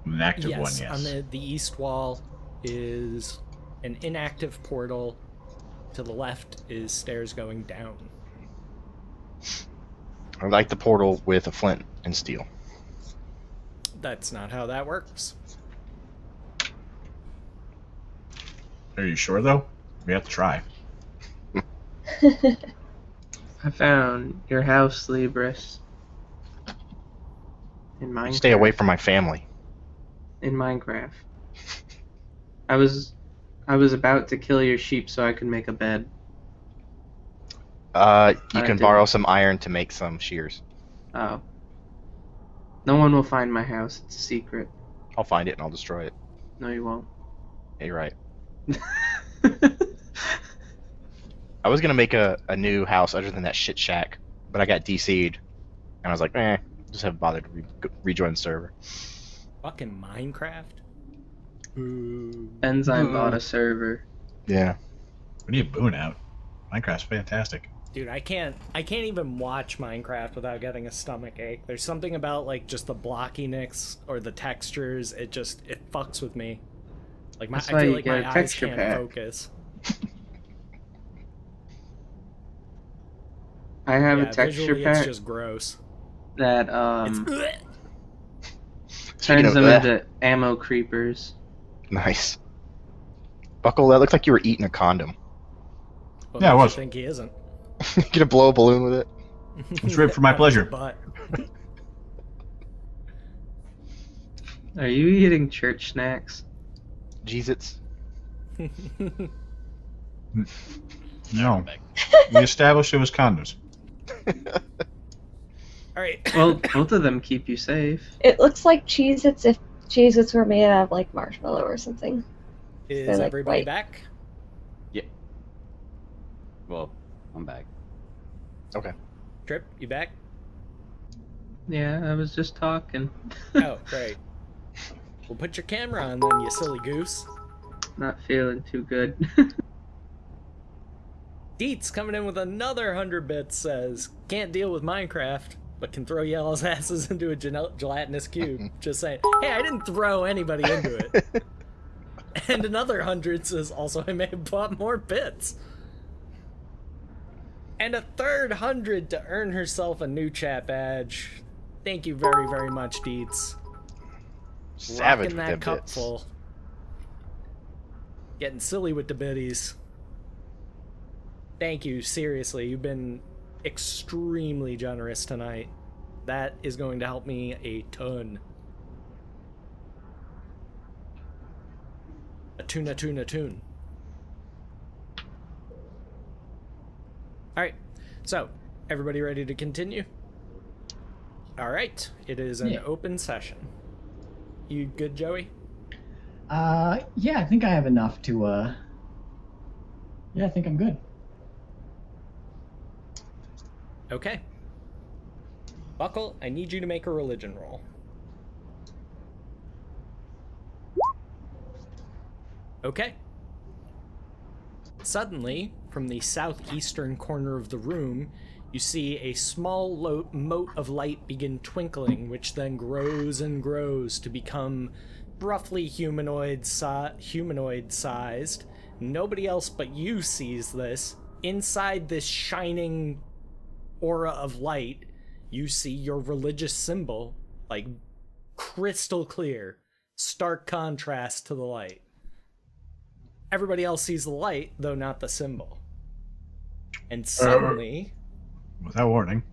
An active Yes, one, yes. on the east wall is an inactive portal. To the left is stairs going down. I like the portal with a flint and steel. That's not how that works. Are you sure, though? We have to try. I found your house, Libris. In Minecraft. Stay away from my family. In Minecraft. I was about to kill your sheep so I could make a bed. You I can didn't. borrow some iron to make some shears. Oh. No one will find my house. It's a secret. I'll find it and I'll destroy it. No, you won't. Yeah, you're right. I was gonna make a new house other than that shit shack, but I got DC'd, and I was like, just haven't bothered to rejoin the server. Fucking Minecraft. Ooh. Enzyme bought a server. Yeah. We need a boon out. Minecraft's fantastic. Dude, I can't even watch Minecraft without getting a stomach ache. There's something about like just the blockiness or the textures. It fucks with me. Like That's I why feel you like get my a eyes texture can't pack. focus. I have Yeah, a texture visually pack it's just gross. that Speaking turns of them that, into ammo creepers. nice. Buckle, that looked like you were eating a condom. What Yeah, it makes was. you think he isn't? You gonna blow a balloon with it? It's ripped for my On his pleasure. butt. Are you eating church snacks? Jeez-its. No. We established it was condoms. All right. Well, both of them keep you safe. It looks like Cheez-Its if Cheez-Its were made out of like marshmallow or something. Is They're, like, everybody white. back? Well, I'm back. Okay. Trip, you back? Yeah, I was just talking. Oh, great. Well, put your camera on then, you silly goose. Not feeling too good. Deets coming in with another 100 bits says, can't deal with Minecraft, but can throw y'all's asses into a gelatinous cube. Just saying. Hey, I didn't throw anybody into it. And another 100 says, also, I may have bought more bits. And a third 100 to earn herself a new chat badge. Thank you very, very much, Deets. Savage Rocking with that them cup bits. full. Getting silly with the biddies. Thank you, seriously. You've been extremely generous tonight. That is going to help me a ton. A tune. Alright, so, everybody ready to continue? Alright, it is an Yeah. open session. You good, Joey? Yeah, I think I have enough to, yeah, I think I'm good. Okay. Buckle, I need you to make a religion roll. Okay. Suddenly, from the southeastern corner of the room, you see a small mote of light begin twinkling, which then grows and grows to become roughly humanoid-sized. Nobody else but you sees this. Inside this shining aura of light, you see your religious symbol, like crystal clear, stark contrast to the light. Everybody else sees the light, though not the symbol. And suddenly, without warning.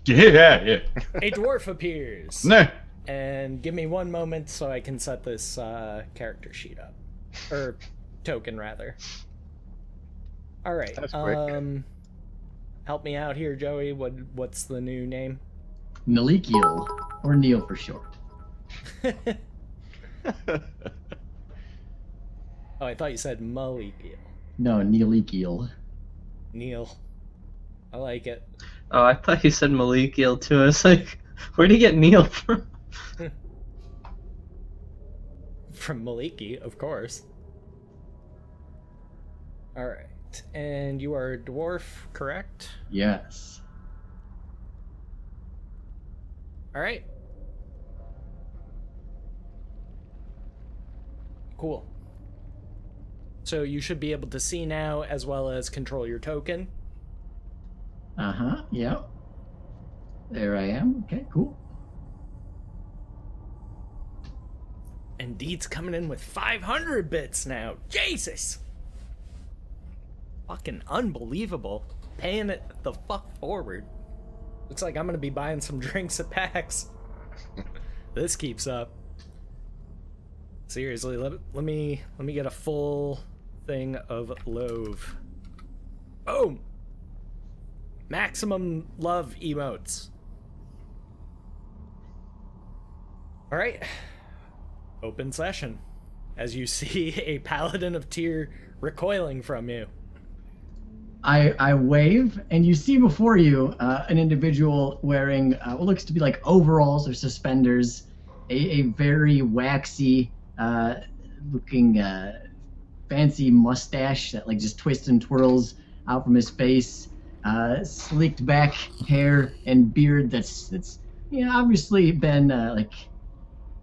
Yeah. a dwarf appears. Nah. And give me one moment so I can set this character sheet up. Or token, rather. Alright. That's quick. Help me out here, Joey. What's the new name? Nalikiel, or Neil for short. Oh, I thought you said Malikiel. No, Neilikiel. Neil. I like it. Oh, I thought you said Malikiel too. I was like, where'd he get Neil from? From Maliki, of course. Alright. And you are a dwarf, correct? Yes. Alright. Cool. So you should be able to see now as well as control your token. Uh-huh, yeah. There I am. Okay, cool. And Deed's coming in with 500 bits now. Jesus! Fucking unbelievable. Paying it the fuck forward. Looks like I'm gonna be buying some drinks at PAX. This keeps up. Seriously, let me get a full thing of love. Boom! Maximum love emotes. Alright. Open session. As you see a paladin of Tyr recoiling from you. I wave, and you see before you an individual wearing what looks to be like overalls or suspenders, a very waxy looking fancy mustache that like just twists and twirls out from his face, slicked back hair and beard that's obviously been like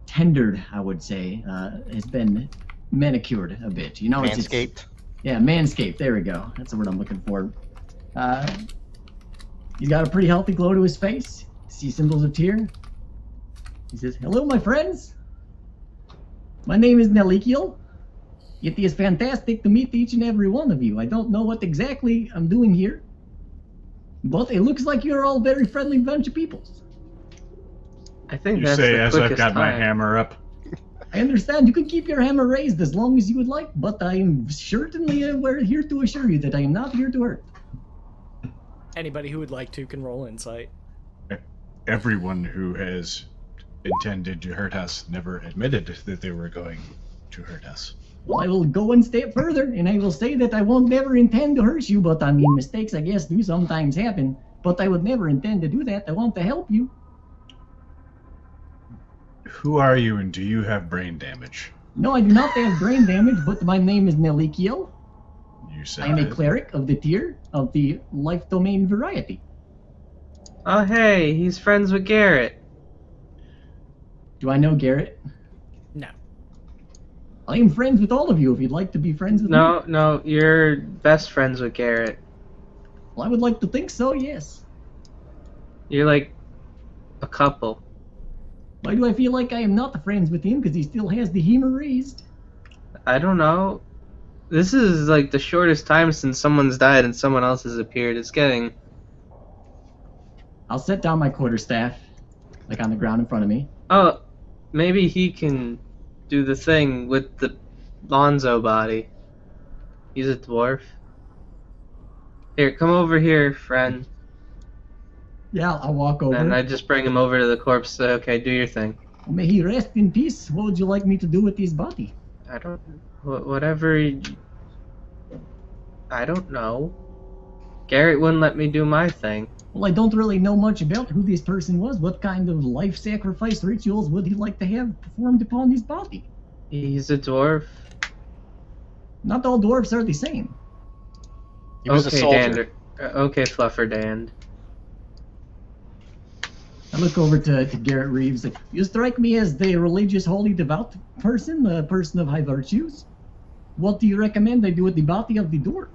tendered, I would say, has been manicured a bit. Manscaped. Yeah, manscaped. There we go. That's the word I'm looking for. He's got a pretty healthy glow to his face. See symbols of Tyr. He says, "Hello, my friends. My name is Nalikiel. It is fantastic to meet each and every one of you. I don't know what exactly I'm doing here, but it looks like you're all very friendly bunch of people." I think You that's say the as I've quickest got my time. hammer up. I understand you can keep your hammer raised as long as you would like, but I am certainly we're here to assure you that I am not here to hurt. Anybody who would like to can roll insight. Everyone who has intended to hurt us never admitted that they were going to hurt us. Well, I will go one step further, and I will say that I won't never intend to hurt you, but I mean, mistakes, I guess, do sometimes happen. But I would never intend to do that. I want to help you. Who are you, and do you have brain damage? No, I do not have brain damage, but my name is Nalikiel. You said I am a that. cleric of the Tyr of the life domain variety. Oh, hey, he's friends with Garrett. Do I know Garrett? No. I am friends with all of you if you'd like to be friends with me. No, you're best friends with Garrett. Well, I would like to think so, yes. You're like a couple. Why do I feel like I am not friends with him? Because he still has the hammer raised. I don't know. This is like the shortest time since someone's died and someone else has appeared. It's getting... I'll set down my quarterstaff, like on the ground in front of me. Oh, maybe he can do the thing with the Lonzo body. He's a dwarf. Here, come over here, friend. Yeah, I'll walk over. And I just bring him over to the corpse. Say, okay, do your thing. Well, may he rest in peace. What would you like me to do with his body? I don't. Whatever. I don't know. Garrett wouldn't let me do my thing. Well, I don't really know much about who this person was. What kind of life sacrifice rituals would he like to have performed upon his body? He's a dwarf. Not all dwarves are the same. He was okay, a soldier. Dander. Okay, Fluffer Dan. I look over to Garrett Reeves. Like, you strike me as the religious, holy, devout person, a person of high virtues. What do you recommend I do with the body of the dwarf?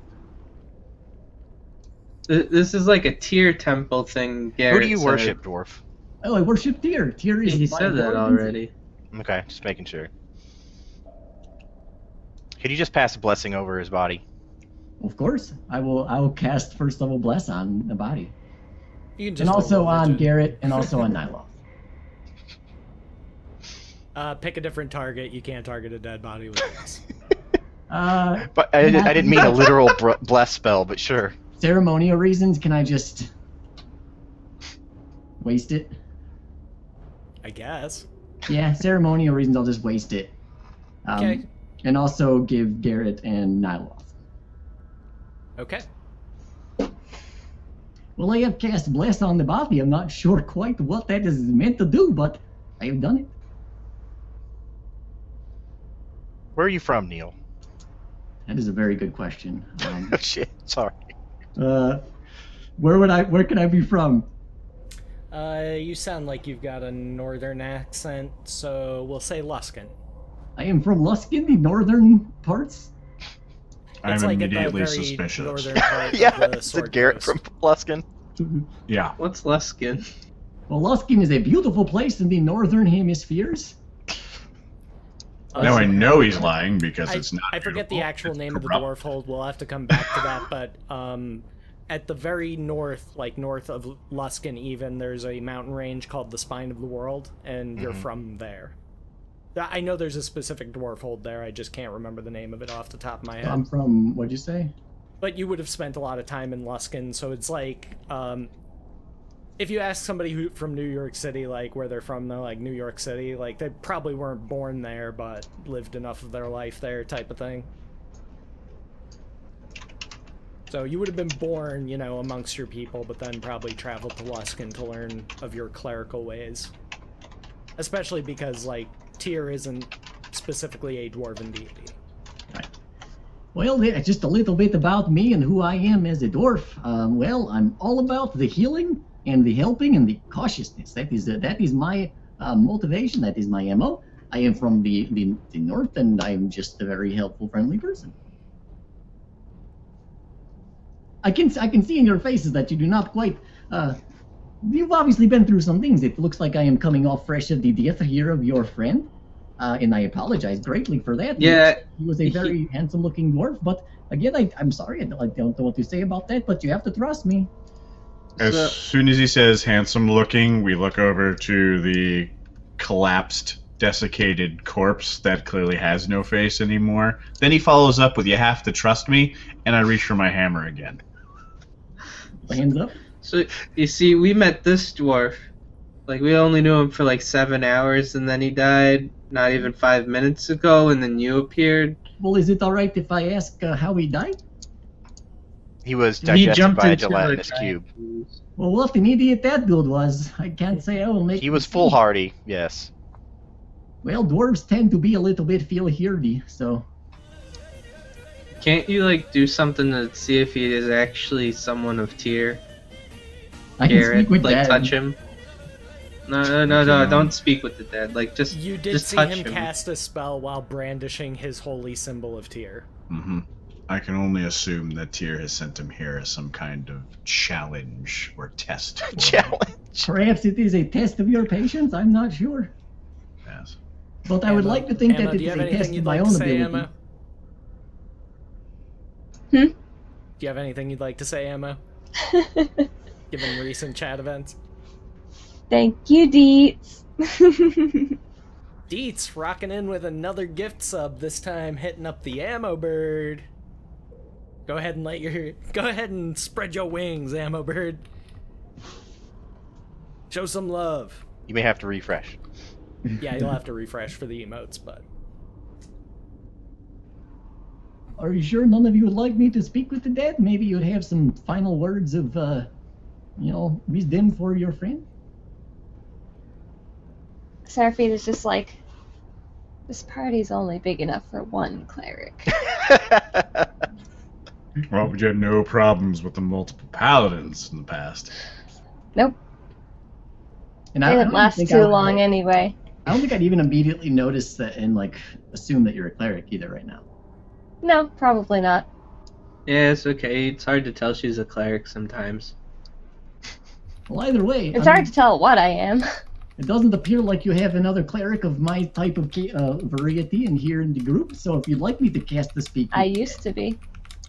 This is like a tier temple thing, Garrett. Who do you said. worship, dwarf? Oh, I worship Tyr. Tyr is He my said that dwarven- already. Okay, just making sure. Could you just pass a blessing over his body? Of course. I will cast first level bless on the body. You can And just also overlook on it. Garrett and also on Nyloth. Pick a different target. You can't target a dead body with this. But I didn't mean a literal bless spell, but sure. Ceremonial reasons, can I just waste it? I guess. Yeah, ceremonial reasons, I'll just waste it. Okay. And also give Garrett and Nyloth. Okay. Well, I have cast Bless on the body. I'm not sure quite what that is meant to do, but I have done it. Where are you from, Neil? That is a very good question. Oh shit, sorry. Where can I be from? You sound like you've got a northern accent, so we'll say Luskin. I am from Luskin, the northern parts. I'm It's like at the immediately very suspicious. northern part Yeah, of the is Sword it Garrett Coast. from Luskin? Yeah. What's Luskin? Well, Luskin is a beautiful place in the northern hemispheres. Now I know he's lying because it's not. I forget the beautiful, actual it's name of the corrupt. dwarf hold. We'll have to come back to that, but at the very north, like north of Luskin even, there's a mountain range called the Spine of the World, and you're from there. I know there's a specific dwarf hold there, I just can't remember the name of it off the top of my head. I'm from, what'd you say? But you would have spent a lot of time in Luskin, so it's like, if you ask somebody from New York City, like, where they're from, they're like, New York City, like, they probably weren't born there, but lived enough of their life there, type of thing. So you would have been born, you know, amongst your people, but then probably traveled to Luskin to learn of your clerical ways. Especially because, like, Tyr isn't specifically a dwarven deity. Well, just a little bit about me and who I am as a dwarf. Well, I'm all about the healing and the helping and the cautiousness. That is my motivation. That is my MO. I am from the north, and I'm just a very helpful, friendly person. I can see in your faces that you do not quite. You've obviously been through some things. It looks like I am coming off fresh of the death here of your friend, and I apologize greatly for that. Yeah, he was a very handsome-looking dwarf. But again, I'm sorry. I don't know what to say about that. But you have to trust me. As soon as he says handsome looking, we look over to the collapsed, desiccated corpse that clearly has no face anymore. Then he follows up with, "You have to trust me," and I reach for my hammer again. Hands up. So, you see, we met this dwarf. Like, we only knew him for like 7 hours, and then he died not even 5 minutes ago, and then you appeared. Well, is it all right if I ask how he died? He was He digested jumped by a into gelatinous giant cube. Well, what an idiot that dude was. I can't say I will make. He was foolhardy, yes. Well, dwarves tend to be a little bit feel-hearedy, so. Can't you, like, do something to see if he is actually someone of Tyr? I can Garrett, speak with like, Dad. touch him? No, don't speak with the dead. Like, just You did just see touch him him. cast a spell while brandishing his holy symbol of Tyr. Mm-hmm. I can only assume that Tyr has sent him here as some kind of challenge or test. for him. Challenge. Perhaps it is a test of your patience, I'm not sure. Yes. But I would Emma- like to think Emma, that do it you is have a anything test you'd of my like to own say, ability. Emma? Hmm? Do you have anything you'd like to say, Emma? Given recent chat events? Thank you, Deets. Deets rocking in with another gift sub, this time hitting up the Ammo Bird. Go ahead and spread your wings, Ammo Bird. Show some love. You may have to refresh. Yeah, you'll have to refresh for the emotes, but Are you sure none of you would like me to speak with the dead? Maybe you'd have some final words of, wisdom for your friend? Seraphine is just like, this party's only big enough for one cleric. Well, we had no problems with the multiple paladins in the past. Nope. And They didn't last too long anyway. I don't think I'd even immediately notice that and, assume that you're a cleric either right now. No, probably not. Yeah, it's okay. It's hard to tell she's a cleric sometimes. Well, either way, It's hard to tell what I am. It doesn't appear like you have another cleric of my type of variety in here in the group, so if you'd like me to cast the speak... I used to be.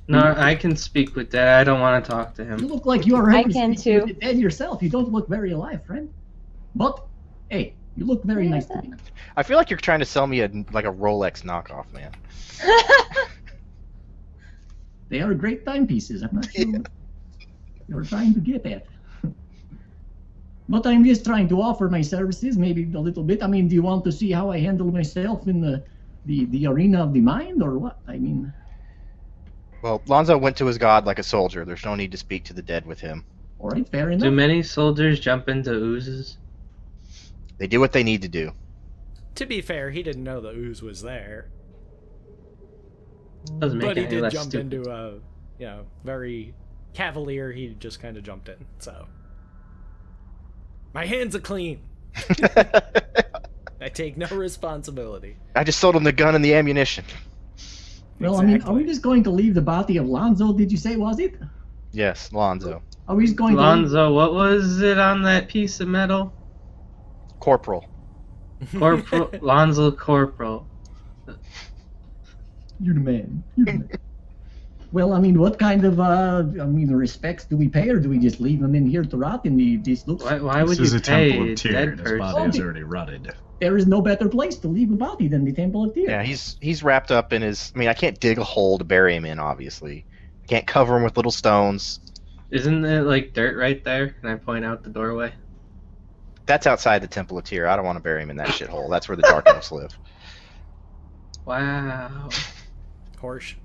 No, I can speak with Dad. I don't want to talk to You him. look like you are I ready can to speak too. with the dead yourself. You don't look very alive, friend. But, hey, you look very nice to me. I feel like you're trying to sell me a Rolex knockoff, man. They are great timepieces. I'm not sure what you're trying to get at. But I'm just trying to offer my services, maybe a little bit. I mean, do you want to see how I handle myself in the arena of the mind, or what? I mean... Well, Lonzo went to his god like a soldier. There's no need to speak to the dead with him. All right, fair enough. Do many soldiers jump into oozes? They do what they need to do. to be fair, he didn't know the ooze was there. Doesn't make But he any did less jump stupid. into a, very cavalier. He just kind of jumped in. So my hands are clean. I take no responsibility. I just sold him the gun and the ammunition. Well, I mean, are Exactly. we just going to leave the body of Lonzo, did you say, was it? Yes, Lonzo. Are we just going to... Lonzo, what was it on that piece of metal? Corporal. Corporal. Lonzo Corporal. You're the man. You're the man. Well, I mean, what kind of, respects do we pay, or do we just leave him in here to rot in this looks... Why would This is you a temple pay a of Tyr, dead and his body person? is already rotted. There is no better place to leave a body than the Temple of Tyr. Yeah, he's wrapped up in his... I mean, I can't dig a hole to bury him in, obviously. I can't cover him with little stones. Isn't it like dirt right there? Can I point out the doorway? That's outside the Temple of Tyr. I don't want to bury him in that shithole. That's where the Dark Elves live. Wow. Horse.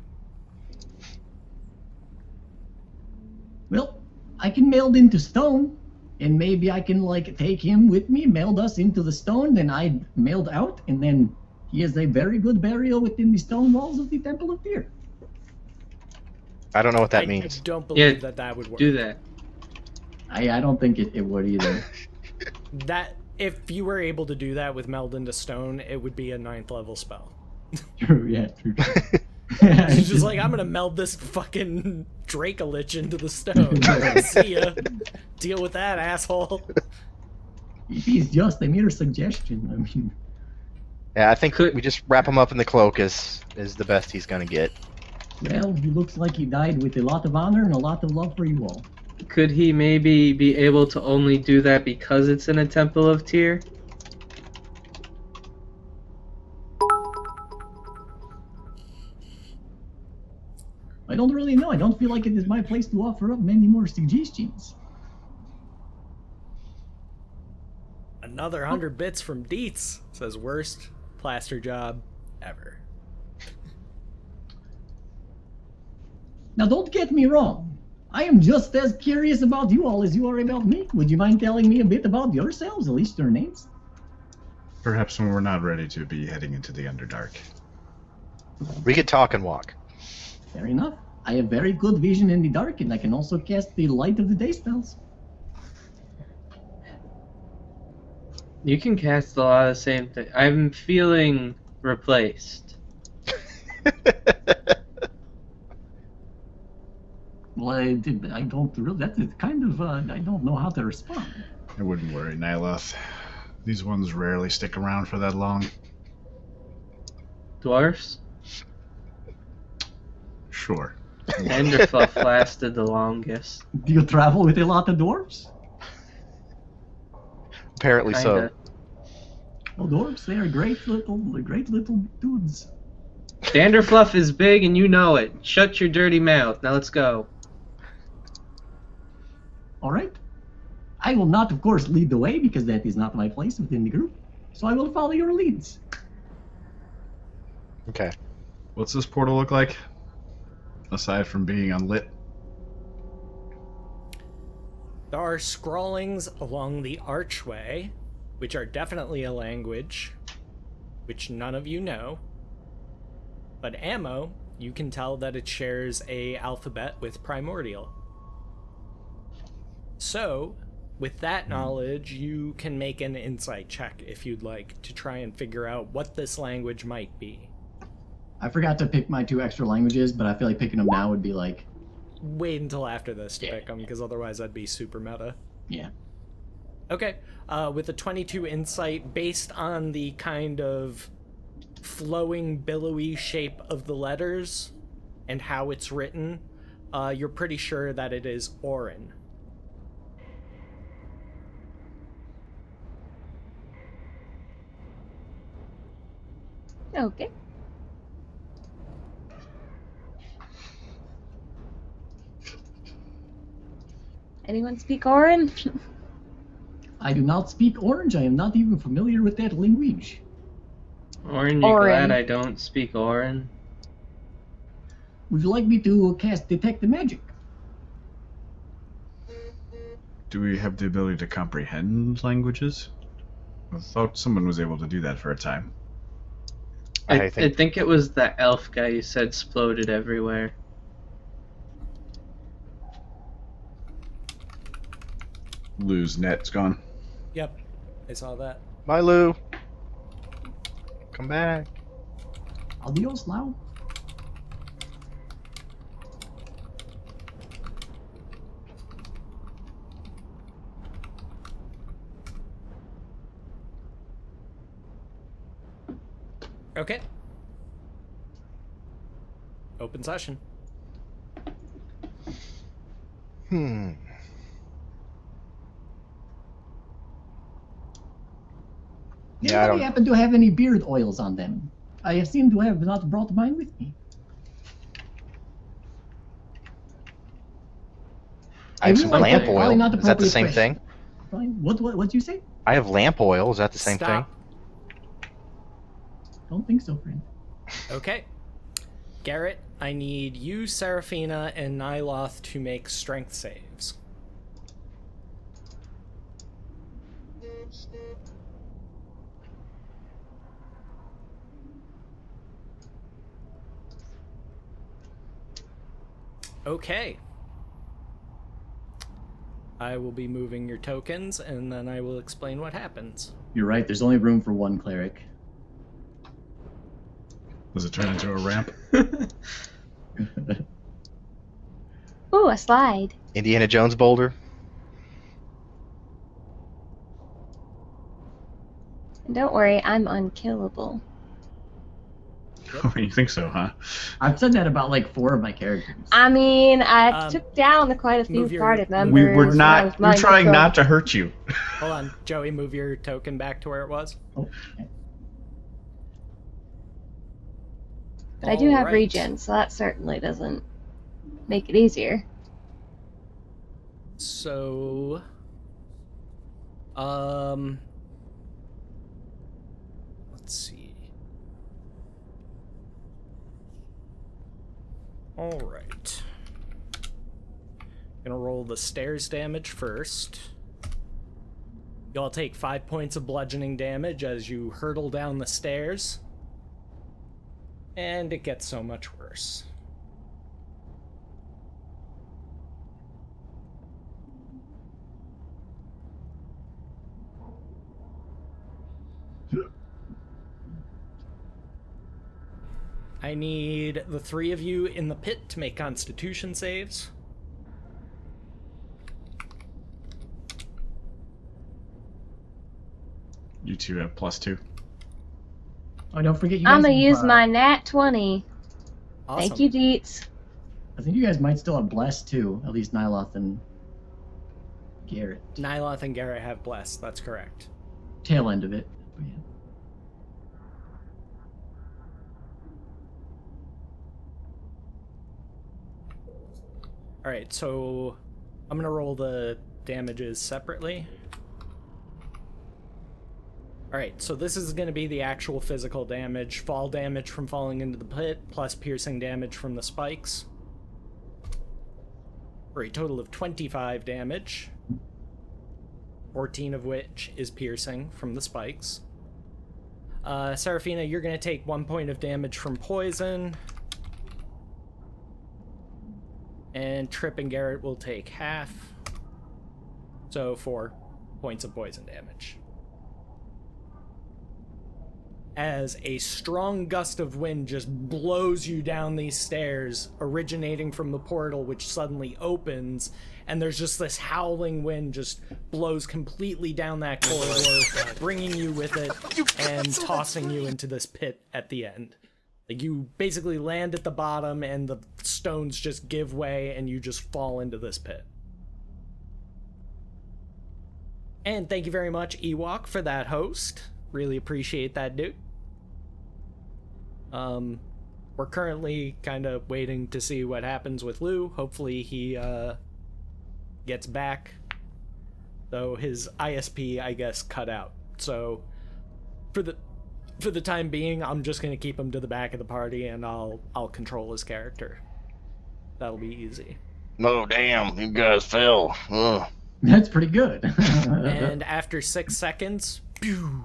Well, I can meld into stone, and maybe I can, take him with me, meld us into the stone, then I meld out, and then he has a very good burial within the stone walls of the Temple of Tyr. I don't know what that I means. don't believe Yeah, that would work. Do that. I don't think it would either. That if you were able to do that with meld into stone, it would be a 9th level spell. True, yeah, true. It's just like, I'm gonna meld this fucking Dracolich into the stone. See ya. Deal with that, asshole. It is just a mere suggestion. I mean, Yeah, I think we just wrap him up in the cloak is the best he's gonna get. well, he looks like he died with a lot of honor and a lot of love for you all. Could he maybe be able to only do that because it's in a Temple of Tyr? I don't really know. I don't feel like it is my place to offer up many more suggestions. Another 100 bits from Dietz. Says worst plaster job ever. Now, don't get me wrong. I am just as curious about you all as you are about me. Would you mind telling me a bit about yourselves, at least your names? Perhaps when we're not ready to be heading into the Underdark. We could talk and walk. Fair enough. I have very good vision in the dark, and I can also cast the light of the day spells. You can cast a lot of the same thing. I'm feeling replaced. Well, I don't really. That's kind of. I don't know how to respond. I wouldn't worry, Nyloth. These ones rarely stick around for that long. Dwarfs? Sure. Enderfluff lasted the longest. Do you travel with a lot of dwarves? Apparently so. Kinda. Well, dwarves, they are great little dudes. Danderfluff is big and you know it. Shut your dirty mouth. Now let's go. All right. I will not, of course, lead the way because that is not my place within the group. So I will follow your leads. Okay. What's this portal look like? Aside from being unlit? There are scrawlings along the archway, which are definitely a language, which none of you know. But Ammo, you can tell that it shares a alphabet with Primordial. So, with that knowledge, you can make an insight check if you'd like to try and figure out what this language might be. I forgot to pick my 2 extra languages, but I feel like picking them now would be like... Wait until after this to pick them, because otherwise I'd be super meta. Yeah. Okay, with a 22 insight, based on the kind of flowing, billowy shape of the letters and how it's written, you're pretty sure that it is Orin. Okay. Anyone speak Orin? I do not speak Orange. I am not even familiar with that language. Orin, you Orin. glad I don't speak Orin? Would you like me to cast Detect the Magic? Do we have the ability to comprehend languages? I thought someone was able to do that for a time. I think it was the elf guy you said exploded everywhere. Lou's net's gone. Yep, I saw that. Bye, Lou. Come back. Adios, Lau. Okay. Open session. Yeah, I Anybody don't. happen to have any beard oils on them? I seem to have not brought mine with me. I have some realize lamp that's probably oil. not the Is that the appropriate same question. thing? What'd you say? I have lamp oil. Is that the same Stop. Don't think so, friend. Okay. Garrett, I need you, Seraphina, and Nyloth to make strength saves. Okay. I will be moving your tokens, and then I will explain what happens. You're right. There's only room for one cleric. Does it turn into a ramp? Ooh, a slide. thing? Indiana Jones boulder. And don't worry, I'm unkillable. You think so, huh? I've said that about like 4 of my characters. I mean, I took down quite a few move your- party members. We were when I was not. We're mind trying control. not to hurt you. Hold on, Joey, move your token back to where it was. Oh, okay. But I do have Alright. regen, so that certainly doesn't make it easier. So, let's see. All right. Gonna roll the stairs damage first. Y'all take 5 points of bludgeoning damage as you hurtle down the stairs. And it gets so much worse. I need the 3 of you in the pit to make Constitution saves. You two have +2. Oh, don't forget you guys I'm gonna have, use my nat 20. Awesome. Thank you, Deets. I think you guys might still have Blessed too. At least Nyloth and Garrett. Nyloth and Garrett have blessed, that's correct. Tail end of it. But yeah. Alright, so I'm gonna roll the damages separately. Alright, so this is going to be the actual physical damage. Fall damage from falling into the pit, plus piercing damage from the spikes. For a total of 25 damage. 14 of which is piercing from the spikes. Seraphina, you're going to take 1 point of damage from poison. And Trip and Garrett will take half. So 4 points of poison damage. As a strong gust of wind just blows you down these stairs, originating from the portal, which suddenly opens, and there's just this howling wind just blows completely down that corridor, bringing you with it and tossing you into this pit at the end. Like, you basically land at the bottom and the stones just give way and you just fall into this pit. And thank you very much, Ewok, for that host. Really appreciate that, dude. We're currently kind of waiting to see what happens with Lou. Hopefully he gets back. Though his ISP, I guess, cut out. So for the time being, I'm just gonna keep him to the back of the party, and I'll control his character. That'll be easy. Oh damn! You guys fell. Ugh. That's pretty good. And after 6 seconds, pew,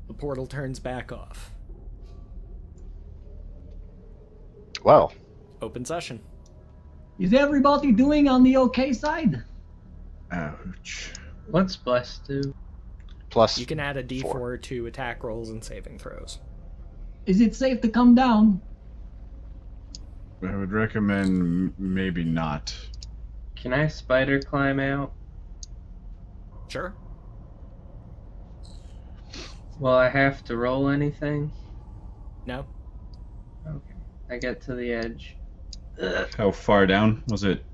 the portal turns back off. Well, Open session. Is everybody doing on the okay side? Ouch. What's blessed do? plus You can add a d4 4. to attack rolls and saving throws. Is it safe to come down? I would recommend maybe not. Can I spider climb out? Sure. Will I have to roll anything? No. Okay. I get to the edge. How far down was it?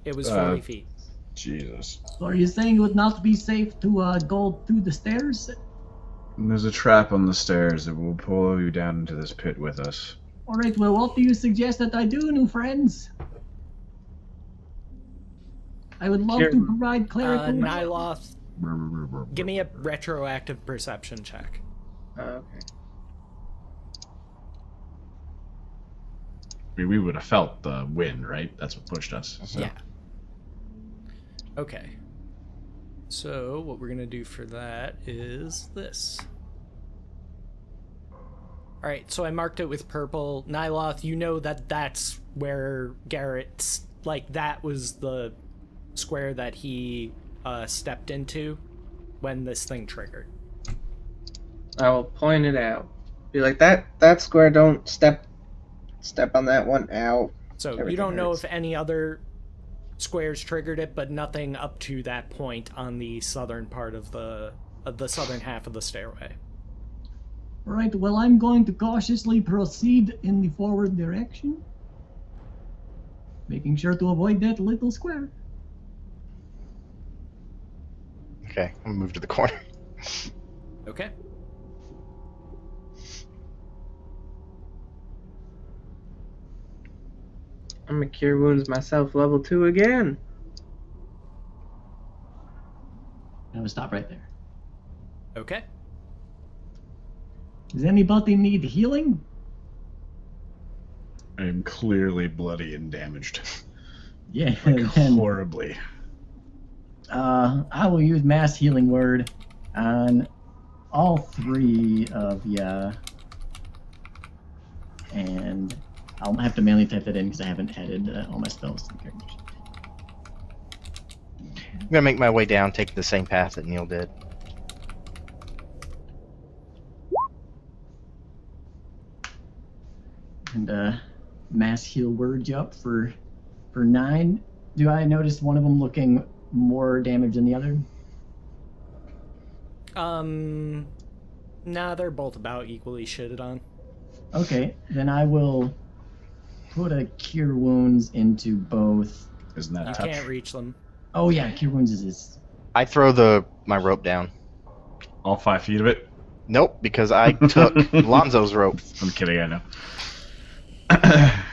It was 40 feet. Jesus. So are you saying it would not be safe to go through the stairs? And there's a trap on the stairs that will pull you down into this pit with us. Alright, well, what do you suggest that I do, new friends? I would love Sure. to provide clerical... Nyloth, give me a retroactive perception check. Okay. We would have felt the wind, right? That's what pushed us. So. Yeah. Okay. So what we're gonna do for that is this. Alright, so I marked it with purple. Nyloth, you know that that's where Garrett's, like, that was the square that he stepped into when this thing triggered. I will point it out. Be like, that square, don't step on that one out. So you Everything don't know hurts. if any other squares triggered it, but nothing up to that point on the southern part of the southern half of the stairway. Alright, well, I'm going to cautiously proceed in the forward direction. Making sure to avoid that little square. Okay, I'm gonna move to the corner. Okay. I'm gonna cure wounds myself level 2 again. I'm gonna stop right there. Okay. Does anybody need healing? I am clearly bloody and damaged. Yeah, Like, then horribly. I will use mass healing word on all 3 of ya. And I'll have to manually type that in because I haven't added all my spells to the characters. I'm gonna make my way down, taking the same path that Neil did. And mass heal word you up for 9. Do I notice one of them looking more damage than the other? Nah, they're both about equally shitted on. Okay, then I will put a cure wounds into both. Isn't that You touch? can't reach them. Oh yeah, cure wounds is this. I throw my rope down. All 5 feet of it? Nope, because I took Lonzo's rope. I'm kidding, I know.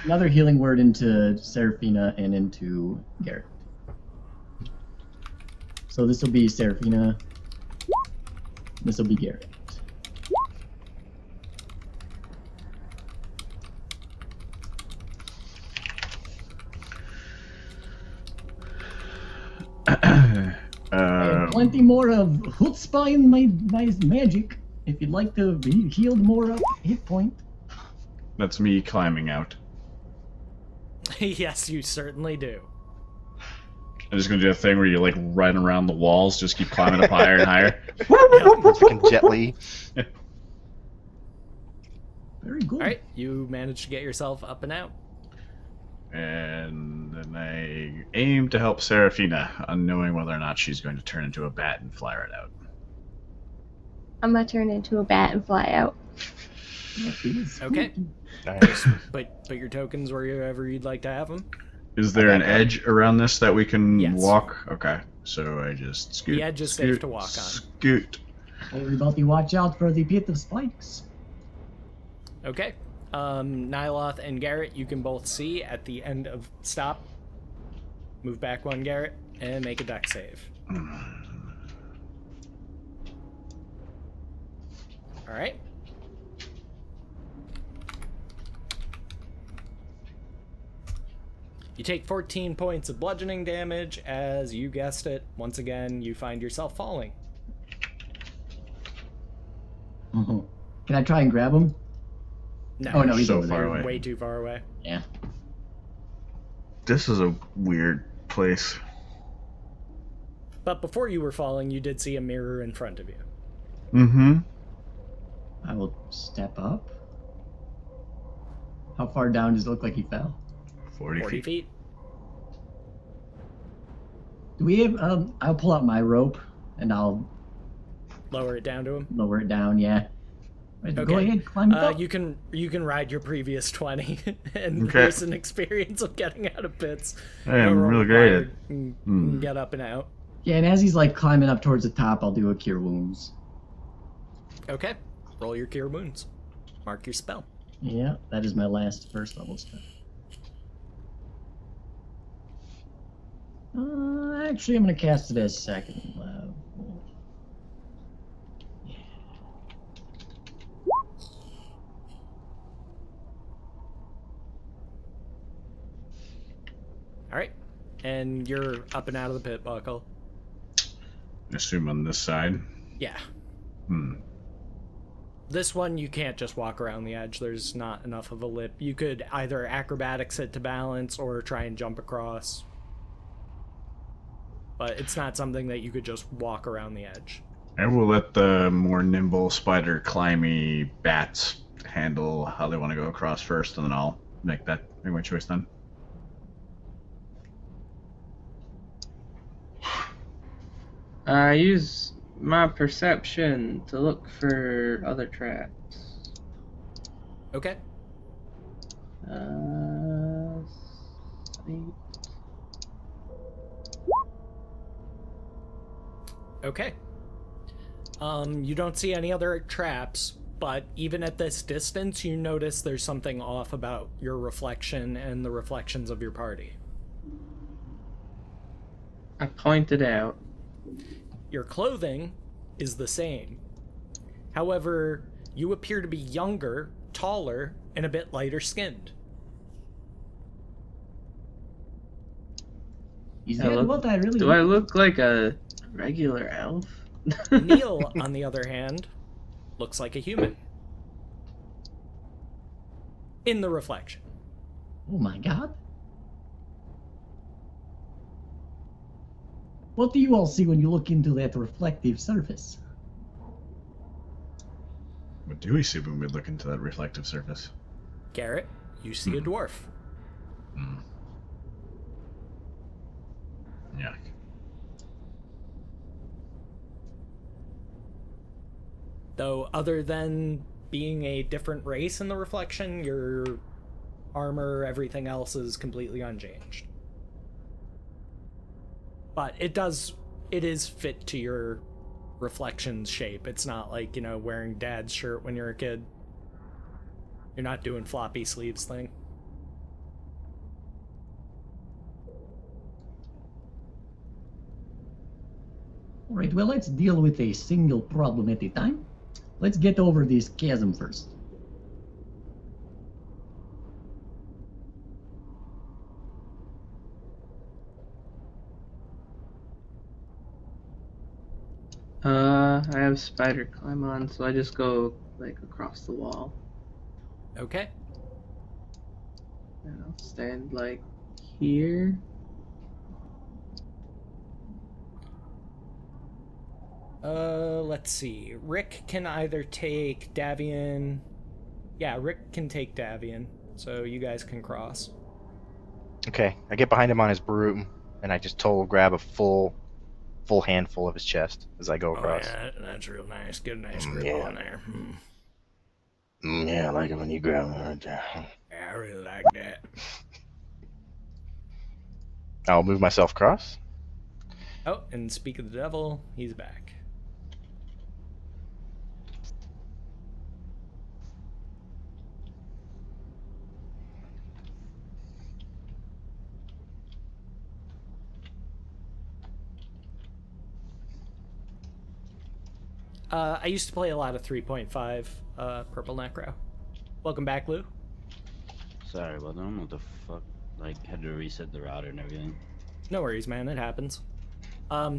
Another healing word into Seraphina and into Garrett. So this will be Seraphina. This will be Garrett. And plenty more of chutzpah in my magic. If you'd like to be healed more up hit point. That's me climbing out. Yes, you certainly do. I'm just gonna do a thing where you like run around the walls, just keep climbing up higher and higher. Freaking Jet Li. Very good. All right, you managed to get yourself up and out. And then I aim to help Seraphina, unknowing whether or not she's going to turn into a bat and fly right out. I'm gonna turn into a bat and fly out. Okay. Nice. But your tokens wherever you'd like to have them. Is there an edge around this that we can Yes. walk? Okay, so I just scoot. The edge is safe to walk on. Scoot. Everybody watch out for the pit of spikes. Okay. Nyloth and Garrett, you can both see at the end of stop. Move back one, Garrett, and make a dex save. All right. You take 14 points of bludgeoning damage as, you guessed it, once again, you find yourself falling. Can I try and grab him? No, Oh, no, he's so over far there. away. way too far away. Yeah. This is a weird place. But before you were falling, you did see a mirror in front of you. Mm-hmm. I will step up. How far down does it look like he fell? 40 40 feet. feet. Do we have, I'll pull out my rope and I'll Lower it down to him. lower it down, yeah. Right, Go Okay. ahead, climb it up. You can ride your previous 20 and Okay. recent experience of getting out of pits. I am No roll really great at required. You can get up and out. Yeah, and as he's like climbing up towards the top, I'll do a cure wounds. Okay. Roll your cure wounds. Mark your spell. Yeah, that is my last first level stuff. Actually, I'm gonna cast it as second level. Yeah. All right. And you're up and out of the pit, Buckle. Assume on this side. Yeah. Hmm. This one, you can't just walk around the edge. There's not enough of a lip. You could either acrobatics it to balance or try and jump across. But it's not something that you could just walk around the edge. I will let the more nimble spider climby bats handle how they want to go across first, and then I'll make my choice then. I use my perception to look for other traps. Okay. Eight. Okay. You don't see any other traps, but even at this distance, you notice there's something off about your reflection and the reflections of your party. I pointed out. Your clothing is the same. However, you appear to be younger, taller, and a bit lighter skinned. Is I that look- what I really Do I look like a regular elf? Neil, on the other hand, looks like a human. In the reflection. Oh my god. What do you all see when you look into that reflective surface? What do we see when we look into that reflective surface? Garrett, you see a dwarf. Hmm. Yeah. Though, other than being a different race in the reflection, your armor, everything else is completely unchanged. But it is fit to your reflection's shape. It's not like, wearing dad's shirt when you're a kid. You're not doing floppy sleeves thing. All right, well, let's deal with a single problem at a time. Let's get over this chasm first. I have spider climb on, so I just go like across the wall. Okay. And I'll stand like here. Let's see. Rick can either take Davian. Yeah, Rick can take Davian, so you guys can cross. Okay, I get behind him on his broom, and I just grab a full handful of his chest as I go across. Oh, yeah, that's real nice. Get a nice grip yeah. on there. Yeah, I like it when you grab me right there. Yeah, I really like that. I'll move myself across. Oh, and speak of the devil, he's back. I used to play a lot of 3.5 Purple Necro. Welcome back, Lou. Sorry about that. I don't know what the fuck. Like, had to reset the router and everything. No worries, man. It happens.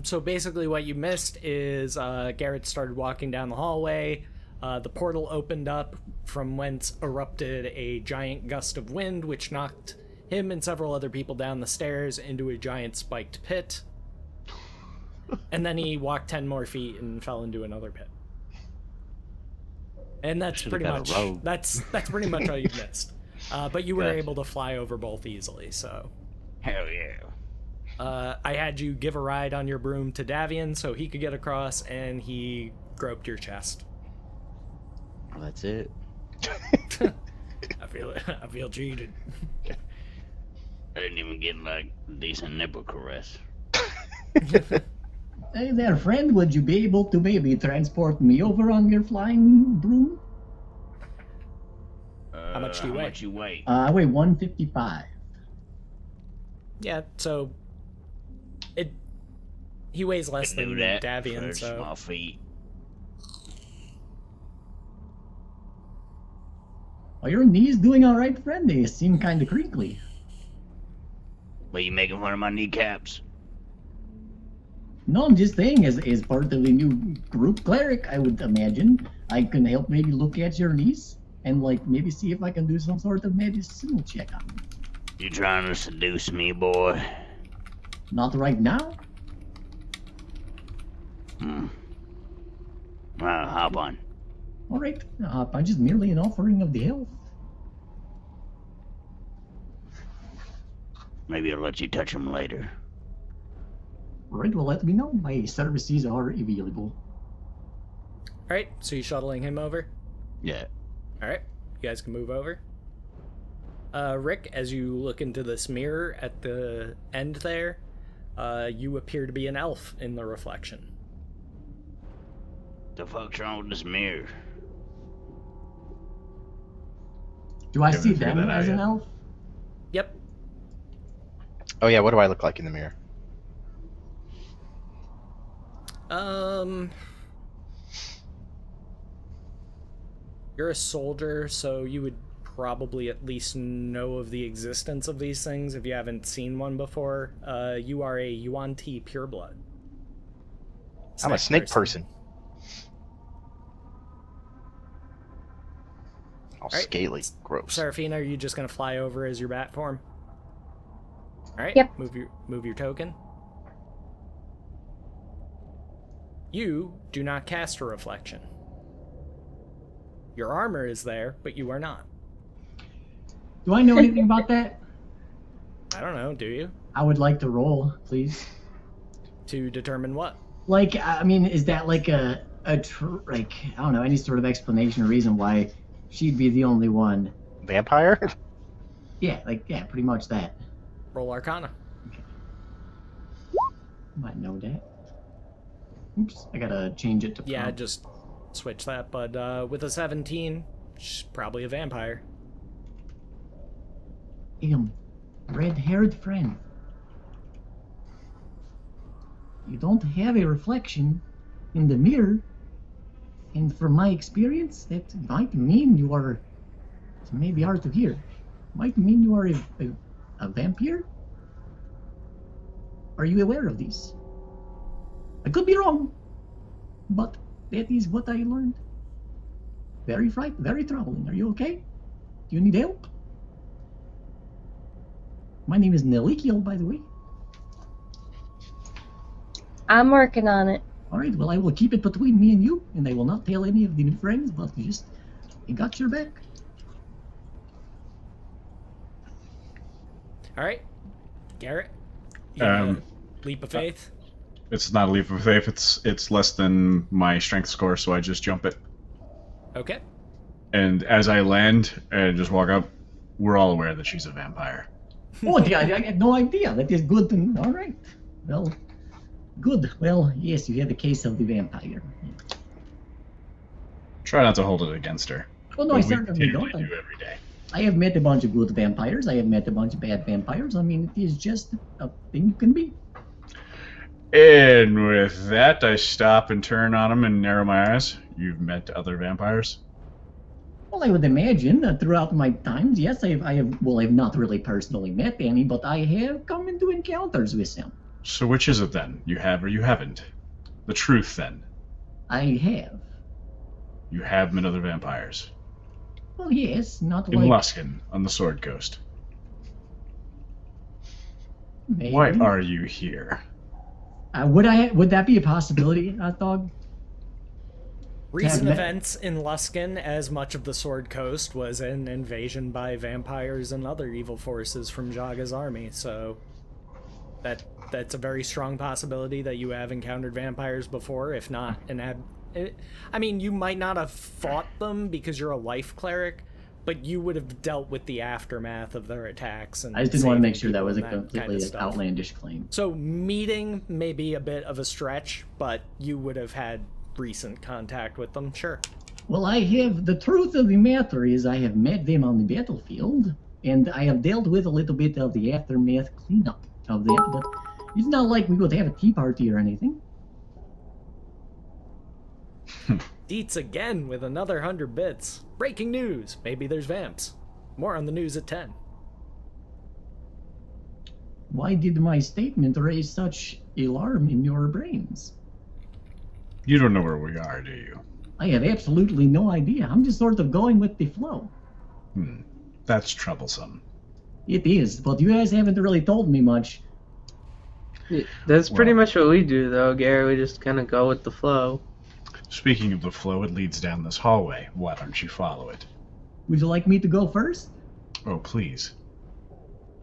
So basically what you missed is Garrett started walking down the hallway. The portal opened up from whence erupted a giant gust of wind, which knocked him and several other people down the stairs into a giant spiked pit. And then he walked 10 more feet and fell into another pit. And that's Should've pretty got a much robe. that's pretty much all you missed. But you were able to fly over both easily, so Hell yeah. I had you give a ride on your broom to Davian so he could get across, and he groped your chest. Well, that's it. I feel cheated. I didn't even get like a decent nipple caress. Hey there, friend. Would you be able to maybe transport me over on your flying broom? How much do you How weigh? much you weigh? I weigh 155. Yeah, so he weighs less Can than do that Davian, for so small feet. Are your knees doing all right, friend? They seem kind of crinkly. But you making fun of my kneecaps? No, I'm just saying, as part of the new group cleric, I would imagine I can help maybe look at your knees and like maybe see if I can do some sort of medicinal check on them. You trying to seduce me, boy? Not right now. Well, hop on. All right, I'm just merely an offering of the health. Maybe I'll let you touch him later. All right, well, let me know. My services are available. alright, so you shuttling him over? Yeah. Alright, you guys can move over. Rick, as you look into this mirror at the end there, you appear to be an elf in the reflection. The fuck's wrong with this mirror? Do I Haven't see figured them that out as an yet. elf? Yep. Oh yeah, what do I look like in the mirror? You're a soldier, so you would probably at least know of the existence of these things if you haven't seen one before. You are a Yuan-Ti pureblood. I'm a snake person. All Alright. scaly, gross. Seraphina, are you just gonna fly over as your bat form? Alright, Yep. move your token. You do not cast a reflection. Your armor is there, but you are not. Do I know anything about that? I don't know, do you? I would like to roll, please. To determine what? Like, I mean, is that like like, I don't know, any sort of explanation or reason why she'd be the only one? Vampire? Yeah, pretty much that. Roll Arcana. Might know that. Oops, I gotta change it to Yeah, prompt. just switch that, but with a 17, she's probably a vampire. Red-haired friend. you don't have a reflection in the mirror. And from my experience, that might mean you are, it may be hard to hear, might mean you are a vampire? Are you aware of this? I could be wrong, but that is what I learned. Very very troubling. Are you okay? Do you need help? My name is Nelikil, by the way. I'm working on it. All right, well, I will keep it between me and you, and I will not tell any of the new friends, but just, I got your back. All right, Garrett. You got a leap of faith. It's not a leap of faith. It's less than my strength score, so I just jump it. Okay. And as I land and just walk up, we're all aware that she's a vampire. Oh, yeah, I had no idea. That is good. All right. Well, good. Well, yes, you had the case of the vampire. Try not to hold it against her. Well, no, But I we certainly continually don't. do every day. I have met a bunch of good vampires. I have met a bunch of bad vampires. I mean, it is just a thing you can be. And with that, I stop and turn on him and narrow my eyes. You've met other vampires? Well, I would imagine that throughout my times, yes, I have not really personally met any, but I have come into encounters with them. So which is it then? You have or you haven't? The truth then. I have. You have met other vampires. Well, yes, not In like... Luskin, on the Sword Coast. Maybe. Why are you here? Would that be a possibility, Dog? Recent events in Luskin, as much of the Sword Coast was an invasion by vampires and other evil forces from Jaga's army, so that's a very strong possibility that you have encountered vampires before, if not I mean, you might not have fought them because you're a life cleric, but you would have dealt with the aftermath of their attacks. And I just didn't want to make sure that saving was a people and completely kind of outlandish claim. So meeting may be a bit of a stretch, but you would have had recent contact with them, sure. Well, the truth of the matter is I have met them on the battlefield, and I have dealt with a little bit of the aftermath cleanup of that, but it's not like we would have a tea party or anything. Deets again with another 100 bits. Breaking news! Maybe there's vamps. More on the news at 10. Why did my statement raise such alarm in your brains? You don't know where we are, do you? I have absolutely no idea. I'm just sort of going with the flow. That's troublesome. It is, but you guys haven't really told me much. That's pretty much what we do, though, Gary. We just kind of go with the flow. Speaking of the flow, it leads down this hallway. Why don't you follow it? Would you like me to go first? Oh, please.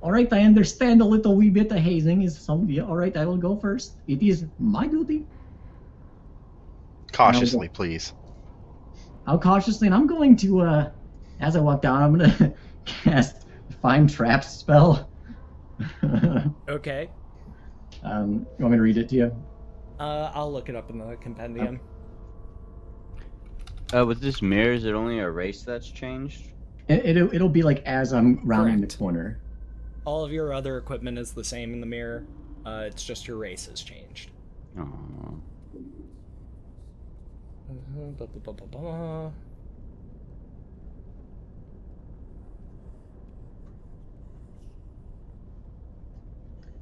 All right, I understand a little wee bit of hazing is some. Yeah, all right, I will go first. It is my duty. Cautiously, please. How cautiously? And I'm going to, as I walk down, I'm gonna cast Find Traps spell. Okay. You want me to read it to you? I'll look it up in the compendium. With this mirror, is it only a race that's changed? It'll be like as I'm rounding Correct. the corner. All of your other equipment is the same in the mirror. It's just your race has changed. Aww.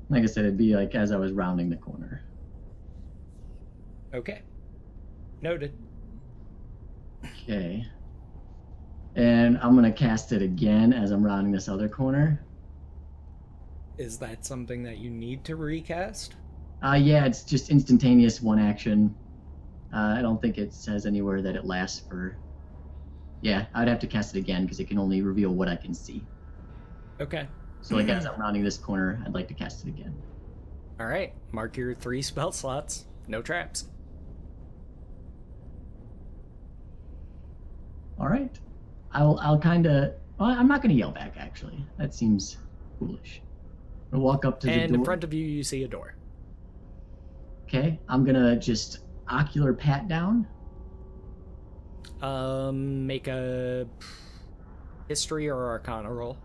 Like I said, it'd be like as I was rounding the corner. Okay. Noted. Okay. And I'm gonna cast it again as I'm rounding this other corner. Is that something that you need to recast? Yeah, it's just instantaneous one action. I don't think it says anywhere that it lasts for... Yeah, I'd have to cast it again because it can only reveal what I can see. Okay. So like as I'm rounding this corner, I'd like to cast it again. Alright, mark your 3 spell slots. No traps. Alright. I'll kinda... Well, I'm not gonna yell back, actually. That seems foolish. I'll walk up to the door. And in front of you, you see a door. Okay, I'm gonna just ocular pat down. Make a history or arcana roll.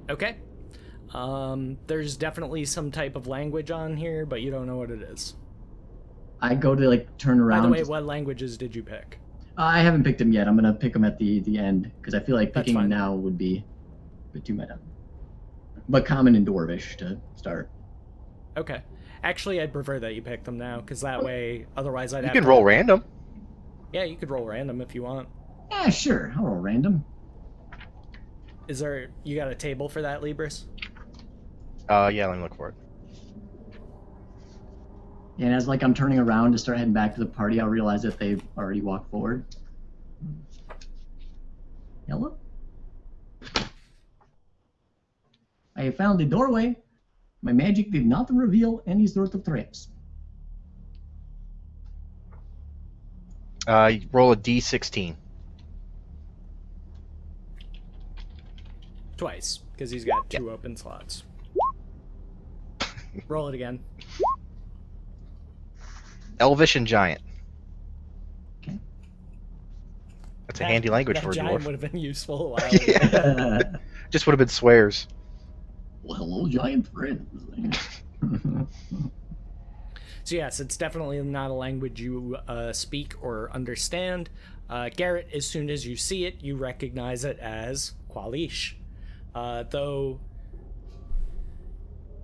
Okay. There's definitely some type of language on here, but you don't know what it is. I go to like turn By around. the way, what languages did you pick? I haven't picked them yet. I'm gonna pick them at the end because I feel like That's picking them fine. now would be a bit too meta. But Common and Dwarvish to start. Okay. Actually, I'd prefer that you pick them now, because that way, otherwise I'd You have can to... roll random. Yeah, you could roll random if you want. Yeah, sure. I'll roll random. Is there... You got a table for that, Libris? Yeah, let me look for it. And as like I'm turning around to start heading back to the party, I'll realize that they've already walked forward. Hello? I have found a doorway. My magic did not reveal any sort of traps. You roll a d16. Twice, because he's got 2 open slots. Roll it again. Elvish and Giant. Okay. That's a handy language that for a giant dwarf. would have been useful a while ago. Yeah. Just would have been swears. Well, hello, giant friends. So yes, it's definitely not a language you speak or understand. Garrett, as soon as you see it, you recognize it as Qualish. Though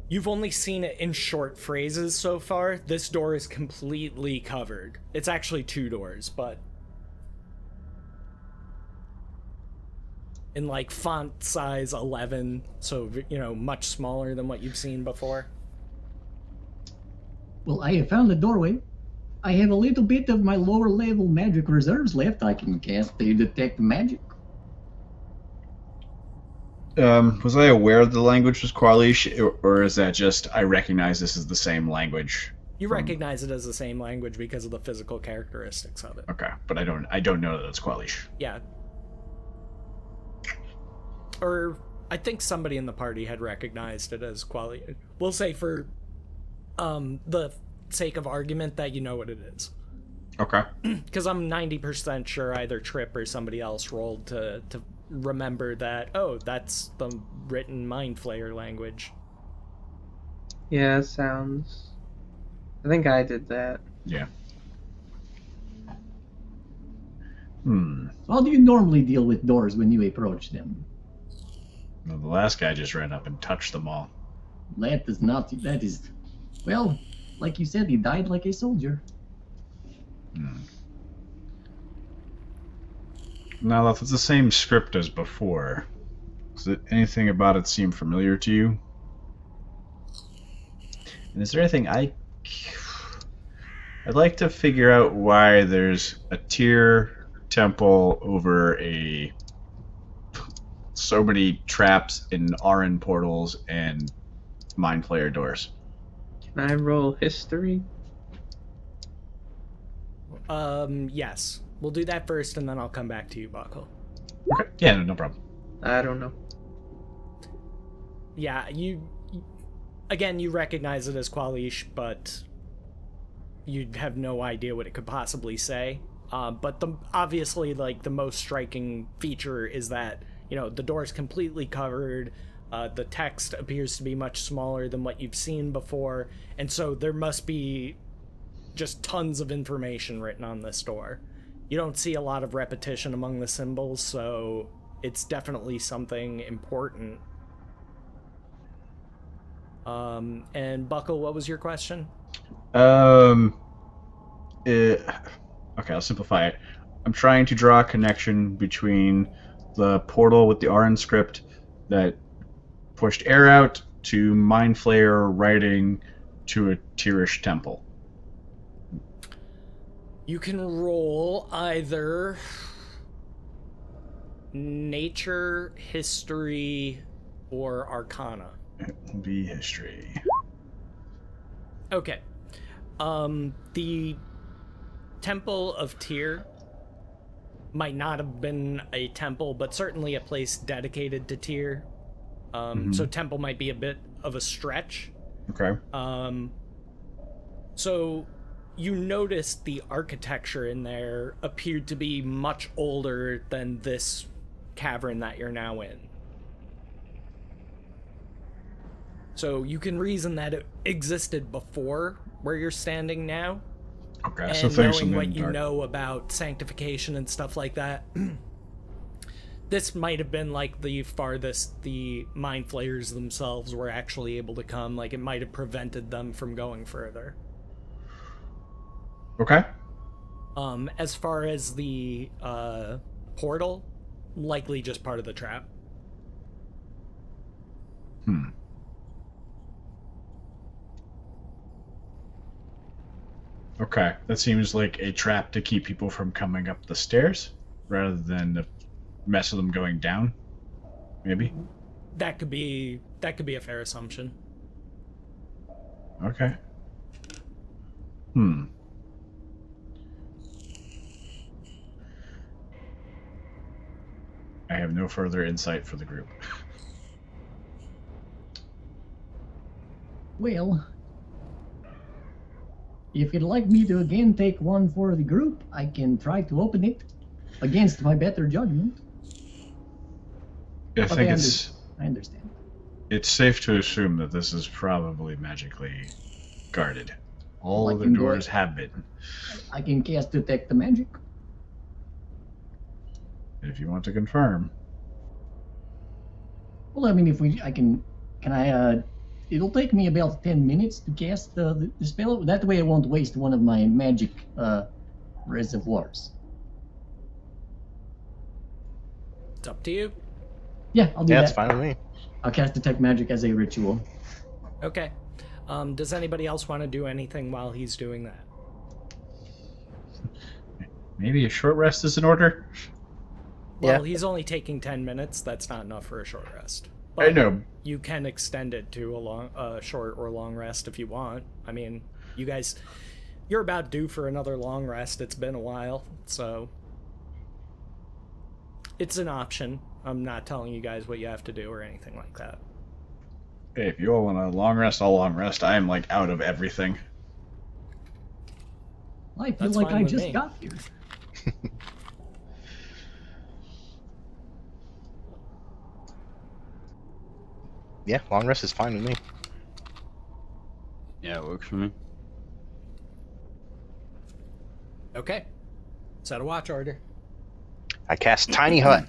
you've only seen it in short phrases so far, this door is completely covered. It's actually 2 doors, but in like font size 11, so much smaller than what you've seen before. Well, I have found the doorway. I have a little bit of my lower level magic reserves left. I can cast the detect magic. Was I aware the language was Qualish, or is that just I recognize this as the same language? You recognize it as the same language because of the physical characteristics of it. Okay, but I don't know that it's Qualish. Yeah. Or I think somebody in the party had recognized it as Quali. We'll say for the sake of argument that you know what it is. Okay. Because I'm 90% sure either Trip or somebody else rolled to remember that, oh, that's the written Mind Flayer language. Yeah, it sounds. I think I did that. Yeah. How do you normally deal with doors when you approach them? Well, the last guy just ran up and touched them all. That is, well, like you said, he died like a soldier. Now, if it's the same script as before, does anything about it seem familiar to you? And is there anything I'd like to figure out why there's a tier temple over so many traps in RN portals and Mind Flayer doors. Can I roll history? Yes. We'll do that first, and then I'll come back to you, Buckle. Okay. Yeah, no problem. I don't know. Yeah, you recognize it as Qualish, but you have no idea what it could possibly say. But obviously, like, the most striking feature is that, the door is completely covered. The text appears to be much smaller than what you've seen before, and so there must be just tons of information written on this door. You don't see a lot of repetition among the symbols, so it's definitely something important. And Buckle, what was your question? Okay, I'll simplify it. I'm trying to draw a connection between the portal with the RN script that pushed air out to Mind Flayer writing to a Tierish temple. You can roll either nature, history, or arcana. It will be history. Okay. The Temple of Tyr might not have been a temple, but certainly a place dedicated to Tyr. So temple might be a bit of a stretch. Okay. So you noticed the architecture in there appeared to be much older than this cavern that you're now in. So you can reason that it existed before where you're standing now. Okay, And so thanks knowing for what the you dark. know about sanctification and stuff like that, this might have been like the farthest the mind flayers themselves were actually able to come. Like, it might have prevented them from going further. Okay. As far as the portal, likely just part of the trap. Okay, that seems like a trap to keep people from coming up the stairs, rather than a mess of them going down. Maybe. That could be a fair assumption. Okay. I have no further insight for the group. Well, if you'd like me to again take one for the group, I can try to open it against my better judgment. I But think I understand. it's safe to assume that this is probably magically guarded. All Well, I the can go doors ahead. have been. I can cast Detect the Magic. If you want to confirm. Well, I mean, it'll take me about 10 minutes to cast the spell. That way I won't waste one of my magic reservoirs. It's up to you. Yeah, I'll do Yeah, that. that's fine with me. I'll cast Detect Magic as a ritual. Okay. Does anybody else want to do anything while he's doing that? Maybe a short rest is in order? Well, Yeah. he's only taking 10 minutes. That's not enough for a short rest. I know. You can extend it to a short or long rest if you want. I mean, you guys, you're about due for another long rest. It's been a while, so it's an option. I'm not telling you guys what you have to do or anything like that. Hey, if you all want a long rest, I'll long rest. I am, like, out of everything. I feel That's like fine I with just me. got here. Yeah, long rest is fine with me. Yeah, it works for me. Okay. Set a watch order. I cast Tiny Hut.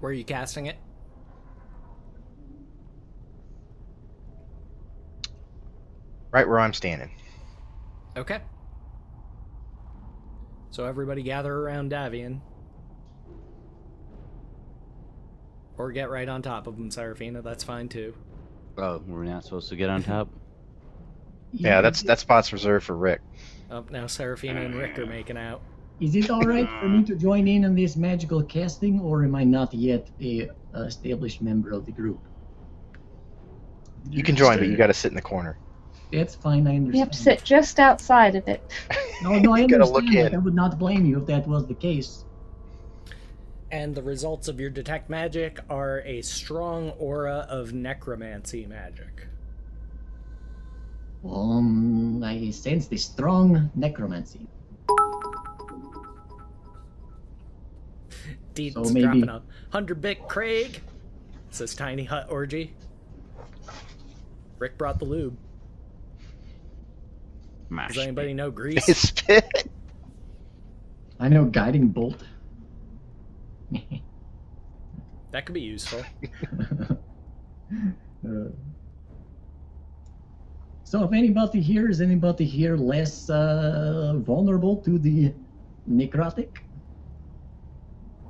Where are you casting it? Right where I'm standing. Okay. So everybody gather around Davian. Or get right on top of him, Serafina. That's fine too. Oh, we're not supposed to get on top? Yeah, that spot's reserved for Rick. Oh, now Serafina and Rick are making out. Is it all right for me to join in on this magical casting, or am I not yet a established member of the group? You can join, but you gotta sit in the corner. That's fine, I understand. You have to sit just outside of it. No, I You gotta understand. look Like, in. I would not blame you if that was the case. And the results of your detect magic are a strong aura of necromancy magic. I sense the strong necromancy. Deeds So maybe- dropping a 100-bit Craig. Says Tiny Hut Orgy. Rick brought the lube. Mash. Does anybody know Grease? Spit. I know Guiding Bolt. That could be useful. So if anybody here, is anybody here less vulnerable to the necrotic?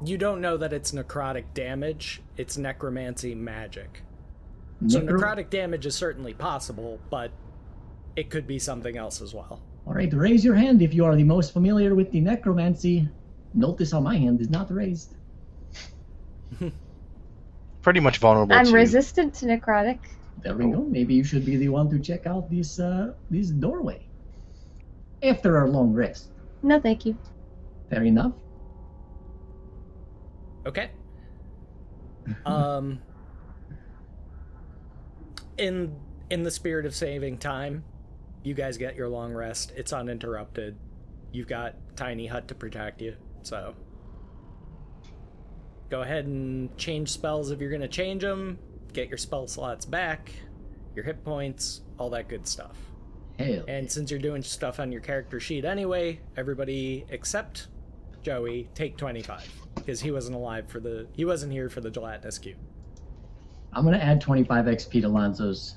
You don't know that it's necrotic damage. It's necromancy magic. So necrotic damage is certainly possible, but it could be something else as well. Alright, raise your hand if you are the most familiar with the necromancy. Notice how my hand is not raised. Pretty much vulnerable I'm to resistant to necrotic. There we go. Maybe you should be the one to check out this doorway. After our long rest. No, thank you. Fair enough. Okay. In the spirit of saving time, You guys get your long rest. It's uninterrupted. You've got tiny hut to protect you, so go ahead and change spells if you're gonna change them. Get your spell slots back, your hit points, all that good stuff. Hell. And since you're doing stuff on your character sheet anyway, everybody except Joey take 25 because he wasn't here for the gelatinous cube. I'm gonna add 25 XP to Lonzo's.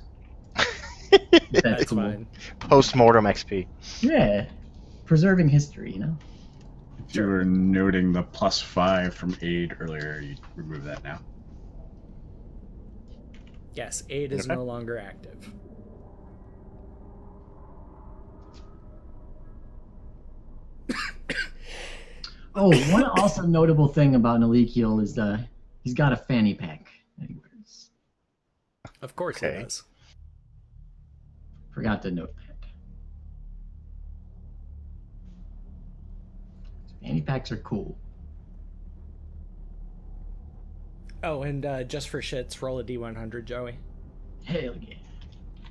That's cool. fine. Post-mortem XP. Yeah, preserving history, you know. If you were noting the +5 from aid earlier, you remove that now. Yes, aid is no longer active. Oh, one also notable thing about Nalikiel is he's got a fanny pack that he wears. Of course he does. Forgot to note that. Fanny packs are cool. Oh, and just for shits, roll a D100, Joey. Hell yeah.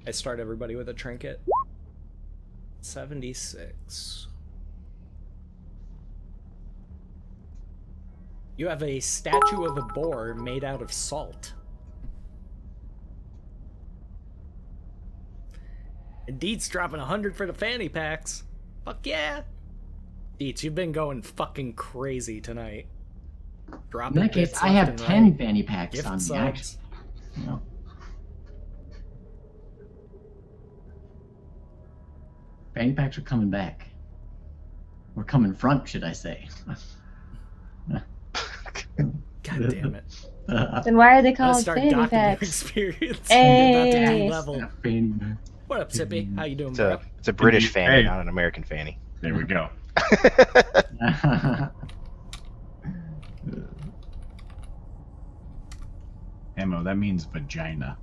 I start everybody with a trinket. 76. You have a statue of a boar made out of salt. And Deets dropping 100 for the fanny packs. Fuck yeah. Deets, you've been going fucking crazy tonight. Dropping In that case, bits I left have and 10 right. fanny packs Gift on me, subs. actually. You know. Fanny packs are coming back. Or coming front, should I say. God damn it. Then why are they I'm gonna called start fanny docking your packs? experience. Hey. You're about to be level. Fanny pack. What up, Tippy? How you doing, It's bro? a British Hey. fanny, not an American fanny. There we go. Ammo, that means vagina.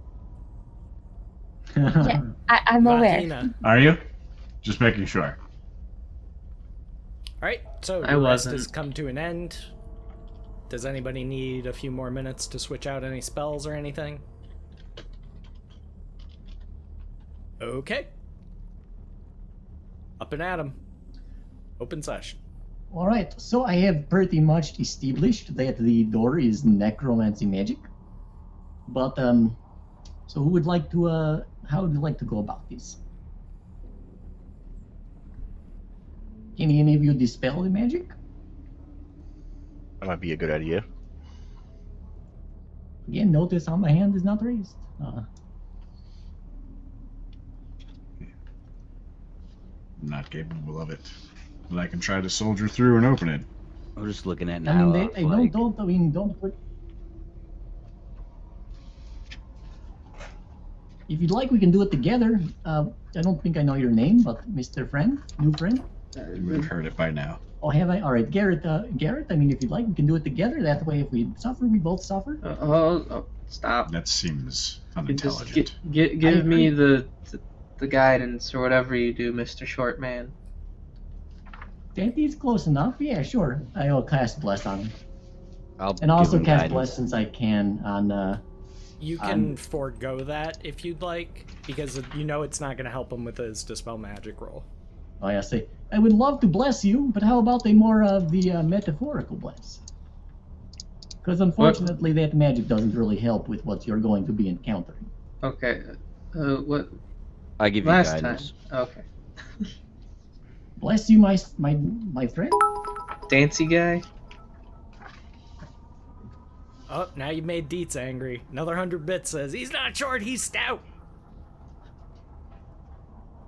Yeah, I'm aware. Vagina. Are you? Just making sure. Alright, so I your rest wasn't. has come to an end. Does anybody need a few more minutes to switch out any spells or anything? Okay. Up and at 'em. Open session. Alright, so I have pretty much established that the door is necromancy magic. But, so who would like to, how would you like to go about this? Can any of you dispel the magic? That might be a good idea. Again, notice how my hand is not raised. I'm not capable of it. But I can try to soldier through and open it. I'm just looking at I now. mean, don't put... If you'd like, we can do it together. I don't think I know your name, but Mr. Friend, new friend. You've heard it by now. Oh, have I? All right, Garrett. Garrett. I mean, if you'd like, we can do it together. That way, if we suffer, we both suffer. Stop. That seems Just unintelligent. give me the guidance or whatever you do, Mr. Short Man. That is close enough. Yeah, sure. I will cast Bless on him, I'll and also give him cast guidance. Bless since I can on. You can forego that if you'd like, because you know it's not going to help him with his Dispel Magic roll. Oh, yeah. Say, I would love to bless you, but how about a more of the metaphorical bless? Because unfortunately, that magic doesn't really help with what you're going to be encountering. Okay. What? I give you Last guidance. time. Okay. Bless you, my friend. Dancy guy. Oh, now you made Deets angry. Another 100 bits says, he's not short, he's stout.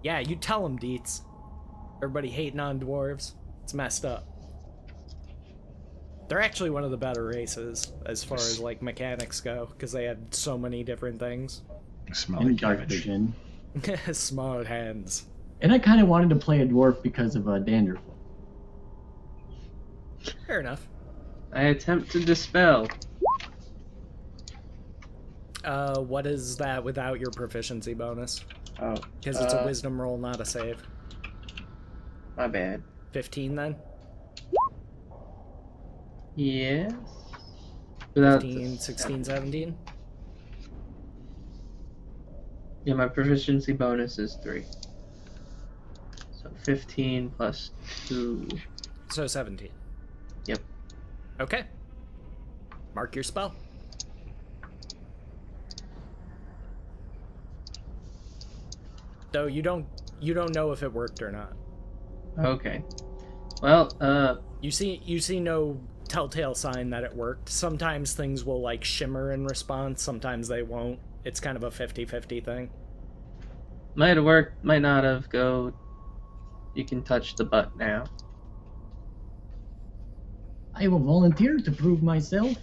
Yeah, you tell him, Deets. Everybody hating on dwarves. It's messed up. They're actually one of the better races as far as like mechanics go, because they have so many different things. I smell And like dark cabbage. vision. Smart hands. And I kind of wanted to play a dwarf because of Danderful. Fair enough. I attempt to dispel. What is that without your proficiency bonus? Oh. Because it's a wisdom roll, not a save. My bad. 15 then? Yes. Without 15, 16, 17? Yeah, my proficiency bonus is 3. 15 plus 2. So 17. Yep. Okay. Mark your spell. Though you don't know if it worked or not. Okay. Well, You see no telltale sign that it worked. Sometimes things will like shimmer in response, sometimes they won't. It's kind of a 50-50 thing. might have worked, might not have. Go. You can touch the butt now. I will volunteer to prove myself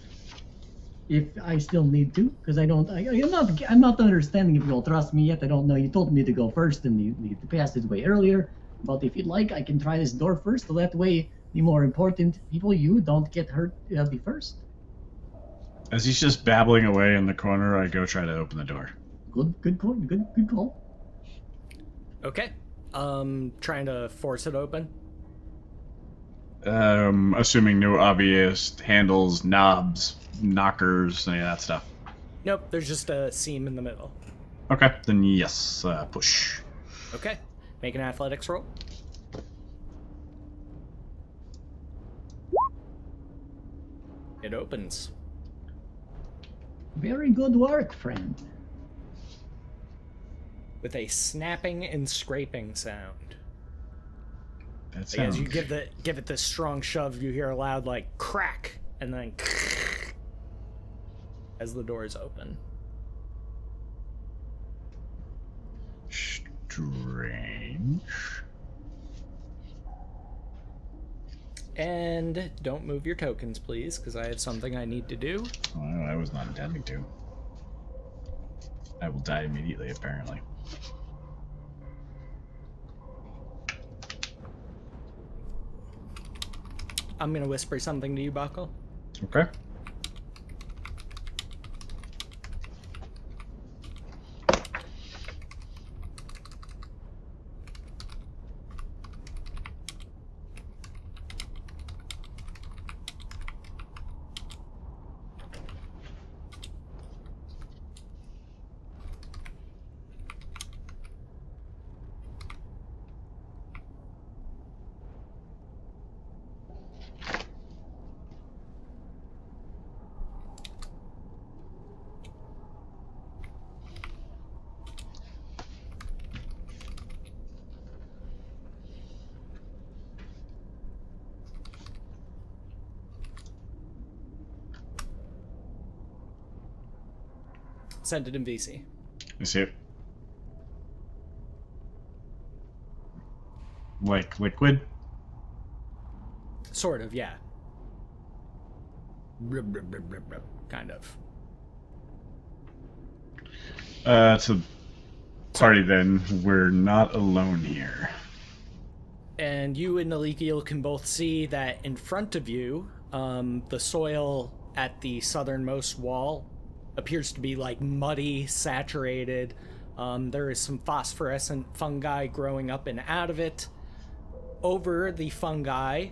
if I still need to, because I'm not understanding if you'll trust me yet. I don't know. You told me to go first and you need to pass this way earlier. But if you'd like, I can try this door first, so that way the more important people, you don't get hurt the first. As he's just babbling away in the corner, I go try to open the door. Good call. Good call. Okay. Trying to force it open. Assuming no obvious handles, knobs, knockers, any of that stuff. Nope, there's just a seam in the middle. Okay, then yes, push. Okay. Make an athletics roll. It opens. Very good work, friend. With a snapping and scraping sound. That Like, sounds... as you give it this strong shove, you hear a loud like crack, and then as the doors open. strange. And don't move your tokens, please, because I have something I need to do. Oh, I was not intending to. I will die immediately, apparently. I'm gonna whisper something to you, Buckle. Okay. Send it in VC. You see it? Like liquid? Sort of, yeah. Kind of. It's a party then. We're not alone here. And you and Ezekiel can both see that in front of you, the soil at the southernmost wall appears to be like muddy, saturated. There is some phosphorescent fungi growing up and out of it. Over the fungi,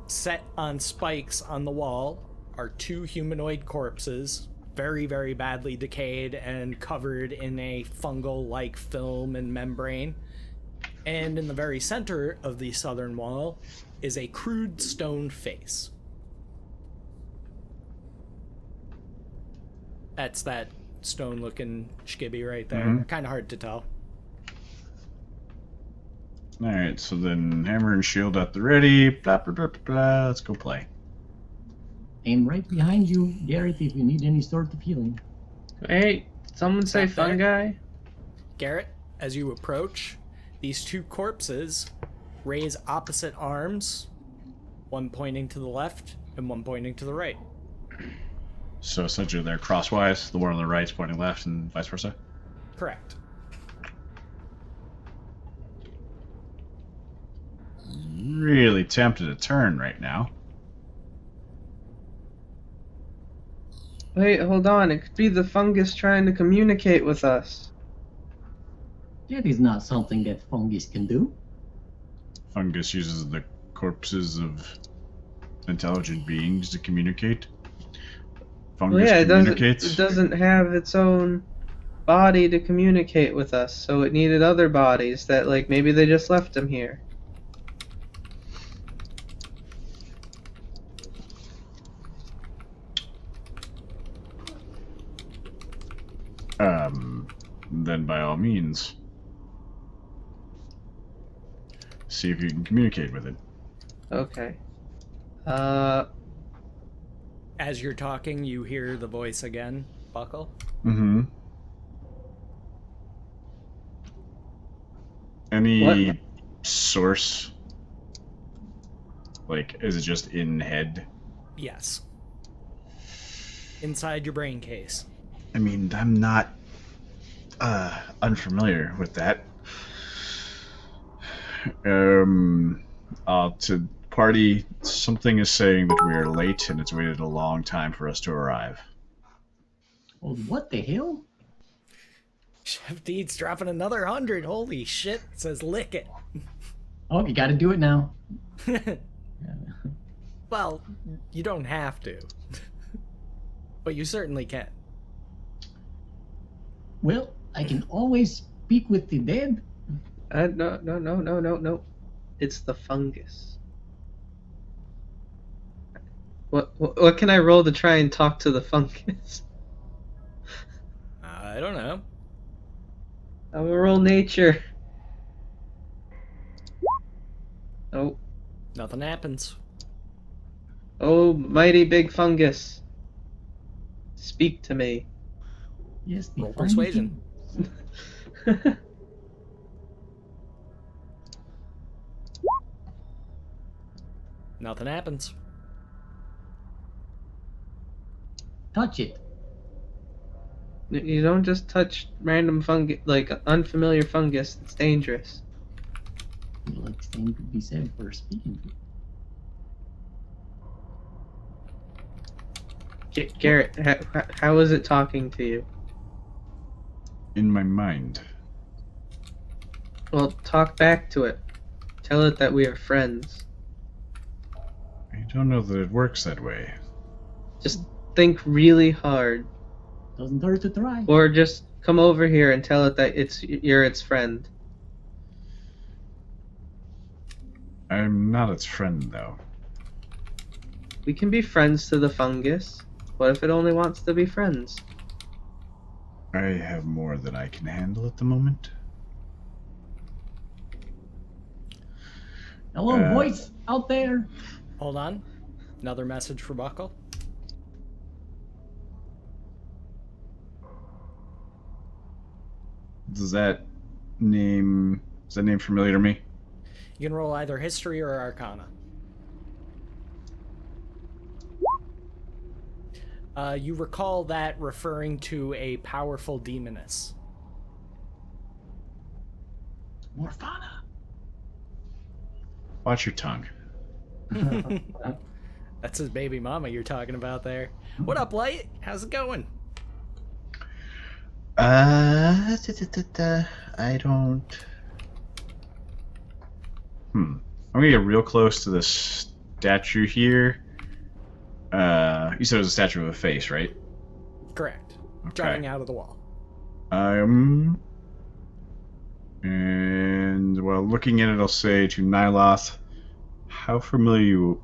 set on spikes on the wall, are two humanoid corpses, very, very badly decayed and covered in a fungal-like film and membrane. And in the very center of the southern wall is a crude stone face. That's that stone-looking skibby right there. Mhm. Kind of hard to tell. Alright, so then hammer and shield at the ready. Blah, blah, blah, blah, blah. Let's go play. Aim right behind you, Garrett, if you need any sort of healing. Hey, someone say Up there. fungi? Garrett, as you approach, these two corpses raise opposite arms, one pointing to the left and one pointing to the right. So essentially they're crosswise. The one on the right's pointing left and vice versa. Correct. Really tempted to turn right now. Wait, hold on. It could be the fungus trying to communicate with us. That is not something that fungus can do. Fungus uses the corpses of intelligent beings to communicate. Fungus Well, yeah, communicates. it doesn't have its own body to communicate with us, so it needed other bodies that, like, maybe they just left him here. Then by all means, see if you can communicate with it. Okay. As you're talking, you hear the voice again, Buckle. Mm-hmm. Any What? source? Like, is it just in head? Yes. Inside your brain case. I mean, I'm not unfamiliar with that. To party, something is saying that we are late and it's waited a long time for us to arrive. Well, what the hell? Chef Deed's dropping another 100. Holy shit. Says lick it. Oh, you got to do it now. Well, you don't have to. But you certainly can. Well, I can always speak with the dead. No. It's the fungus. What can I roll to try and talk to the fungus? I don't know. I'm gonna roll nature. Oh. Nothing happens. Oh, mighty big fungus. Speak to me. Yes, the Roll fungus. persuasion. Nothing happens. Touch it. You don't just touch random fungus, like unfamiliar fungus. It's dangerous. Like same could be said for speaking to it. Garrett, how is it talking to you? In my mind. Well, talk back to it. Tell it that we are friends. I don't know that it works that way. Just think really hard. Doesn't hurt to try. Or just come over here and tell it that you're its friend. I'm not its friend, though. We can be friends to the fungus. What if it only wants to be friends? I have more than I can handle at the moment. Hello, voice out there. Hold on. Another message for Buckle. Does that name familiar to me? You can roll either history or arcana. You recall that referring to a powerful demoness. Morphana. Watch your tongue. That's his baby mama you're talking about there. What up, Light? How's it going? I don't. I'm gonna get real close to this statue here. You said it was a statue of a face, right? Correct. Okay. Jutting out of the wall. And while looking at it, I'll say to Nyloth, how familiar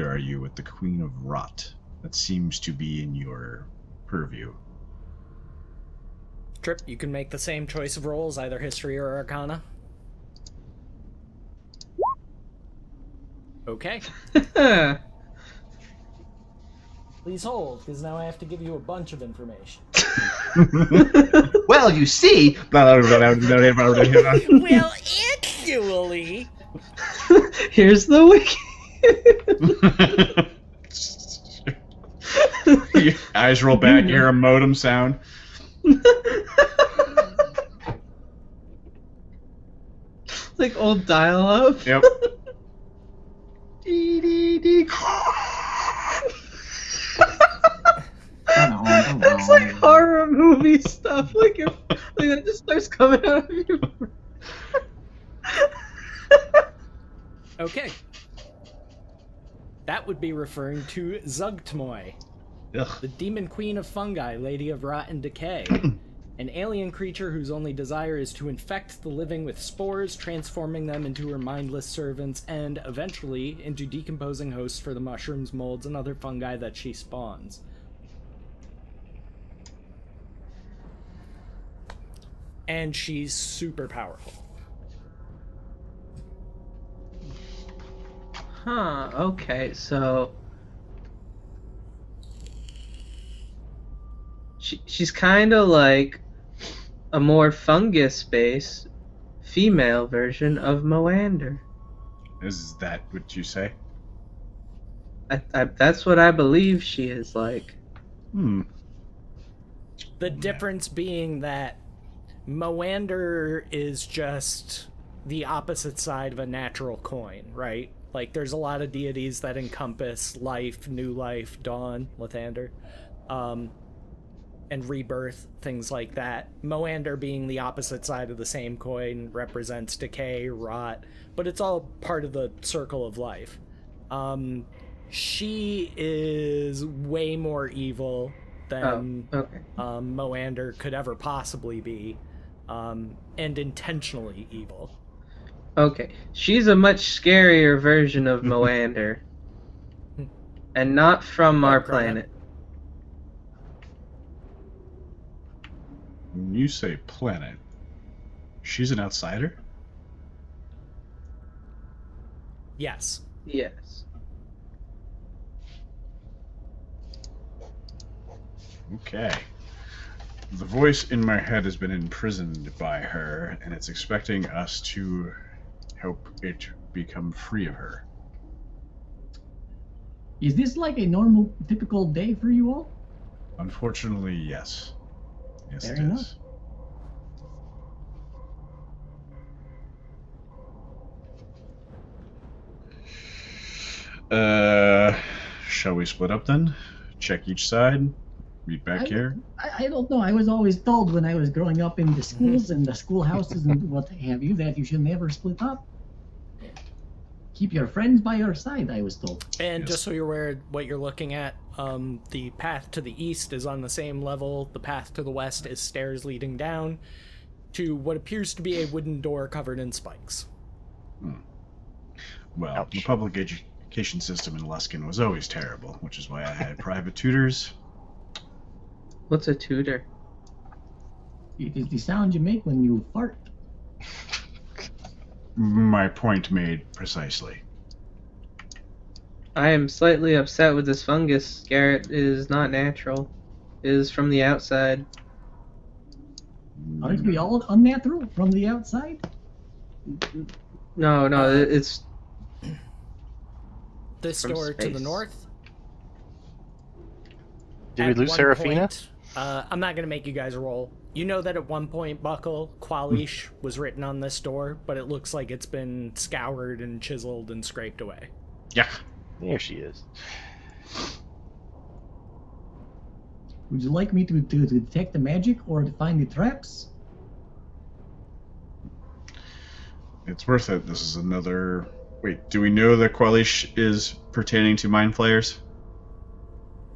are you with the Queen of Rot? That seems to be in your purview. Trip, you can make the same choice of rolls, either history or arcana. Okay. Please hold, because now I have to give you a bunch of information. Well, you see. Well, actually... Here's the wiki. Your eyes roll back, you hear a modem sound. Like old dial-up. Yep. That's like horror movie stuff. Like if it just starts coming out of your. Okay. That would be referring to Zugtmoy, the demon queen of fungi, lady of rot and decay. An alien creature whose only desire is to infect the living with spores, transforming them into her mindless servants, and eventually into decomposing hosts for the mushrooms, molds, and other fungi that she spawns. And she's super powerful. Huh, okay, so she's kind of like a more fungus-based female version of Moander. Is that what you say? That's what I believe she is like. The difference being that Moander is just the opposite side of a natural coin, right? Like, there's a lot of deities that encompass life, new life, dawn, Lathander, and rebirth, things like that. Moander, being the opposite side of the same coin, represents decay, rot, but it's all part of the circle of life. She is way more evil than Moander could ever possibly be, and intentionally evil. Okay, she's a much scarier version of Moander, and not from our planet. When you say planet, she's an outsider? Yes. Yes. Okay. The voice in my head has been imprisoned by her, and it's expecting us to help it become free of her. Is this like a normal, typical day for you all? Unfortunately, yes. Yes, Fair it enough. is. Shall we split up then? Check each side? Meet back here? I don't know. I was always told when I was growing up in the schools and the schoolhouses and what have you that you should never split up. Keep your friends by your side, I was told. And Yes. just so you're aware what you're looking at, the path to the east is on the same level. The path to the west is stairs leading down to what appears to be a wooden door covered in spikes. Well, Ouch. the public education system in Luskin was always terrible, which is why I had private tutors. What's a tutor? It is the sound you make when you fart. My point made precisely. I am slightly upset with this fungus. Garrett is not natural. It is from the outside. Aren't we all unnatural from the outside? No, it's This From door to the space. north. Did we At lose one Serafina? point, I'm not going to make you guys roll. You know that at one point, Buckle, Qualish was written on this door, but it looks like it's been scoured and chiseled and scraped away. Yeah. There she is. Would you like me to detect the magic or to find the traps? It's worth it. This is another... Wait, do we know that Qualish is pertaining to Mind Flayers?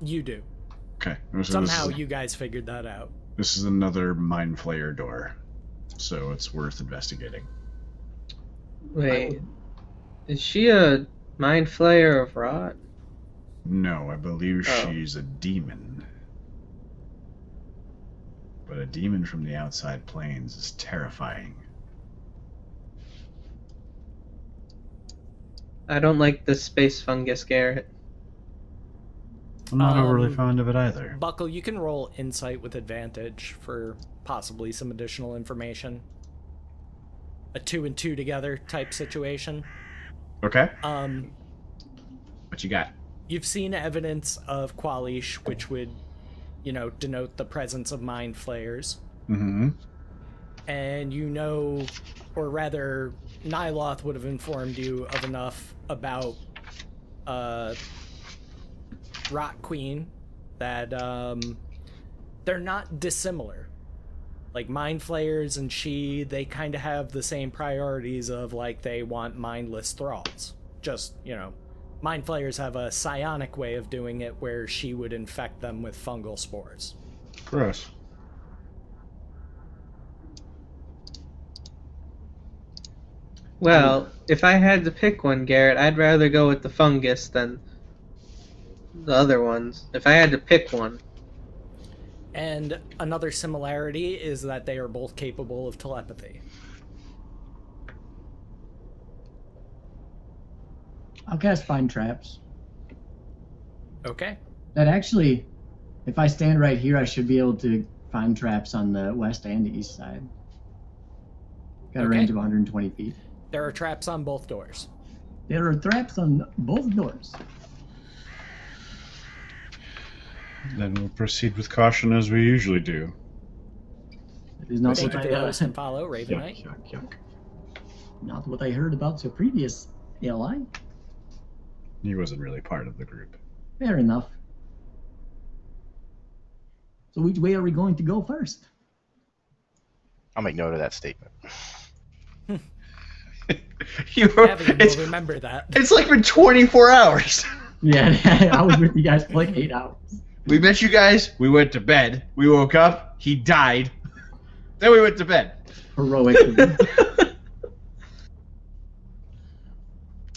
You do. Okay. So Somehow you guys figured that out. This is another Mind Flayer door, so it's worth investigating. Wait. Is she a mind flayer of rot? No, I believe Oh. she's a demon. But a demon from the outside planes is terrifying. I don't like the space fungus, Garrett. I'm not overly Um, fond of it either. Buckle, you can roll insight with advantage for possibly some additional information. A 2 and 2 together type situation. Okay. What you got? You've seen evidence of Qualish, which would, denote the presence of mind flayers. Mm-hmm. And you know, or rather, Nyloth would have informed you of enough about Rot Queen that they're not dissimilar. Like, mind flayers and she, they kind of have the same priorities of, like, they want mindless thralls. Just, mind flayers have a psionic way of doing it where she would infect them with fungal spores. Gross. Well, if I had to pick one, Garrett, I'd rather go with the fungus than the other ones. If I had to pick one. And another similarity is that they are both capable of telepathy. I'll cast Find Traps. Okay. That actually, if I stand right here, I should be able to find traps on the west and east side. Got a Okay. range of 120 feet. There are traps on both doors. There are traps on both doors. Then we'll proceed with caution as we usually do. It is not Thank what you I, for the host and follow, Raven Yuck, Knight. yuck, yuck. not what I heard about your previous LI. He wasn't really part of the group. Fair enough. So which way are we going to go first? I'll make note of that statement. Gavin will remember that. It's like been 24 hours. Yeah, I was with you guys for like 8 hours. We met you guys. We went to bed. We woke up. He died. Then we went to bed. Heroic.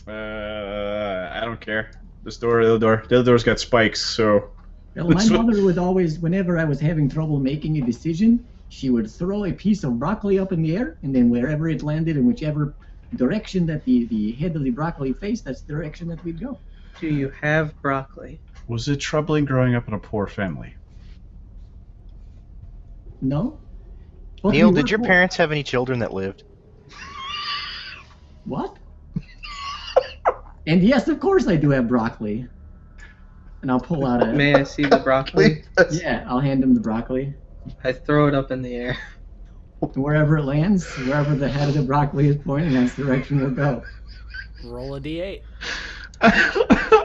I don't care. The other door's got spikes, so. Well, my mother would always, whenever I was having trouble making a decision, she would throw a piece of broccoli up in the air, and then wherever it landed, in whichever direction that the head of the broccoli faced, that's the direction that we'd go. Do you have broccoli? Was it troubling growing up in a poor family? No? But Neil, we did were your poor. parents have any children that lived? What? And yes, of course I do have broccoli. And I'll pull out a... May I see the broccoli? Yeah, I'll hand him the broccoli. I throw it up in the air. Wherever it lands, wherever the head of the broccoli is pointing, that's the direction we'll go. Roll a d8.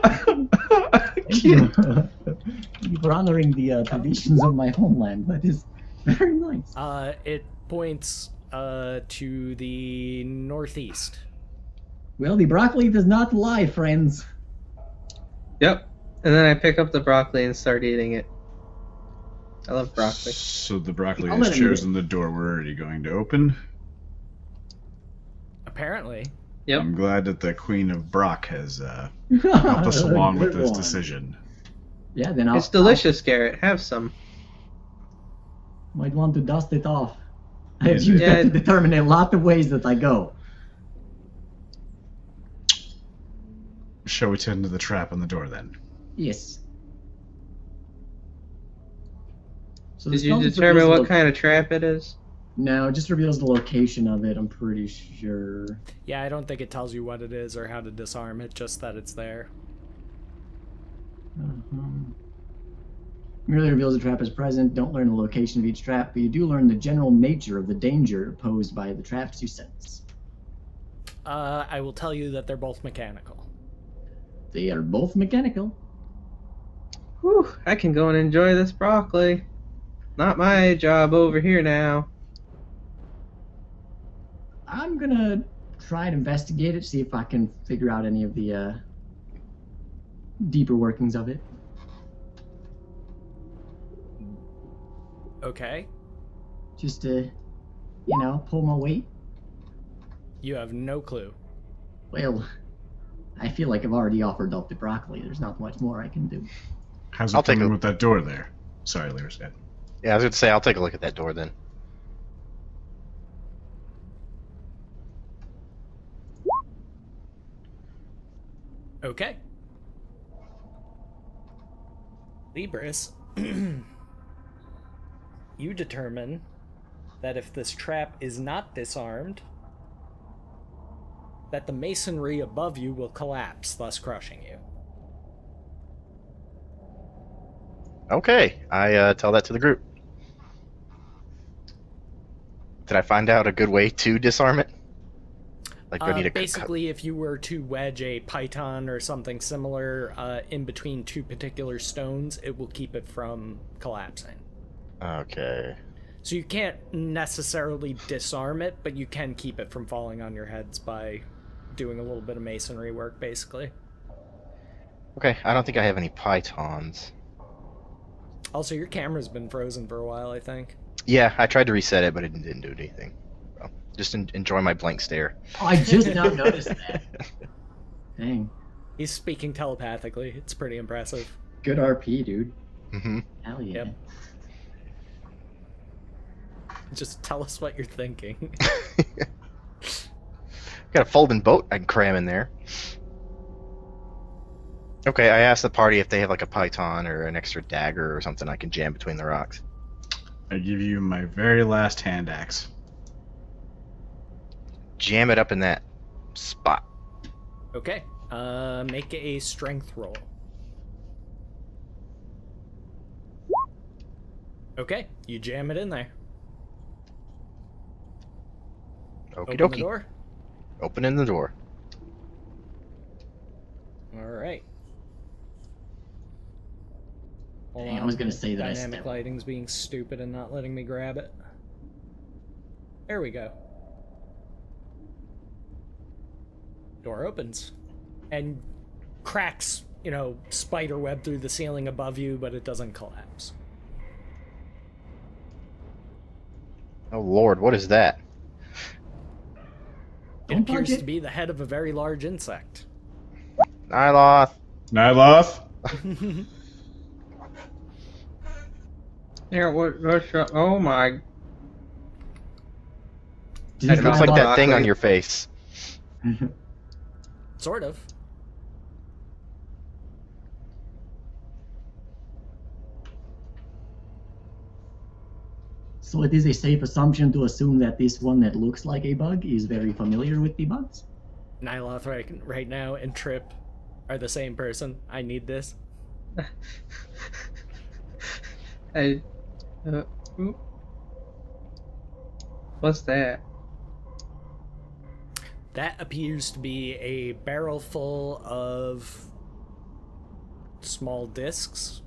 Thank you. Thank you for honoring the traditions of my homeland. That is very nice. It points to the northeast. Well, the broccoli does not lie, friends. Yep. And then I pick up the broccoli and start eating it. I love broccoli. So the broccoli I'll has let him eat chosen the door we're already going to open. Apparently. Yep. I'm glad that the Queen of Brock has helped us along with Good this one. decision. Yeah, then I'll... It's delicious, Garrett. Have some. Might want to dust it off. I have Is used it? that to Yeah. determine a lot of ways that I go. Shall we tend to the trap on the door then? Yes. So Did the you spell just determine reveals what the kind of trap it is? No, it just reveals the location of it, I'm pretty sure. Yeah, I don't think it tells you what it is or how to disarm it, just that it's there. Merely reveals the trap is present. Don't learn the location of each trap, but you do learn the general nature of the danger posed by the traps you sense. I will tell you that they're both mechanical. They are both mechanical. Whew, I can go and enjoy this broccoli. Not my job over here now. I'm gonna try and investigate it, see if I can figure out any of the deeper workings of it. Okay. Just to, pull my weight. You have no clue. Well, I feel like I've already offered up the broccoli. There's not much more I can do. How's I'll it take coming a- with that door there? Sorry, Lear's good. Yeah, I was going to say, I'll take a look at that door then. Okay. Libris, you determine that if this trap is not disarmed, that the masonry above you will collapse, thus crushing you. Okay, I tell that to the group. Did I find out a good way to disarm it? Like, do I need to Basically, if you were to wedge a python or something similar in between two particular stones, it will keep it from collapsing. Okay. So you can't necessarily disarm it, but you can keep it from falling on your heads by doing a little bit of masonry work, basically. Okay, I don't think I have any pythons. Also, your camera's been frozen for a while, I think. Yeah, I tried to reset it, but it didn't do anything. So. Just enjoy my blank stare. Oh, I just now noticed that. Dang. He's speaking telepathically. It's pretty impressive. Good RP, dude. Mm-hmm. Hell yeah. Yep. Just tell us what you're thinking. Got a folding boat I can cram in there. Okay, I asked the party if they have like a python or an extra dagger or something I can jam between the rocks. I give you my very last hand axe. Jam it up in that spot. Okay. Make a strength roll. Okay, you jam it in there. Okie Open the dokie. door. Opening the door. All right. Hold Dang, I on. was gonna say that I Dynamic stepped. lighting's being stupid and not letting me grab it. There we go. Door opens. And cracks, spider web through the ceiling above you, but it doesn't collapse. Oh lord, what is that? It Don't punch appears it. to be the head of a very large insect. Nyloth. Nyloth? Yeah, what's up? Oh my. Did It you looks climb like that up? thing on your face. Sort of. So it is a safe assumption to assume that this one that looks like a bug is very familiar with the bugs? Nyloth right now and Trip are the same person. I need this. Hey, what's that? That appears to be a barrel full of small discs.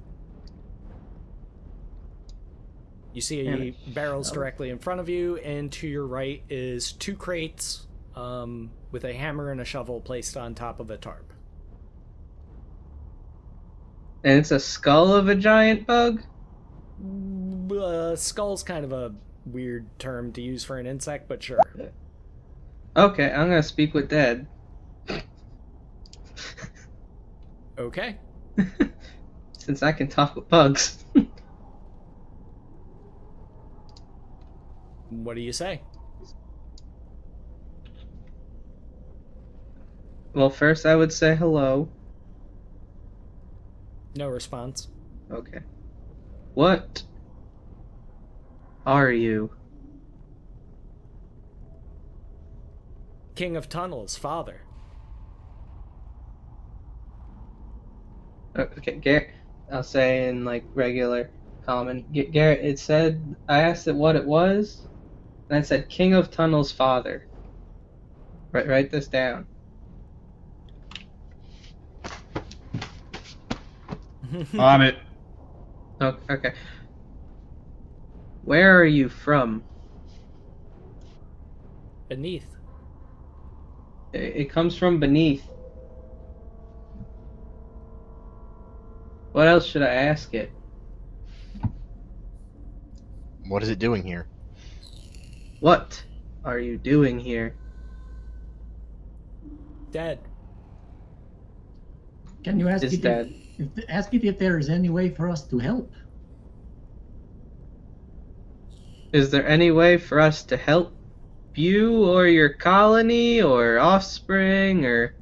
You see barrels directly in front of you, and to your right is 2 crates with a hammer and a shovel placed on top of a tarp. And it's a skull of a giant bug? Skull's kind of a weird term to use for an insect, but sure. Okay, I'm gonna speak with Dad. Okay. Since I can talk with bugs. What do you say? Well, first I would say hello. No response. Okay. What are you? King of Tunnels, father. Okay, Garrett. I'll say in like regular common. Garrett, it said, I asked it what it was, and I said King of Tunnels father. Write this down. On it. Okay. Where are you from? Beneath. It comes from beneath. What else should I ask it? What is it doing here? What are you doing here? Dead. Can you ask Is it Dad. ask it if there is any way for us to help? Is there any way for us to help you or your colony or offspring or...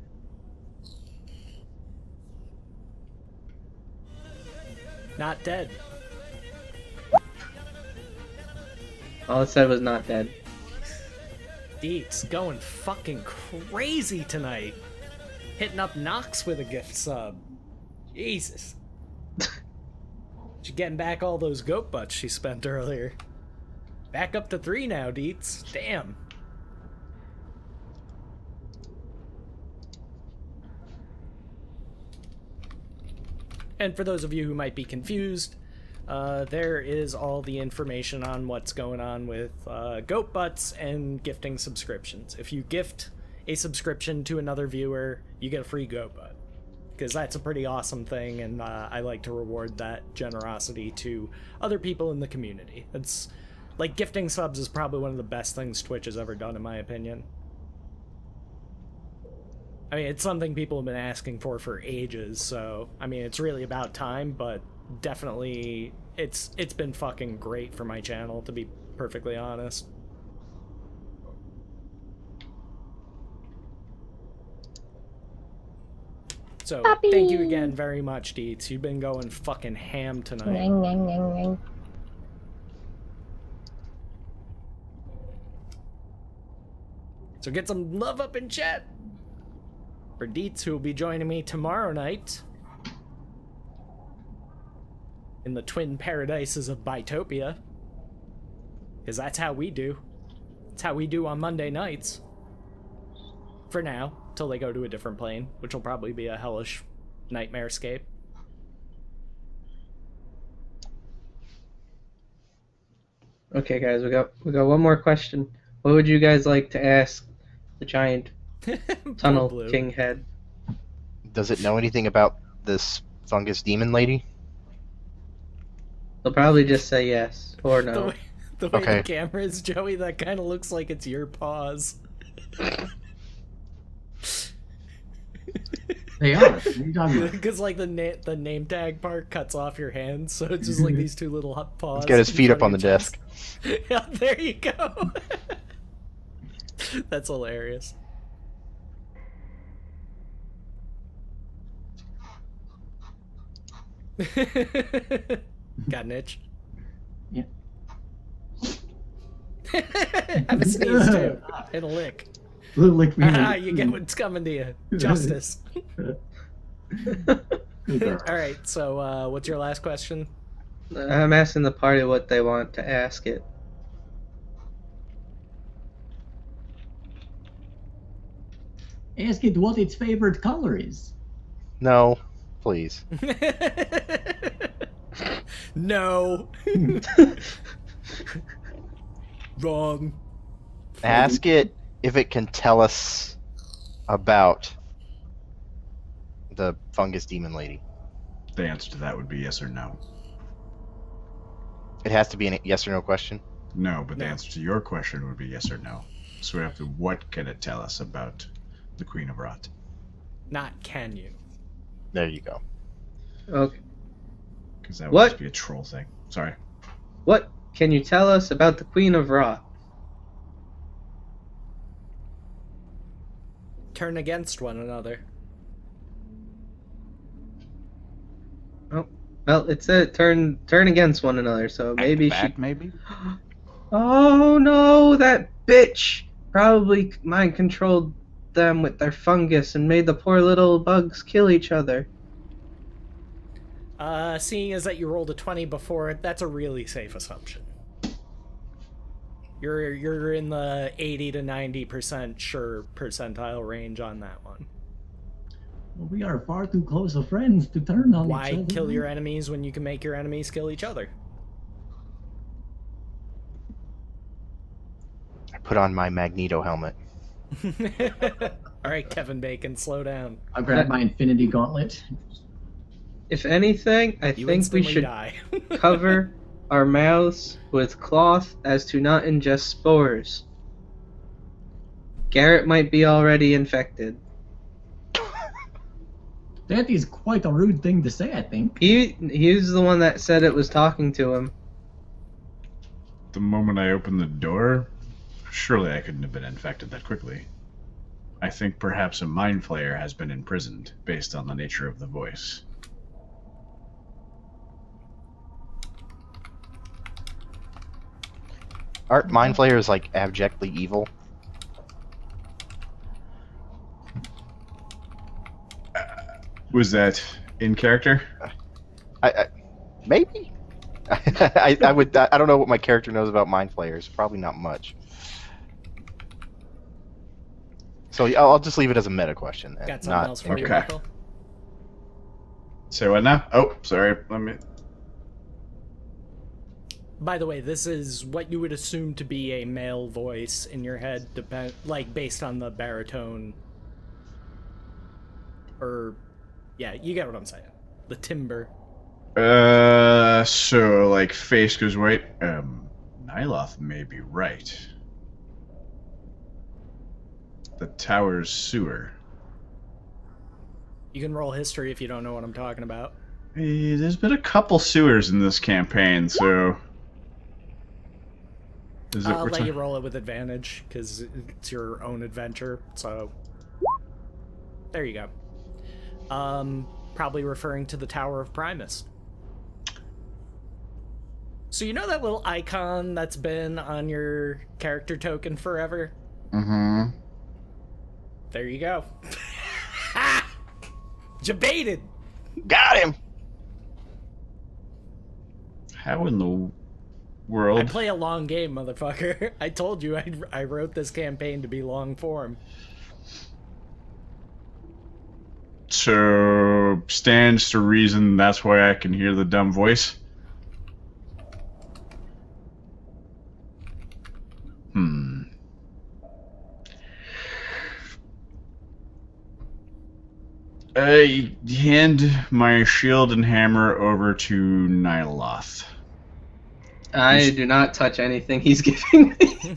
Not dead. All it said was not dead. Deets going fucking crazy tonight. Hitting up Nox with a gift sub. Jesus. She's getting back all those goat butts she spent earlier. Back up to 3 now, Deets. Damn. And for those of you who might be confused, there is all the information on what's going on with goat butts and gifting subscriptions. If you gift a subscription to another viewer, you get a free goat butt. Because that's a pretty awesome thing, and I like to reward that generosity to other people in the community. It's Like, gifting subs is probably one of the best things Twitch has ever done, in my opinion. I mean, it's something people have been asking for ages, so, I mean, it's really about time, but definitely, it's been fucking great for my channel, to be perfectly honest. So, Puppy. thank you again very much, Deets. You've been going fucking ham tonight. Nyang, nyang, nyang, nyang. So get some love up in chat for Deets, who will be joining me tomorrow night in the twin paradises of Bitopia. Because that's how we do. That's how we do on Monday nights. For now, till they go to a different plane, which will probably be a hellish nightmarescape. Okay, guys, we got one more question. What would you guys like to ask the giant tunnel Blue. king head? Does it know anything about this fungus demon lady? They'll probably just say yes or The no. way, the way Okay. the camera is, Joey, that kind of looks like it's your paws. They are. What are you talking about? Because like the name tag part cuts off your hands, so it's just like these two little paws. Let's get his in feet front up on of the your desk. chest. Yeah, there you go. That's hilarious. Got an itch? Yeah. Have a sneeze too. And a lick. Little lick me. Ah, you get what's coming to you. Justice. Good girl. Alright, so what's your last question? I'm asking the party what they want to ask it. Ask it what its favorite color is. No, please. No. Wrong. Ask it if it can tell us about the fungus demon lady. The answer to that would be yes or no. It has to be a yes or no question. No, but the No. answer to your question would be yes or no. So we have to, what can it tell us about the Queen of Rot? Not can you. There you go. Okay. Because that would What? just be a troll thing. Sorry. What can you tell us about the Queen of Rot? Turn against one another. Well, it said turn against one another, so maybe Back, she. maybe? Oh no, that bitch probably mind controlled them with their fungus and made the poor little bugs kill each other. Seeing as that you rolled a 20 before it, that's a really safe assumption. You're in the 80 to 90% sure percentile range on that one. Well, we are far too close of friends to turn on each Why other. kill your enemies when you can make your enemies kill each other? I put on my Magneto helmet. Alright, Kevin Bacon, slow down. I'll grab my Infinity Gauntlet. If anything, I You think we instantly should die. cover our mouths with cloth as to not ingest spores. Garrett might be already infected. That is quite a rude thing to say, I think. He's the one that said it was talking to him. The moment I opened the door, surely I couldn't have been infected that quickly. I think perhaps a mind flayer has been imprisoned based on the nature of the voice. Aren't mind flayers like abjectly evil? Was that in character? I maybe. I don't know what my character knows about mind flayers. Probably not much. So I'll just leave it as a meta question. Then, Got something not else for you, okay. Michael? Say what now? Oh, sorry. Let me. By the way, this is what you would assume to be a male voice in your head, like based on the baritone. Or, yeah, you get what I'm saying. The timbre. So like face goes white. Nyloth may be right. The tower's sewer. You can roll history if you don't know what I'm talking about. There's been a couple sewers in this campaign, so... I'll let you roll it with advantage, because it's your own adventure, so... There you go. Probably referring to the Tower of Primus. So you know that little icon that's been on your character token forever? Mm-hmm. There you go. Ha! Debated! Got him! How in the world? I play a long game, motherfucker. I told you I wrote this campaign to be long form. So, stands to reason that's why I can hear the dumb voice? I hand my shield and hammer over to Nyloth. I do not touch anything he's giving me.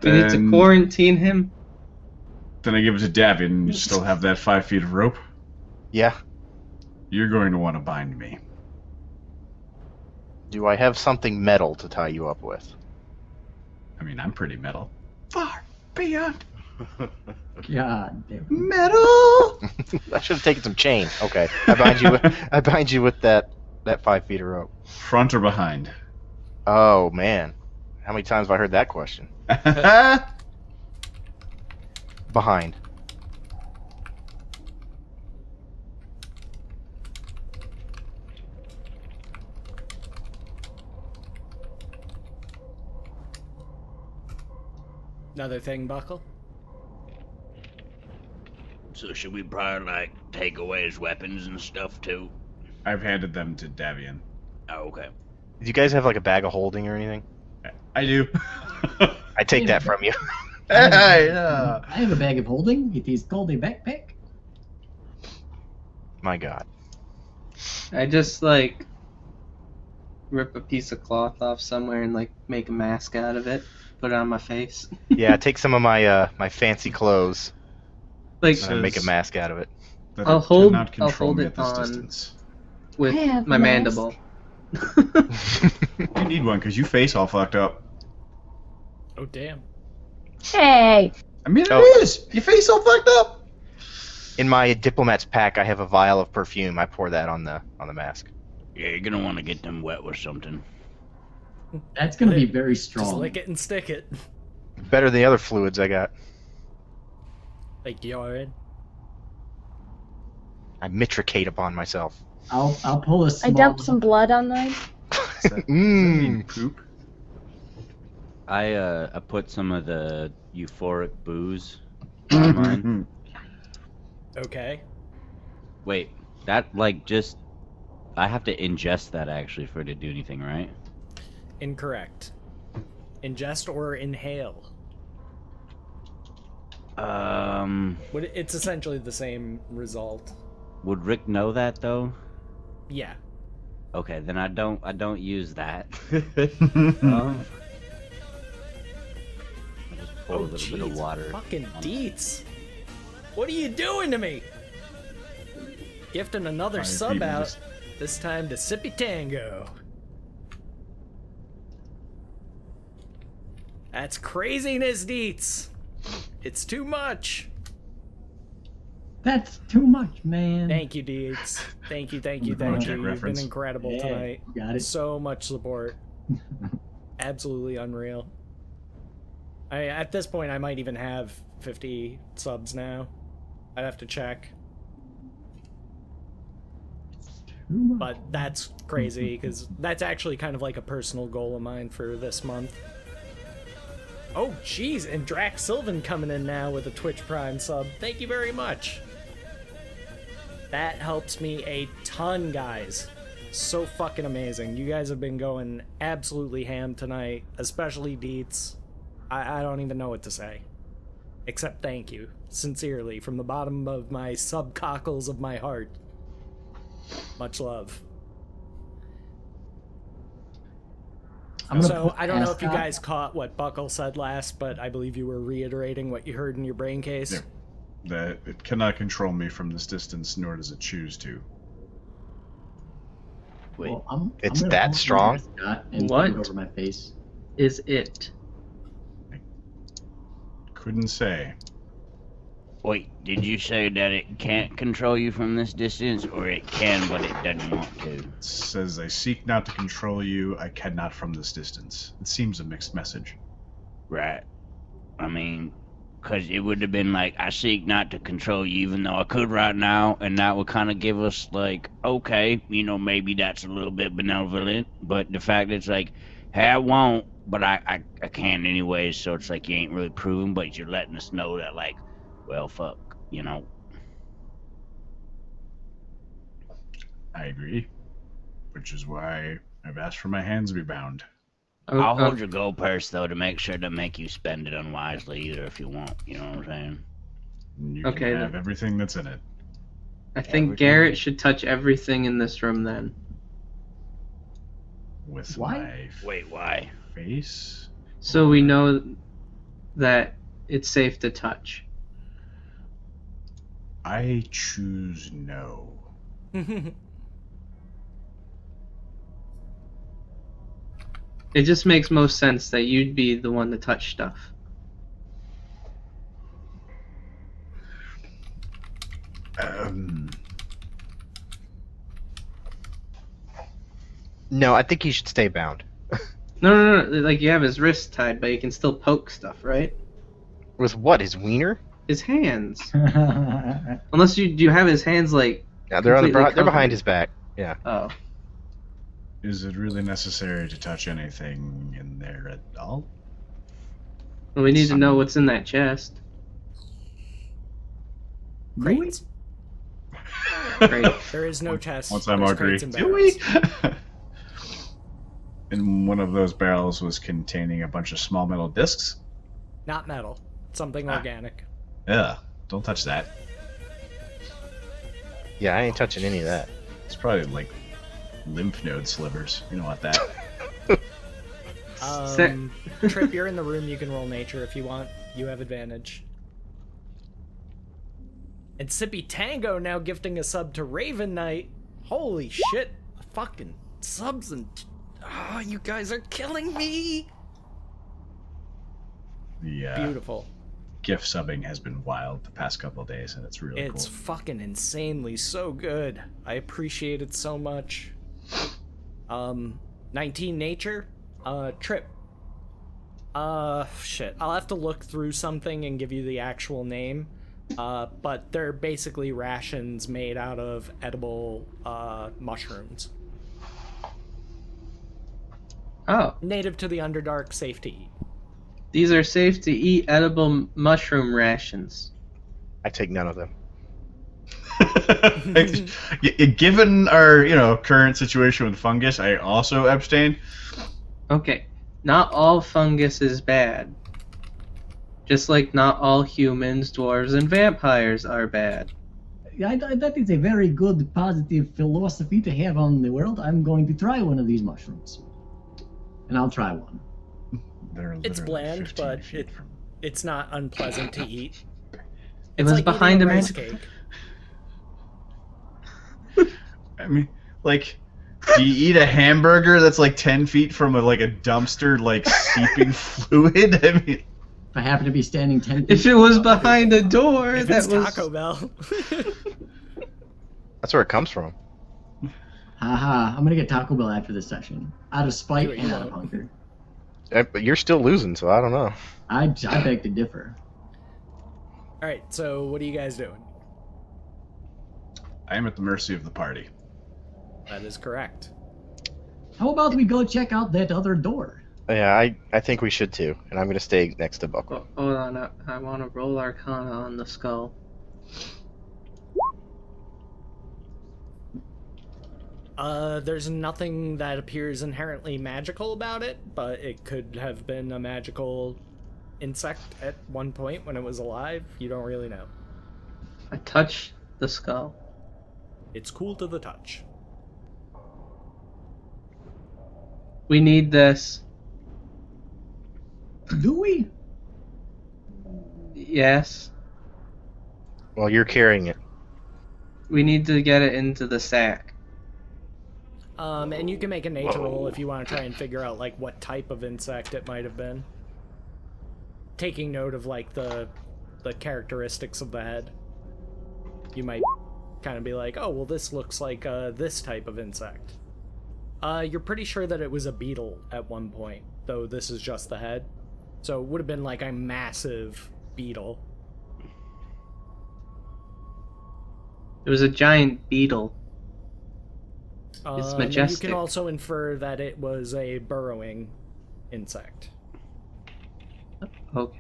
We need to quarantine him. Then I give it to Davian. You still have that 5 feet of rope? Yeah. You're going to want to bind me. Do I have something metal to tie you up with? I mean, I'm pretty metal. Far beyond God damn it. metal! I should have taken some chain. Okay. I bind you with that 5 feet of rope. Front or behind? Oh, man. How many times have I heard that question? Behind. Another thing, Buckle? So should we probably, like, take away his weapons and stuff, too? I've handed them to Davian. Oh, okay. Do you guys have like a bag of holding or anything? I do. I take that from you. I have a bag of holding. It is called a backpack. My God. I just, like, rip a piece of cloth off somewhere and, like, make a mask out of it. Put it on my face. Yeah, take some of my my fancy clothes Like, and make a mask out of it. That I'll I hold- cannot control I'll hold me it at this on- distance. with I have my a mask. mandible. You need one because you face all fucked up. Oh, damn. Hey! I mean, it Oh. is. Your face all fucked up. In my diplomat's pack, I have a vial of perfume. I pour that on the mask. Yeah, you're gonna want to get them wet with something. That's going to be very Just strong. lick it and stick it. Better than the other fluids I got. Like urine. I mitricate upon myself. I'll pull a small... I dumped some blood on mine. Does that mean Mmm. poop? I put some of the euphoric booze on mine. Okay. Wait, that like just I have to ingest that actually for it to do anything, right? Incorrect. Ingest or inhale. It's essentially the same result. Would Rick know that though? Yeah. Okay, then I don't use that. Oh, I'll just pour a little bit of jeez, water. Fucking on deets. What are you doing to me? Gifting another Fine, sub people out. just- This time to Sippy Tango. That's craziness, deets. It's too much. That's too much, man. Thank you, deets. Thank you, thank you, Bojack thank you. You've been reference. incredible Yeah, tonight. got it. So much support. Absolutely unreal. At this point, I might even have 50 subs now. I'd have to check. Too much. But that's crazy, because that's actually kind of like a personal goal of mine for this month. Oh, jeez, and Drax Sylvan coming in now with a Twitch Prime sub. Thank you very much. That helps me a ton, guys. So fucking amazing. You guys have been going absolutely ham tonight, especially Deets. I don't even know what to say. Except thank you. Sincerely, from the bottom of my subcockles of my heart. Much love. I'm gonna So put I don't know if you Ascot- guys caught what Buckle said last, but I believe you were reiterating what you heard in your brain case. Yeah. That it cannot control me from this distance, nor does it choose to. Wait, Well, I'm it's gonna that pull strong? Ascot and What? put it over my face. Is it? Couldn't say. Wait, did you say that it can't control you from this distance, or it can but it doesn't want to? It says, I seek not to control you, I cannot from this distance. It seems a mixed message. Right. I mean, because it would have been like, I seek not to control you, even though I could right now, and that would kind of give us, like, okay, maybe that's a little bit benevolent, but the fact that it's like, hey, I won't, but I can anyways, so it's like you ain't really proven, but you're letting us know that, like, well, fuck, I agree. Which is why I've asked for my hands to be bound. I'll hold your gold purse, though, to make sure to make you spend it unwisely either if you want, you know what I'm saying? You Okay, can have then. everything that's in it. I think Garrett should touch everything in this room then. With Why? my Wait, why? face? So we know that it's safe to touch. I choose no. It just makes most sense that you'd be the one to touch stuff. No, I think he should stay bound. No. Like, you have his wrist tied, but you can still poke stuff, right? With what? His wiener? His hands. Unless do you have his hands, like... Yeah, they're completely they're behind covered? his back. Yeah. Oh. Is it really necessary to touch anything in there at all? Well, we need to know what's in that chest. Crates. Great. There is no chest. Once I'm There's agree. crates and Do we? barrels. And one of those barrels was containing a bunch of small metal discs? Not metal. Something organic. Yeah, don't touch that. Yeah, I ain't touching any of that. It's probably like lymph node slivers. You don't want that. Trip, you're in the room. You can roll nature if you want. You have advantage. And Sippy Tango now gifting a sub to Raven Knight. Holy shit. Fucking subs and... Oh, you guys are killing me! The Beautiful. gift subbing has been wild the past couple of days, and it's really It's cool. fucking insanely so good. I appreciate it so much. 19 nature. Trip. Shit. I'll have to look through something and give you the actual name. But they're basically rations made out of edible mushrooms. Oh. Native to the Underdark, safe to eat. These are safe to eat edible mushroom rations. I take none of them. Given our current situation with fungus, I also abstain. Okay. Not all fungus is bad. Just like not all humans, dwarves, and vampires are bad. Yeah, that is a very good, positive philosophy to have on the world. I'm going to try one of these mushrooms. And I'll try one. It's literally bland, 15 but feet from- it's not unpleasant to eat. It It's was like behind eating a a rice man. cake. I mean, like, do you eat a hamburger that's like 10 feet from a dumpster, like seeping fluid? I mean, If I happen to be standing 10 feet... If it was behind a door, If that it's was... Taco Bell. That's where it comes from. Haha, I'm gonna get Taco Bell after this session. Out of spite Do it, and you out of won't. hunger. But you're still losing, so I don't know. I beg to differ. Alright, so what are you guys doing? I am at the mercy of the party. That is correct. How about we go check out that other door? Yeah, I think we should too, and I'm gonna stay next to Buckle. Oh, hold on, I want to roll Arcana on the skull. There's nothing that appears inherently magical about it, but it could have been a magical insect at one point when it was alive. You don't really know. I touch the skull. It's cool to the touch. We need this. Do we? Yes. Well, you're carrying it. We need to get it into the sack. And you can make a nature roll if you want to try and figure out like what type of insect it might have been. Taking note of like the characteristics of the head. You might kind of be like, oh, well, this looks like this type of insect. You're pretty sure that it was a beetle at one point, though this is just the head. So it would have been like a massive beetle. It was a giant beetle. It's And majestic. you can also infer that it was a burrowing insect. Okay.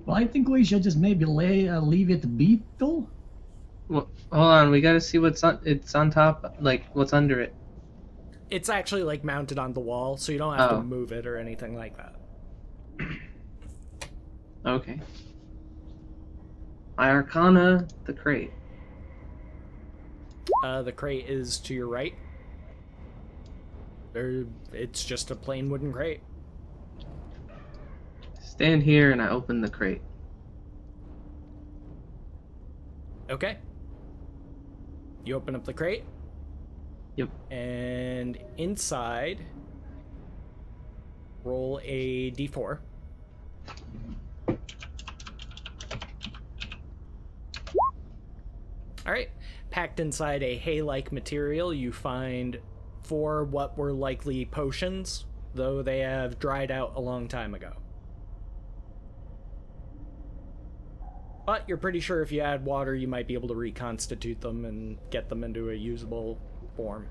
Well, I think we should just maybe leave it beetle. Well, hold on. We gotta see what's on. It's on top. Like what's under it. It's actually like mounted on the wall, so you don't have Oh. to move it or anything like that. Okay. My Arcana, the crate. The crate is to your right. It's just a plain wooden crate. Stand here and I open the crate. Okay. You open up the crate. Yep. And inside, roll a d4. Alright. Packed inside a hay-like material, you find 4 what were likely potions, though they have dried out a long time ago. But you're pretty sure if you add water, you might be able to reconstitute them and get them into a usable form.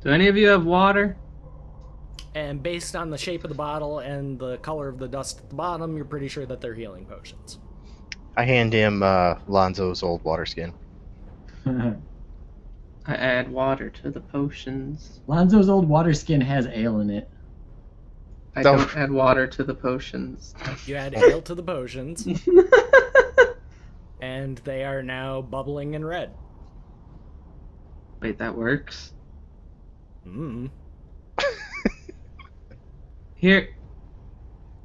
Do any of you have water? And based on the shape of the bottle and the color of the dust at the bottom, you're pretty sure that they're healing potions. I hand him Lonzo's old water skin. I add water to the potions. Lonzo's old water skin has ale in it. I Don't- don't add water to the potions. You add ale to the potions, and they are now bubbling and red. Wait, that works? Mmm. Here,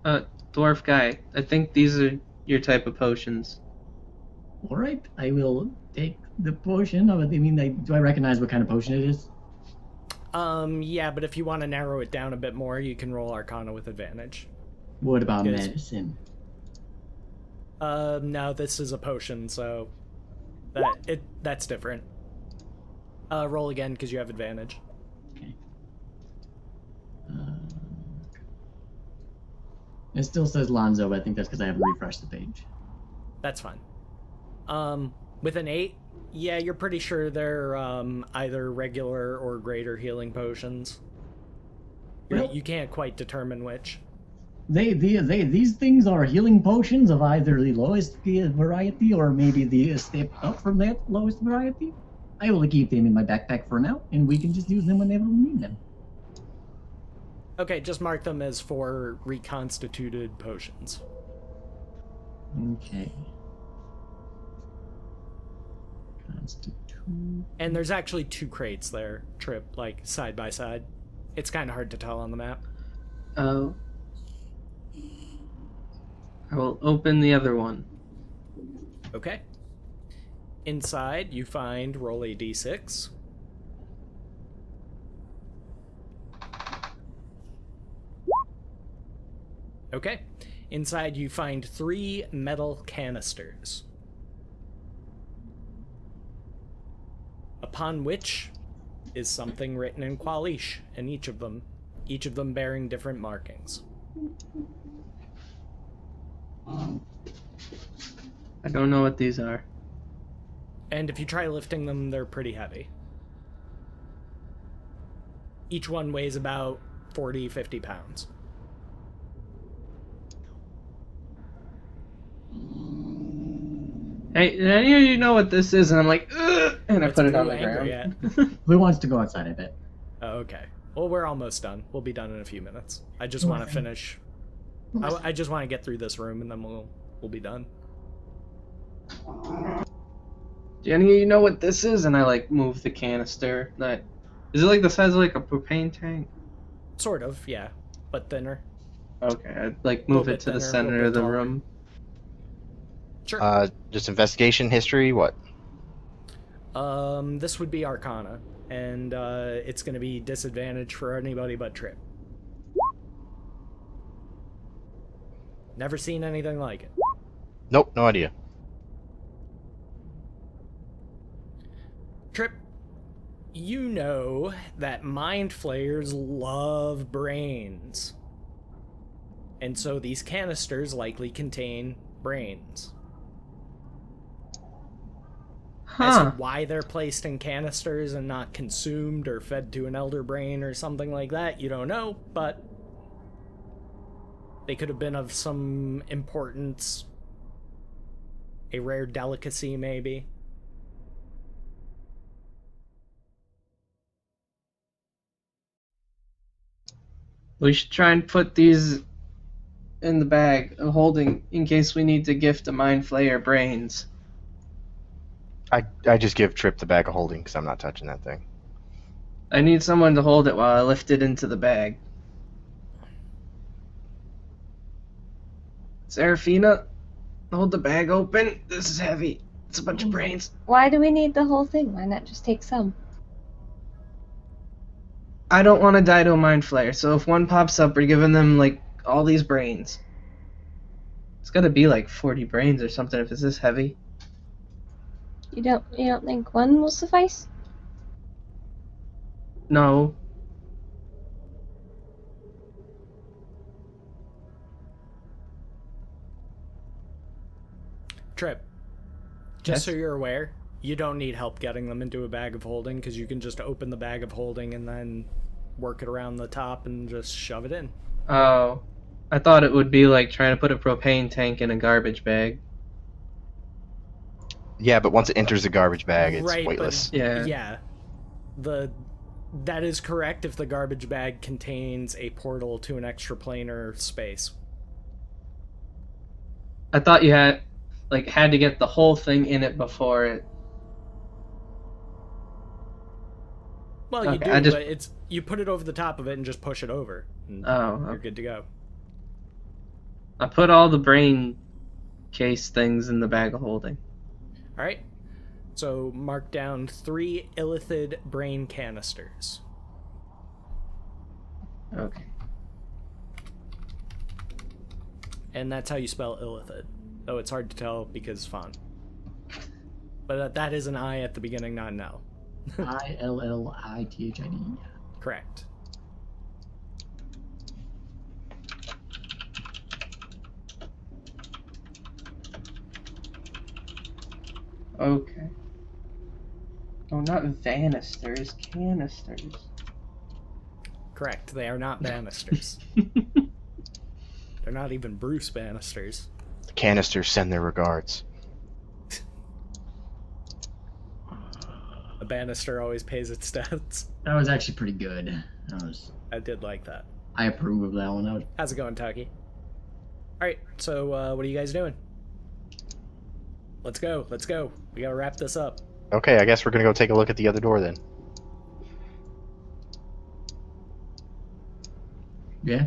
dwarf guy, I think these are your type of potions. All right, I will take the potion. Do I recognize what kind of potion it is? Yeah, but if you want to narrow it down a bit more, you can roll Arcana with advantage. What about Yes. medicine? No, this is a potion, so that's different. Roll again because you have advantage. Okay. It still says Lonzo, but I think that's because I haven't refreshed the page. That's fine. With an 8, yeah, you're pretty sure they're either regular or greater healing potions. Well- You can't quite determine which. These things are healing potions of either the lowest variety or maybe the step up from that lowest variety. I will keep them in my backpack for now, and we can just use them whenever we need them. Okay, just mark them as 4 reconstituted potions. Okay. Constitute. And there's actually 2 crates there, Trip, like side by side. It's kind of hard to tell on the map. Oh. I will open the other one. Okay. Inside, you find roll a d6. Okay. Inside, you find 3 metal canisters. Upon which is something written in Qualish, and each of them bearing different markings. I don't know what these are. And if you try lifting them, they're pretty heavy. Each one weighs about 40, 50 pounds. Hey, did any of you know what this is? And I'm like, ugh, and I What's put it on Blue the angry ground. Who wants to go outside, I bet? Oh, okay. Well, we're almost done. We'll be done in a few minutes. I just want to finish. I just want to get through this room, and then we'll be done. Do any of you know what this is? And I like move the canister that Is it like the size of like a propane tank? Sort of, yeah, but thinner. Okay, I'd like Little move it bit to the thinner, little center bit of the taller. room. Sure. Just investigation history. What? This would be Arcana, and it's going to be disadvantage for anybody but Trip. Never seen anything like it. Nope, no idea. Trip, you know that mind flayers love brains. And so these canisters likely contain brains. As to why they're placed in canisters and not consumed or fed to an elder brain or something like that, you don't know, but they could have been of some importance. A rare delicacy, maybe. We should try and put these in the bag of holding in case we need to gift a mind flayer brains. I just give Trip the bag of holding because I'm not touching that thing. I need someone to hold it while I lift it into the bag. Serafina, hold the bag open. This is heavy. It's a bunch of brains. Why do we need the whole thing? Why not just take some? I don't want to die to a mind flayer, so if one pops up, we're giving them like all these brains. It's gotta be like 40 brains or something if it's this heavy. You don't think one will suffice? No. Trip, just so Yes? you're aware, you don't need help getting them into a bag of holding because you can just open the bag of holding and then work it around the top and just shove it in. Oh. I thought it would be like trying to put a propane tank in a garbage bag. Yeah, but once it enters the garbage bag, it's Right, but- weightless. Yeah. Yeah. That is correct if the garbage bag contains a portal to an extraplanar space. I thought you had to get the whole thing in it before it. Well, you Okay, do, but you put it over the top of it and just push it over. And Oh. you're good to go. I put all the brain case things in the bag of holding. Alright. So mark down 3 illithid brain canisters. Okay. And that's how you spell illithid. Though it's hard to tell because font. But that is an I at the beginning, not an L. ILLITHID. Correct. Okay. Oh, not vanisters, canisters. Correct. They are not banisters. They're not even Bruce Bannisters. The canisters send their regards. A banister always pays its debts. That was actually pretty good. I did like that. I approve of that one. How's it going, Taki? Alright, so what are you guys doing? Let's go. We gotta wrap this up. Okay, I guess we're gonna go take a look at the other door then. Yeah.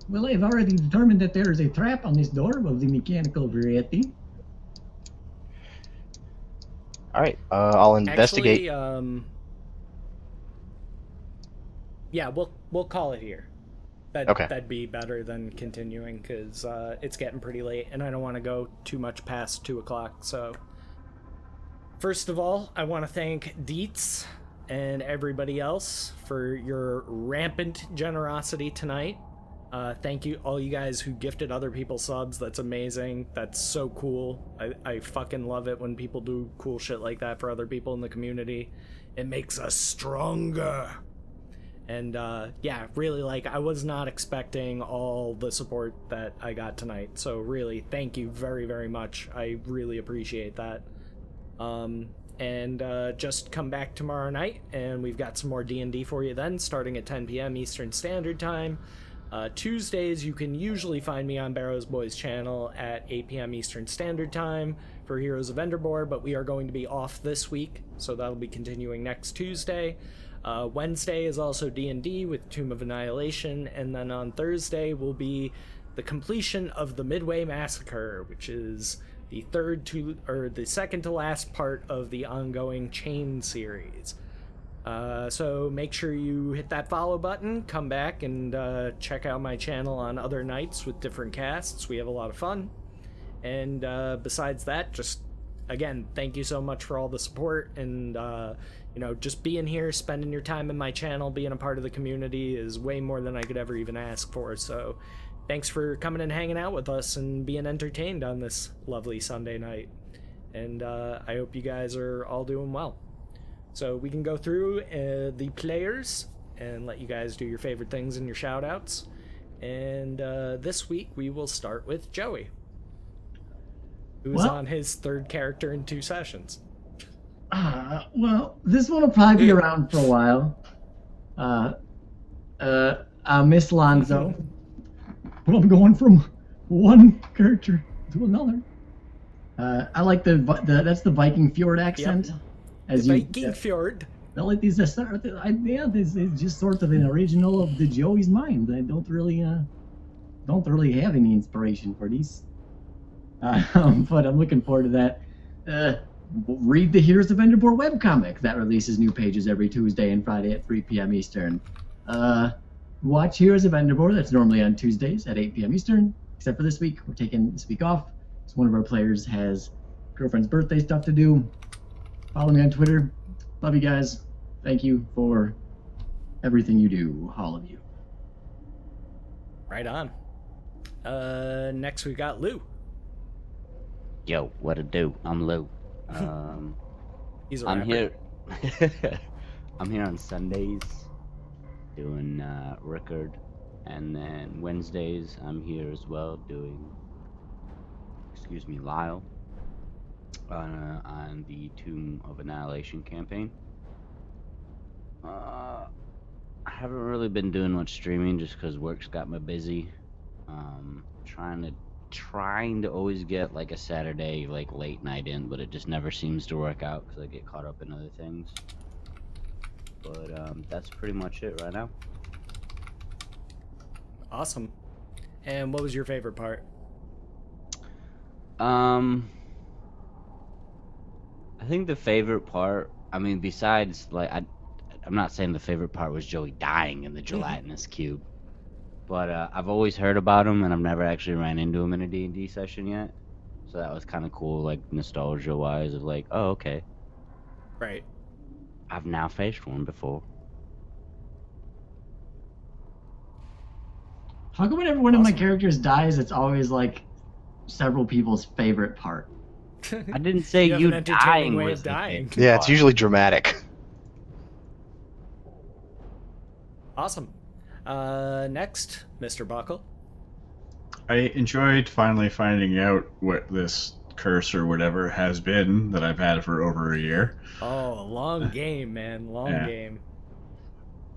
Well, I've already determined that there is a trap on this door of the mechanical variety. All right, I'll investigate. Actually, yeah, we'll call it here. Okay. That'd be better than continuing because it's getting pretty late and I don't want to go too much past 2 o'clock. So, first of all, I want to thank Dietz and everybody else for your rampant generosity tonight. Thank you, all you guys who gifted other people subs. That's amazing. That's so cool. I fucking love it when people do cool shit like that for other people in the community. It makes us stronger. And yeah, really, like, I was not expecting all the support that I got tonight. So really, thank you very, very much. I really appreciate that. And just come back tomorrow night, and we've got some more D&D for you then, starting at 10 p.m. Eastern Standard Time. Tuesdays, you can usually find me on Barrow's Boys channel at 8 p.m. Eastern Standard Time for Heroes of Enderbor, but we are going to be off this week, so that'll be continuing next Tuesday. Wednesday is also D&D with Tomb of Annihilation, and then on Thursday will be the completion of the Midway Massacre, which is the second to last part of the ongoing Chain series. So make sure you hit that follow button, come back and check out my channel on other nights with different casts. We have a lot of fun. And besides that, just, again, thank you so much for all the support. And, just being here, spending your time in my channel, being a part of the community is way more than I could ever even ask for. So thanks for coming and hanging out with us and being entertained on this lovely Sunday night. And I hope you guys are all doing well. So we can go through the players and let you guys do your favorite things and your shout outs. And this week we will start with Joey, who's on his third character in 2 sessions. This one will probably be around for a while. Miss Lonzo. But I'm going from one character to another. I like that's the Viking Fjord accent. Yep. Viking Fjord. I like these. This is just sort of an original of the Joey's mind. I don't really have any inspiration for these. But I'm looking forward to that. Read the Heroes of Enderbor webcomic that releases new pages every Tuesday and Friday at 3 p.m. Eastern. Watch Heroes of Enderbor, that's normally on Tuesdays at 8 p.m. Eastern, except for this week. We're taking this week off. So one of our players has girlfriend's birthday stuff to do. Follow me on Twitter. Love you guys. Thank you for everything you do, all of you. Right on. Next we got Lou. Yo, what it do? I'm Lou. He's a I'm rapper. here. I'm here on Sundays doing record, and then Wednesdays I'm here as well doing, Lyle, on the Tomb of Annihilation campaign. I haven't really been doing much streaming just because work's got me busy. Trying to always get like a Saturday like late night in, but it just never seems to work out because I get caught up in other things. But that's pretty much it right now. Awesome. And what was your favorite part? I think the favorite part, besides like I'm not saying the favorite part was Joey dying in the gelatinous cube, but I've always heard about him and I've never actually ran into him in a D&D session yet. So that was kind of cool, like nostalgia wise, of like, oh okay, Right. I've now faced one before. How come whenever one of my characters dies, it's always like several people's favorite part? I didn't say You have you an entertaining dying way was of the dying. favorite Yeah, it's part. usually dramatic. Awesome. Next, Mr. Buckle. I enjoyed finally finding out what this curse or whatever has been that I've had for over a year. Oh, long game, man. Long Yeah. game.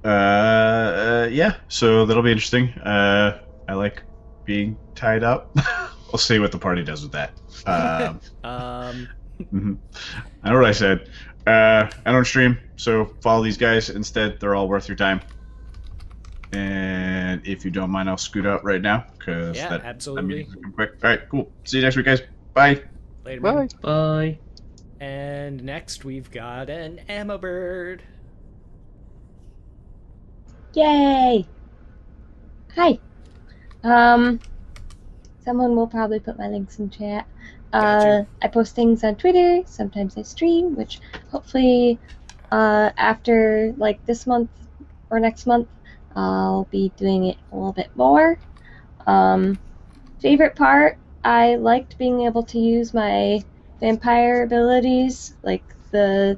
Yeah, so that'll be interesting. I like being tied up. We'll see what the party does with that. Mhm. I know what I said. I don't stream, so follow these guys instead. They're all worth your time. And if you don't mind, I'll scoot out right now because Yeah, that absolutely. meeting's looking quick. All right, cool. See you next week, guys. Bye. Later, Bye. man. Bye. And next we've got an Emma Bird. Yay! Hi. Someone will probably put my links in chat. Gotcha. I post things on Twitter. Sometimes I stream, which hopefully after like this month or next month, I'll be doing it a little bit more. Favorite part, I liked being able to use my vampire abilities, like the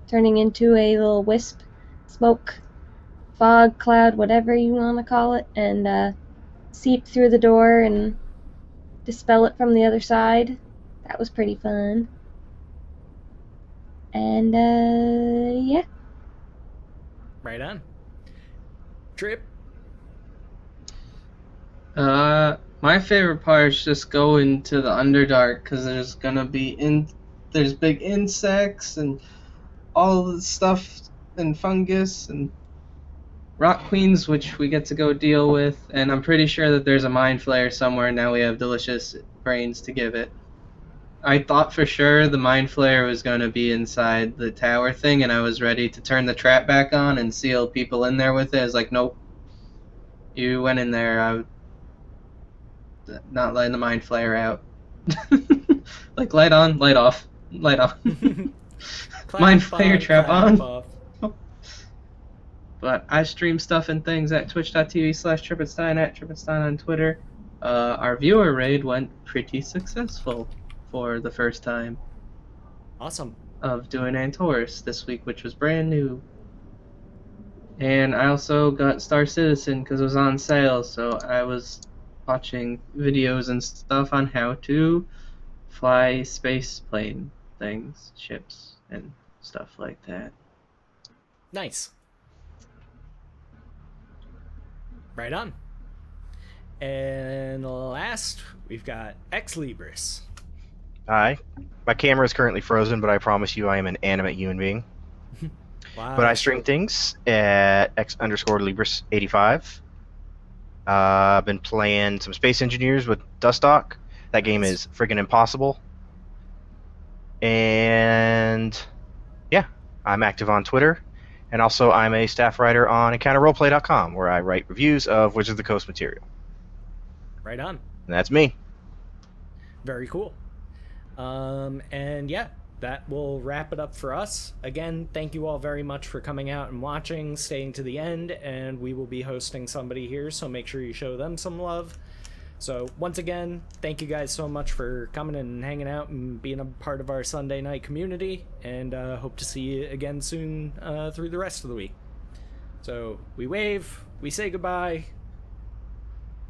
turning into a little wisp, smoke, fog, cloud, whatever you want to call it, and seep through the door and dispel it from the other side. That was pretty fun. And yeah. Right on. Trip. My favorite part is just going to the Underdark because there's big insects and all the stuff and fungus and rock queens, which we get to go deal with. And I'm pretty sure that there's a mind flayer somewhere. Now we have delicious brains to give it. I thought for sure the mind flayer was going to be inside the tower thing, and I was ready to turn the trap back on and seal people in there with it. I was like, nope. You went in there. I not letting the mind flayer out. Like light on, light off, light on. Mind flayer trap on. off. But I stream stuff and things at twitch.tv/Trippenstein at Trippenstein on Twitter. Our viewer raid went pretty successful for the first time Awesome. of doing Antorus this week, which was brand new. And I also got Star Citizen because it was on sale, so I was watching videos and stuff on how to fly space plane things, ships, and stuff like that. Nice. Right on. And last, we've got Ex Libris. Hi. My camera is currently frozen, but I promise you I am an animate human being. Wow. But I stream things at x_Libris85. I've been playing some Space Engineers with Dustock. That game is friggin' impossible. And yeah, I'm active on Twitter. And also I'm a staff writer on EncounterRoleplay.com, where I write reviews of Wizards of the Coast material. Right on. And that's me. Very cool. And yeah, that will wrap it up for us. Again, thank you all very much for coming out and watching, staying to the end, and we will be hosting somebody here, so make sure you show them some love. So once again, thank you guys so much for coming and hanging out and being a part of our Sunday night community, and hope to see you again soon through the rest of the week. So we wave, we say goodbye.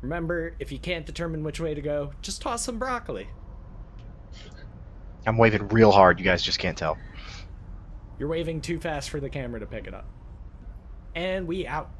Remember, if you can't determine which way to go, just toss some broccoli. I'm waving real hard, you guys just can't tell. You're waving too fast for the camera to pick it up. And we out.